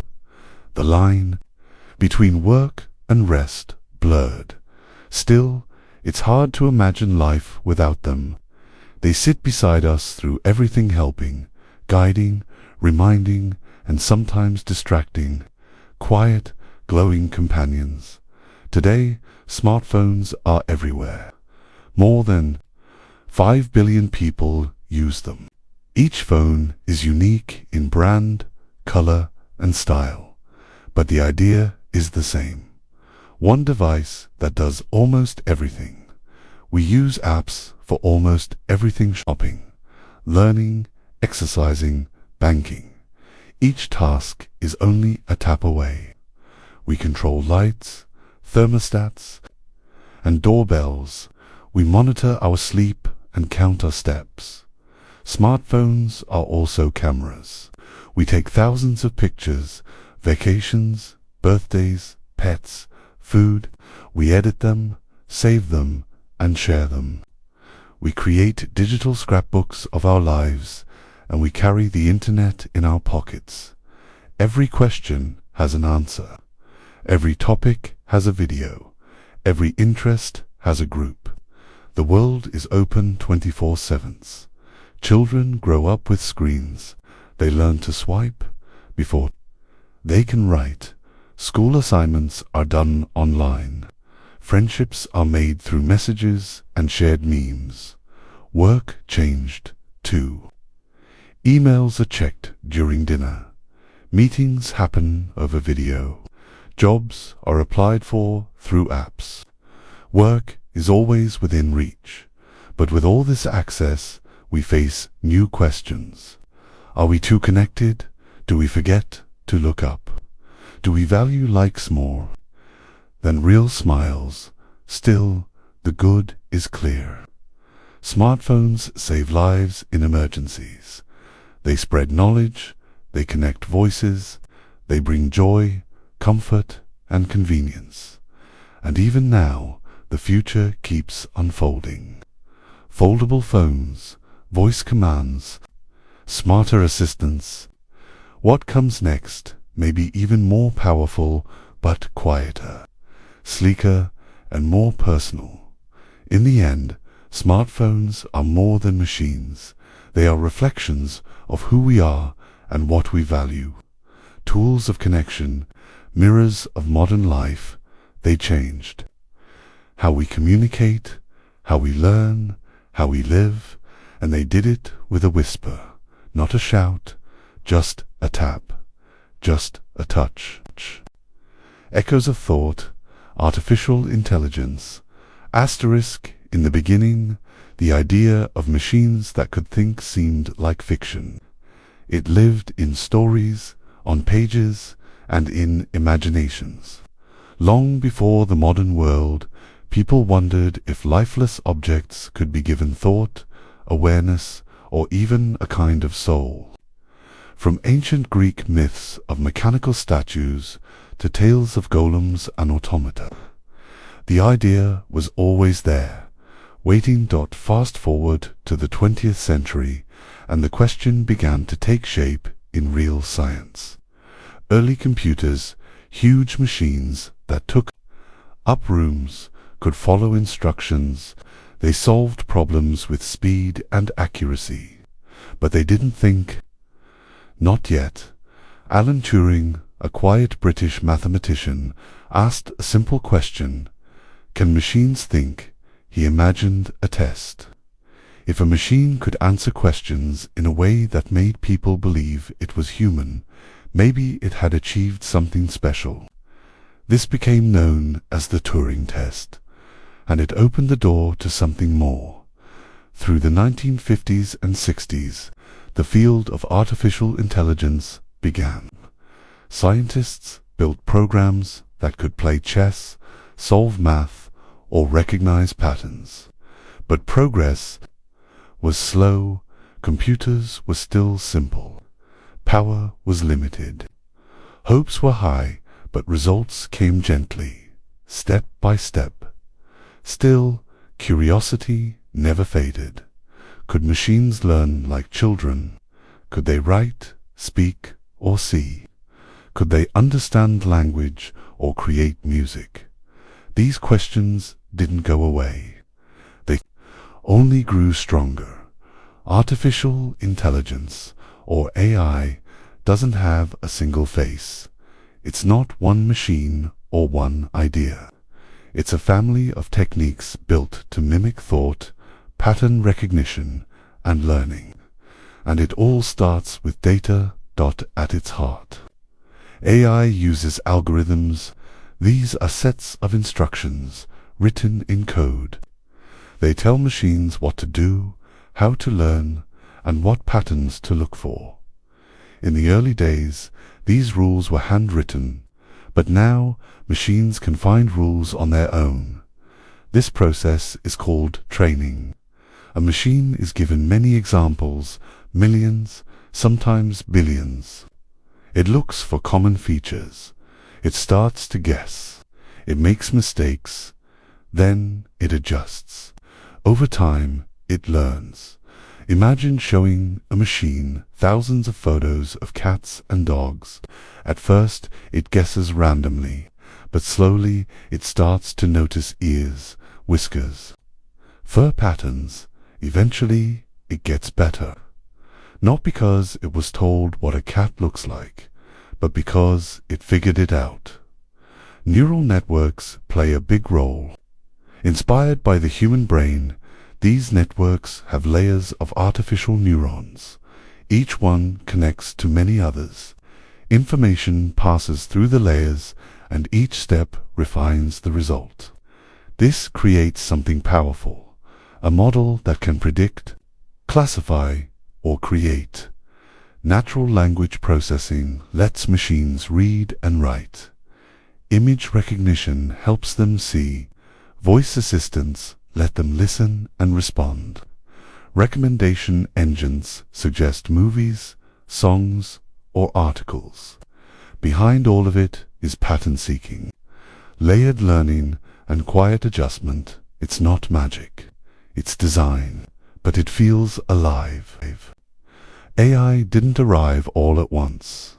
The line between work and rest blurred. Still, it's hard to imagine life without them. They sit beside us through everything, helping, guiding, reminding, and sometimes distracting. Quiet, glowing companions. Today, smartphones are everywhere. More than 5 billion people use them. Each phone is unique in brand, color, and style, but the idea is the same. One device that does almost everything. We use apps for almost everything: shopping, learning, exercising, banking. Each task is only a tap away. We control lights, thermostats, and doorbells. We monitor our sleep and count our steps. Smartphones are also cameras. We take thousands of pictures, vacations, birthdays, pets, food. We edit them, save them, and share them. We create digital scrapbooks of our lives, and we carry the internet in our pockets. Every question has an answer. Every topic has a video. Every interest has a group. The world is open 24/7. Children grow up with screens. They learn to swipe before they can write. School assignments are done online. Friendships are made through messages and shared memes. Work changed, too. Emails are checked during dinner. Meetings happen over video. Jobs are applied for through apps. Work is always within reach. But with all this access, we face new questions. Are we too connected? Do we forget to look up? Do we value likes more than real smiles? Still, the good is clear. Smartphones save lives in emergencies. They spread knowledge, they connect voices, they bring joy, comfort, and convenience. And even now, the future keeps unfolding. Foldable phones, voice commands, smarter assistants. What comes next may be even more powerful but quieter, sleeker, and more personal. In the end, smartphones are more than machines. They are reflections of who we are and what we value. Tools of connection, mirrors of modern life. They changed how we communicate, how we learn, how we live, and they did it with a whisper, not a shout, just a tap, just a touch. Echoes of thought, artificial intelligence, asterisk. In the beginning, the idea of machines that could think seemed like fiction. It lived in stories, on pages, and in imaginations. Long before the modern world, people wondered if lifeless objects could be given thought, awareness, or even a kind of soul. From ancient Greek myths of mechanical statues to tales of golems and automata, the idea was always there, waiting. Fast forward to the 20th century, and the question began to take shape in real science. Early computers, huge machines that took up rooms, could follow instructions. They solved problems with speed and accuracy. But they didn't think. Not yet. Alan Turing, a quiet British mathematician, asked a simple question: can machines think? He imagined a test. If a machine could answer questions in a way that made people believe it was human, maybe it had achieved something special. This became known as the Turing test, and it opened the door to something more. Through the 1950s and 60s, the field of artificial intelligence began. Scientists built programs that could play chess, solve math, or recognize patterns. But progress was slow. Computers were still simple. Power was limited. Hopes were high, but results came gently, step by step. Still, curiosity never faded. Could machines learn like children? Could they write, speak, or see? Could they understand language or create music? These questions didn't go away. They only grew stronger. Artificial intelligence, or AI, doesn't have a single face. It's not one machine or one idea. It's a family of techniques built to mimic thought, pattern recognition, and learning. And it all starts with data. At its heart. AI uses algorithms. These are sets of instructions written in code. They tell machines what to do, how to learn, and what patterns to look for. In the early days, these rules were handwritten, but now machines can find rules on their own. This process is called training. A machine is given many examples, millions, sometimes billions. It looks for common features. It starts to guess. It makes mistakes. Then it adjusts. Over time, it learns. Imagine showing a machine thousands of photos of cats and dogs. At first, it guesses randomly, but slowly it starts to notice ears, whiskers, fur patterns. Eventually, it gets better. Not because it was told what a cat looks like, but because it figured it out. Neural networks play a big role. Inspired by the human brain, these networks have layers of artificial neurons. Each one connects to many others. Information passes through the layers, and each step refines the result. This creates something powerful, a model that can predict, classify, or create. Natural language processing lets machines read and write. Image recognition helps them see. Voice assistants let them listen and respond. Recommendation engines suggest movies, songs, or articles. Behind all of it is pattern seeking, layered learning, and quiet adjustment. It's not magic. It's design, but it feels alive. AI didn't arrive all at once.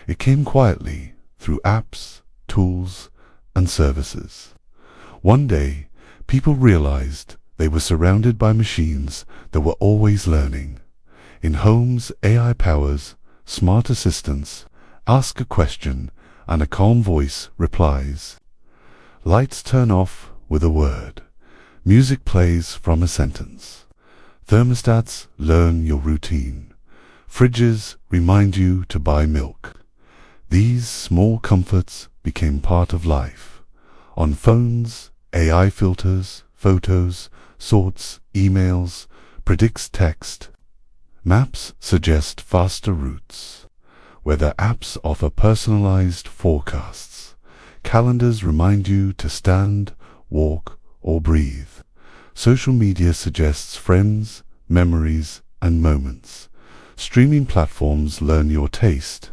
It came quietly through apps, tools, and services. One day, people realized they were surrounded by machines that were always learning. In homes, AI powers smart assistants. Ask a question, and a calm voice replies. Lights turn off with a word. Music plays from a sentence. Thermostats learn your routine. Fridges remind you to buy milk. These small comforts became part of life. On phones, AI filters photos, sorts emails, predicts text. Maps suggest faster routes. Weather apps offer personalized forecasts. Calendars remind you to stand, walk, or breathe. Social media suggests friends, memories, and moments. Streaming platforms learn your taste.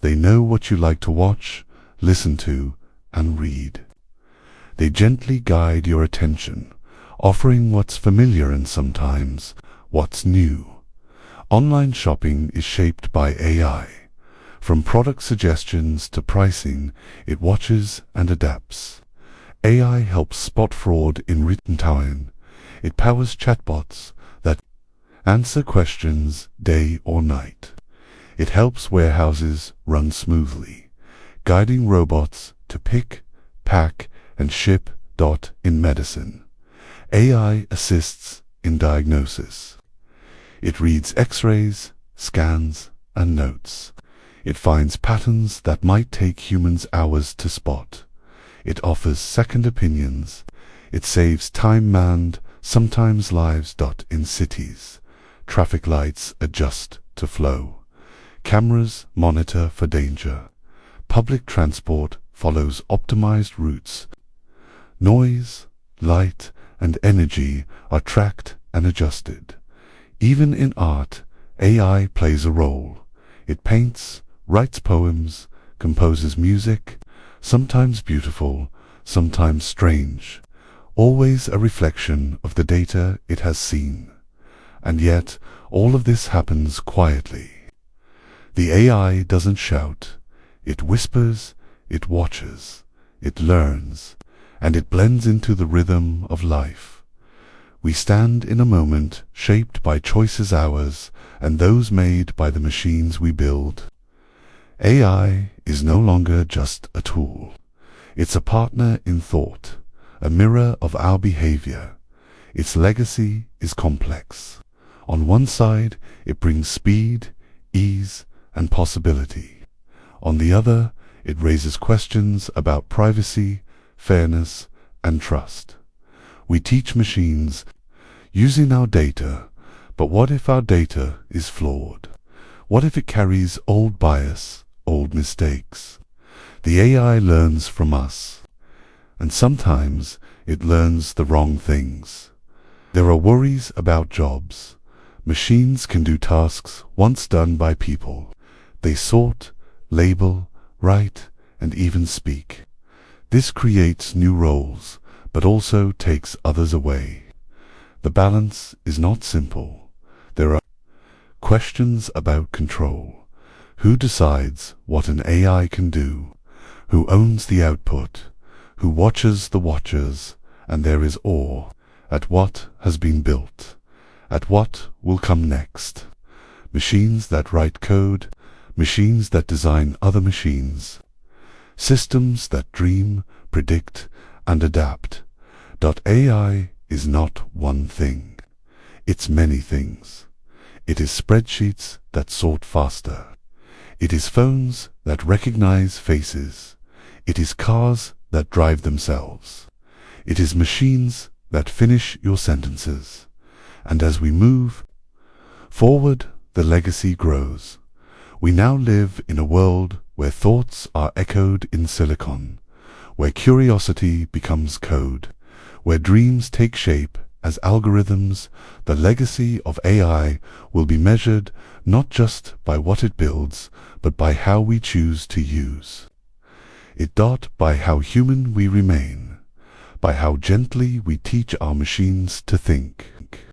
They know what you like to watch, listen to, and read. They gently guide your attention, offering what's familiar and sometimes what's new. Online shopping is shaped by AI. From product suggestions to pricing, it watches and adapts. AI helps spot fraud in written tone. It powers chatbots that answer questions day or night. It helps warehouses run smoothly, guiding robots to pick, pack, and ship. In medicine, AI assists in diagnosis. It reads X-rays, scans, and notes. It finds patterns that might take humans hours to spot. It offers second opinions. It saves time and sometimes lives. In cities, traffic lights adjust to flow. Cameras monitor for danger. Public transport follows optimized routes. Noise, light, and energy are tracked and adjusted. Even in art, AI plays a role. It paints, writes poems, composes music, sometimes beautiful, sometimes strange, always a reflection of the data it has seen. And yet, all of this happens quietly. The AI doesn't shout. It whispers, it watches, it learns, and it blends into the rhythm of life. We stand in a moment shaped by choices ours and those made by the machines we build. AI is no longer just a tool. It's a partner in thought, a mirror of our behavior. Its legacy is complex. On one side, it brings speed, ease, and possibility. On the other, it raises questions about privacy, fairness, and trust. We teach machines using our data, but what if our data is flawed? What if it carries old bias, old mistakes? The AI learns from us, and sometimes it learns the wrong things. There are worries about jobs. Machines can do tasks once done by people. They sort, label, write, and even speak. This creates new roles, but also takes others away. The balance is not simple. There are questions about control. Who decides what an AI can do? Who owns the output? who watches the watchers, and there is awe at what has been built, at what will come next. Machines that write code, machines that design other machines, systems that dream, predict, and adapt. AI is not one thing. It's many things. It is spreadsheets that sort faster. It is phones that recognize faces. It is cars that drive themselves. It is machines that finish your sentences. And as we move forward, the legacy grows. We now live in a world where thoughts are echoed in silicon, where curiosity becomes code, where dreams take shape as algorithms. The legacy of AI will be measured not just by what it builds, but by how we choose to use it. By how human we remain, by how gently we teach our machines to think.